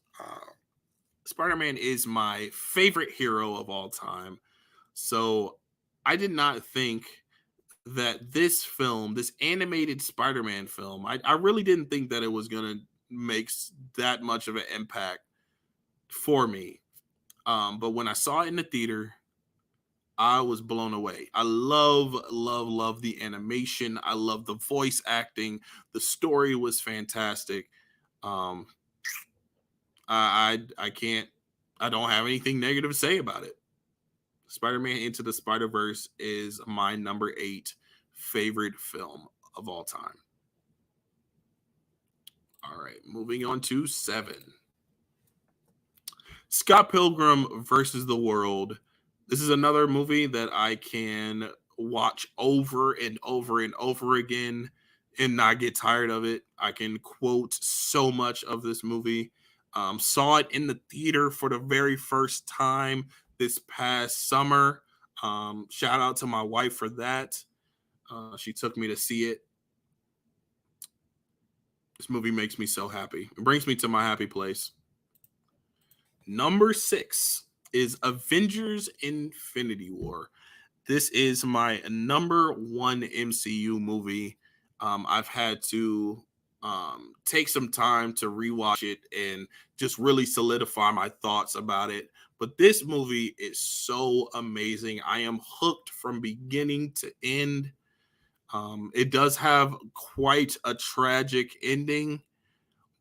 Spider-Man is my favorite hero of all time. So I did not think that this film, this animated Spider-Man film, I really didn't think that it was going to make that much of an impact for me. But when I saw it in the theater, I was blown away. I love the animation. I love the voice acting. The story was fantastic. Um, I can't. I don't have anything negative to say about it. Spider-Man Into the Spider-Verse is my number 8 favorite film of all time. All right, moving on to 7. Scott Pilgrim versus the World. This is another movie that I can watch over and over and over again and not get tired of it. I can quote so much of this movie. Saw it in the theater for the very first time this past summer. Shout out to my wife for that. She took me to see it. This movie makes me so happy. It brings me to my happy place. Number 6 is Avengers Infinity War. This is my number 1 MCU movie. I've had to take some time to rewatch it and just really solidify my thoughts about it. But this movie is so amazing. I am hooked from beginning to end. It does have quite a tragic ending,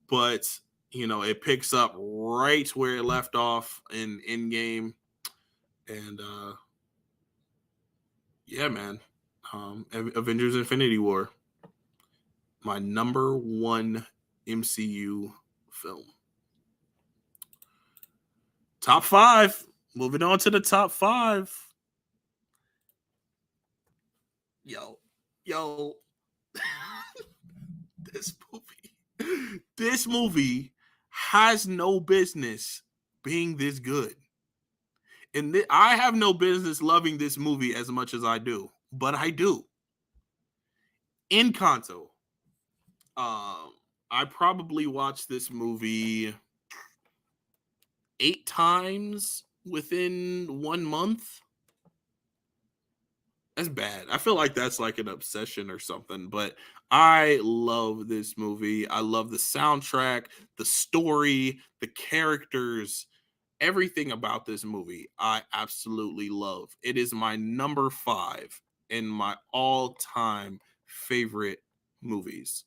but it picks up right where it left off in Endgame, and yeah, man. Avengers Infinity War, my number 1 MCU film. Top 5. Moving on to the top 5. Yo, this movie has no business being this good. And I have no business loving this movie as much as I do, but I do. Encanto. I probably watched this movie 8 times within 1 month. That's bad. I feel like that's like an obsession or something, but I love this movie. I love the soundtrack, the story, the characters, everything about this movie. I absolutely love. It is my number 5 in my all-time favorite movies.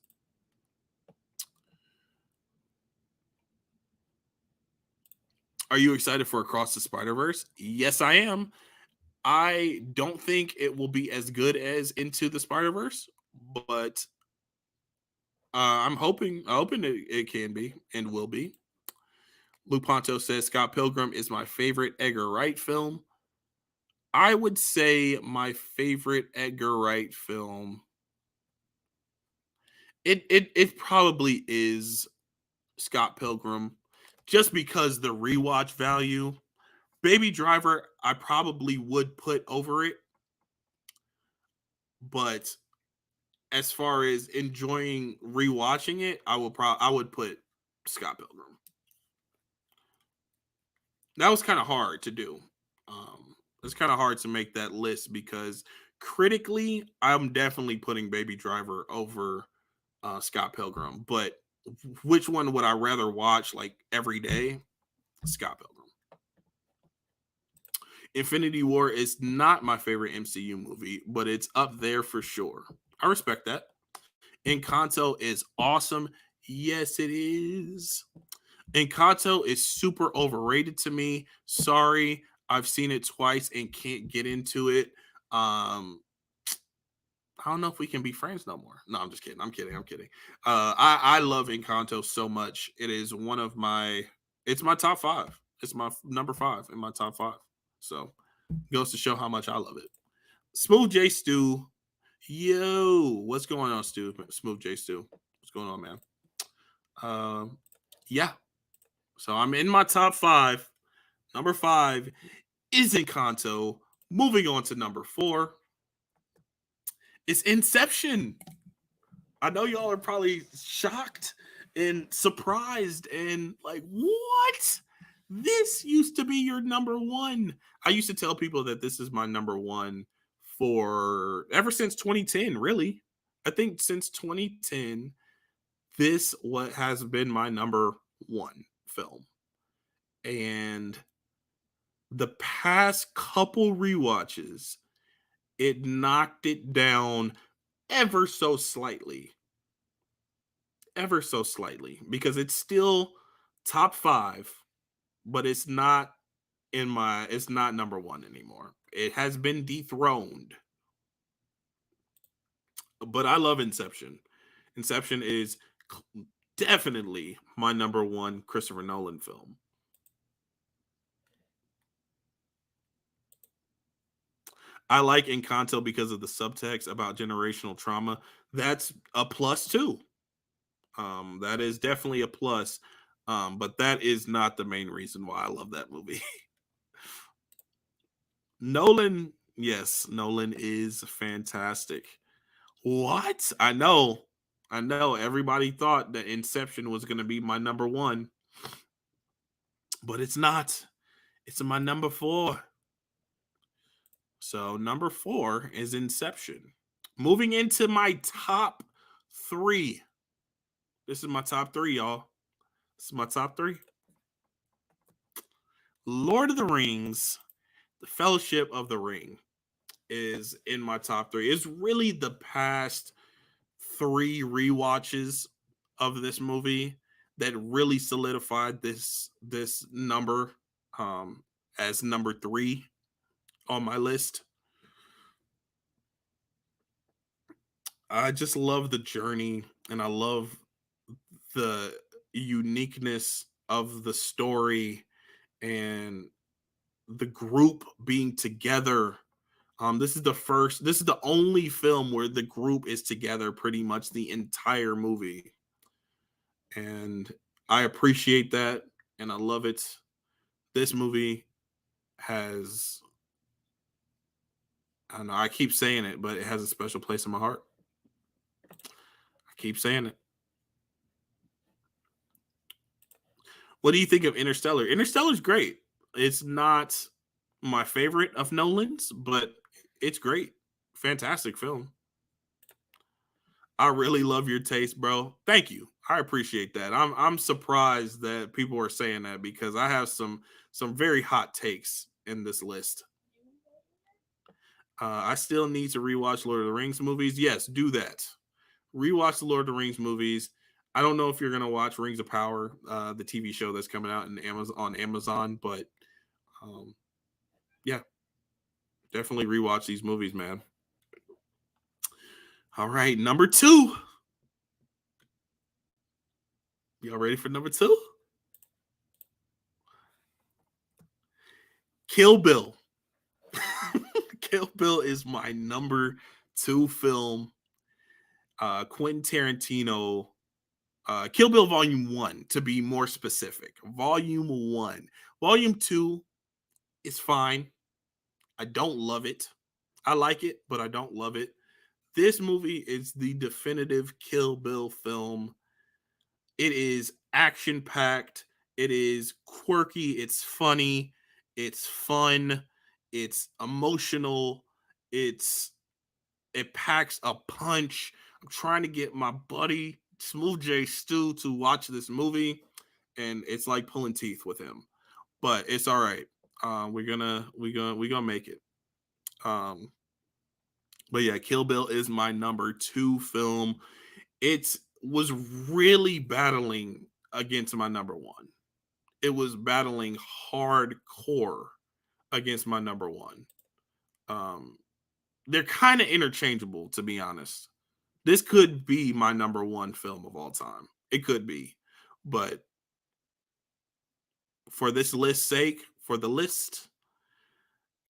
Are you excited for Across the Spider-Verse? Yes, I am. I don't think it will be as good as Into the Spider-Verse, but I'm hoping it can be and will be. Lou Ponto says Scott Pilgrim is my favorite Edgar Wright film. I would say my favorite Edgar Wright film. It probably is Scott Pilgrim, just because the rewatch value. Baby Driver, I probably would put over it, but as far as enjoying rewatching it, I would put Scott Pilgrim. That was kind of hard to do. It's kind of hard to make that list because critically, I'm definitely putting Baby Driver over Scott Pilgrim. But which one would I rather watch like every day? Scott Pilgrim. Infinity War is not my favorite MCU movie, but it's up there for sure. I respect that. Encanto is awesome. Yes, it is. Encanto is super overrated to me. Sorry, I've seen it twice and can't get into it. I don't know if we can be friends no more. No, I'm just kidding. I'm kidding. I'm kidding. I love Encanto so much. It is one of my. It's my top five. It's my number five in my top five. So goes to show how much I love it. Smooth J Stew, yo, what's going on, Stu? Smooth J Stew, what's going on, man? Yeah. So I'm in my top five. Number five is Encanto. Moving on to number four, it's Inception. I know y'all are probably shocked and surprised and like, what? This used to be your number one. I used to tell people that this is my number one for ever since 2010, really. I think since 2010, this what has been my number one film. And the past couple rewatches, it knocked it down ever so slightly. Ever so slightly. Because it's still top five, but it's not it's not number one anymore. It has been dethroned. But I love Inception. Inception is definitely my number one Christopher Nolan film. I like Encanto because of the subtext about generational trauma. That's a plus too. That is definitely a plus. But that is not the main reason why I love that movie. Nolan, yes, Nolan is fantastic. What? I know. I know. Everybody thought that Inception was going to be my number one, but it's not. It's my number four. So, number four is Inception. Moving into my top three. This is my top three, y'all. This is my top three. Lord of the Rings, The Fellowship of the Ring is in my top three. It's really the past three rewatches of this movie that really solidified this number as number three on my list. I just love the journey and I love the uniqueness of the story and the group being together. This is the only film where the group is together pretty much the entire movie. And I appreciate that and I love it. This movie has, I don't know, I keep saying it, but it has a special place in my heart. I keep saying it. What do you think of Interstellar? Interstellar's great. It's not my favorite of Nolan's, but it's great. Fantastic film. I really love your taste, bro. Thank you. I appreciate that. I'm surprised that people are saying that because I have some very hot takes in this list. I still need to rewatch Lord of the Rings movies. Yes, do that. Rewatch the Lord of the Rings movies. I don't know if you're gonna watch Rings of Power, the TV show that's coming out in Amazon, but yeah, definitely rewatch these movies, man. All right, number two. Y'all ready for number two? Kill Bill. Kill Bill is my number two film. Quentin Tarantino. Kill Bill Volume 1, to be more specific. Volume 1. Volume 2 is fine. I don't love it. I like it, but I don't love it. This movie is the definitive Kill Bill film. It is action packed. It is quirky. It's funny. It's fun. It's emotional. It packs a punch. I'm trying to get my buddy Smooth J Stew to watch this movie, and it's like pulling teeth with him. But it's all right. We're gonna make it. Um, but yeah, Kill Bill is my number two film. It was really battling against my number one. It was battling hardcore against my number one. Um, they're kind of interchangeable, to be honest. This could be my number one film of all time. It could be, but for this list's sake, for the list,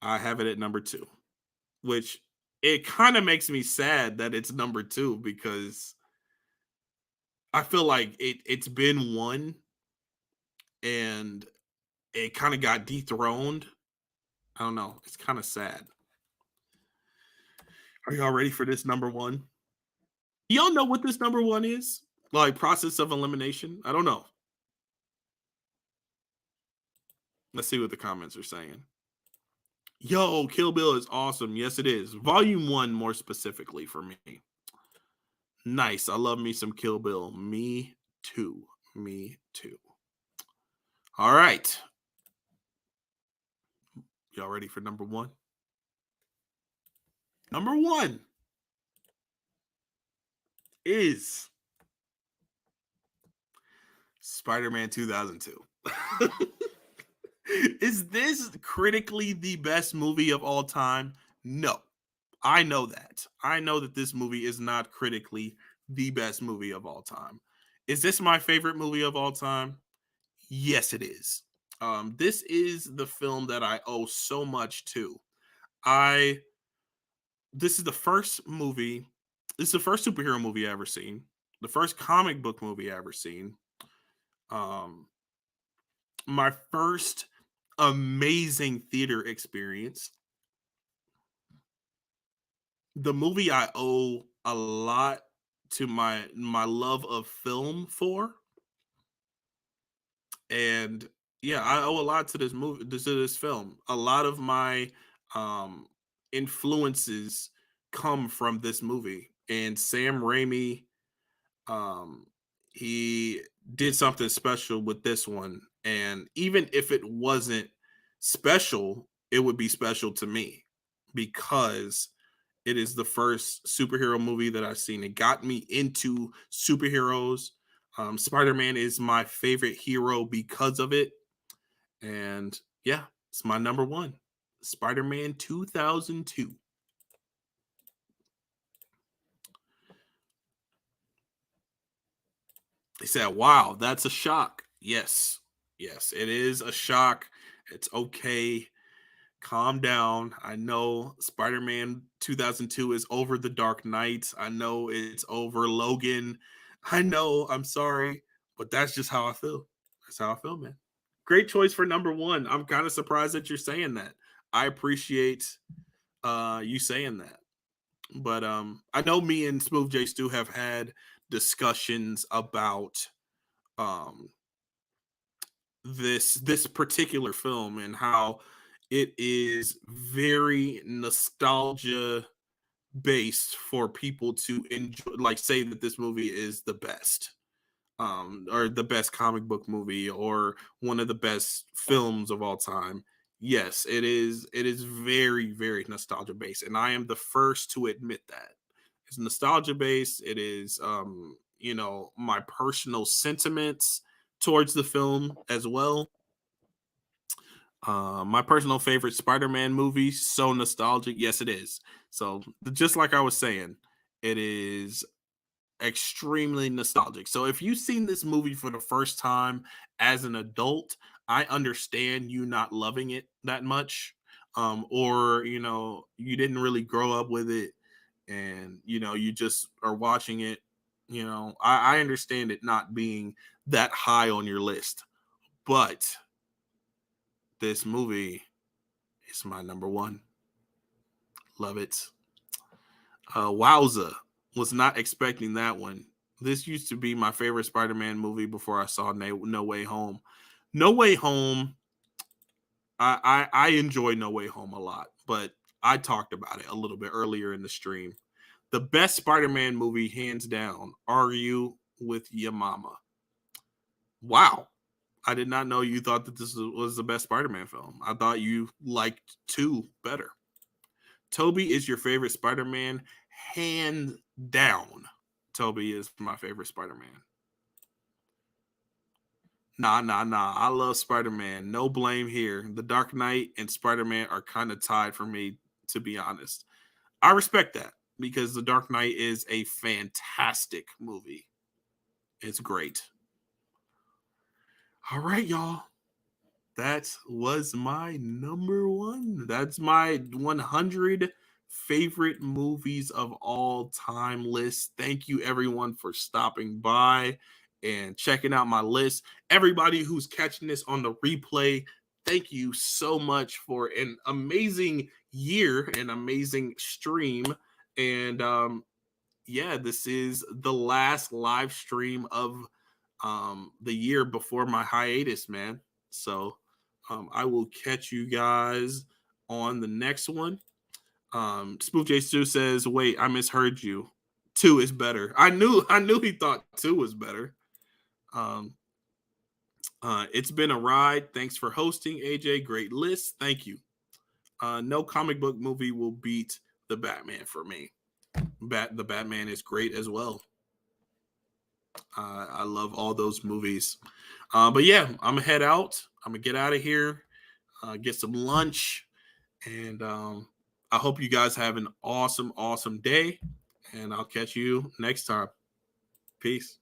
I have it at number two, which it kind of makes me sad that it's number two because I feel like it's been one and it kind of got dethroned. I don't know. It's kind of sad. Are y'all ready for this number one? Y'all know what this number one is? Like process of elimination? I don't know. Let's see what the comments are saying. Yo, Kill Bill is awesome. Yes, it is. Volume one, more specifically for me. Nice. I love me some Kill Bill. Me too. Me too. All right. Y'all ready for number one? Number one is Spider-Man 2002. Is this critically the best movie of all time? No. I know that. I know that this movie is not critically the best movie of all time. Is this my favorite movie of all time? Yes, it is. This is the film that I owe so much to. I This is the first movie. This is the first superhero movie I ever seen. The first comic book movie I ever seen. Um, my first amazing theater experience. The movie I owe a lot to my love of film for, and yeah, I owe a lot to this movie, to this film. A lot of my um influences come from this movie, and Sam Raimi, um he did something special with this one, and even if it wasn't special, it would be special to me because it is the first superhero movie that I've seen. It got me into superheroes. Spider-Man is my favorite hero because of it, and yeah, it's my number one. Spider-Man 2002. They said, wow, that's a shock. Yes. Yes, it is a shock. It's okay. Calm down. I know Spider-Man 2002 is over The Dark Knight. I know it's over Logan. I know, I'm sorry, but that's just how I feel. That's how I feel, man. Great choice for number one. I'm kind of surprised that you're saying that. I appreciate you saying that. But I know me and Smooth J Stu have had discussions about um this particular film and how it is very nostalgia based for people to enjoy, like say that this movie is the best, or the best comic book movie or one of the best films of all time. Yes, it is very, very nostalgia based, and I am the first to admit that. It's nostalgia based. It is my personal sentiments towards the film as well. My personal favorite Spider-Man movie, so nostalgic. Yes, it is. So just like I was saying, it is extremely nostalgic. So if you've seen this movie for the first time as an adult, I understand you not loving it that much. Or you didn't really grow up with it, and you just are watching it. I understand it not being that high on your list, but this movie is my number one. Love it. Wowza. Was not expecting that one. This used to be my favorite Spider-Man movie before I saw No Way Home. No Way Home, I enjoy No Way Home a lot, but I talked about it a little bit earlier in the stream. The best Spider-Man movie, hands down, Are You with Your Mama? Wow. I did not know you thought that this was the best Spider-Man film. I thought you liked 2 better. Toby is your favorite Spider-Man, hands down. Toby is my favorite Spider-Man. Nah. I love Spider-Man. No blame here. The Dark Knight and Spider-Man are kind of tied for me, to be honest. I respect that because The Dark Knight is a fantastic movie. It's great. All right, y'all. That was my number one. That's my 100 favorite movies of all time list. Thank you, everyone, for stopping by and checking out my list. Everybody who's catching this on the replay, thank you so much for an amazing year, an amazing stream. And yeah, this is the last live stream of the year before my hiatus, man. So I will catch you guys on the next one. Spook J Stu says, "Wait, I misheard you. 2 is better." I knew he thought 2 was better. Um, it's been a ride. Thanks for hosting, AJ. Great list. Thank you. No comic book movie will beat the Batman for me. The Batman is great as well. I love all those movies. But yeah, I'm gonna head out. I'm gonna get out of here, get some lunch, and I hope you guys have an awesome day. And I'll catch you next time. Peace.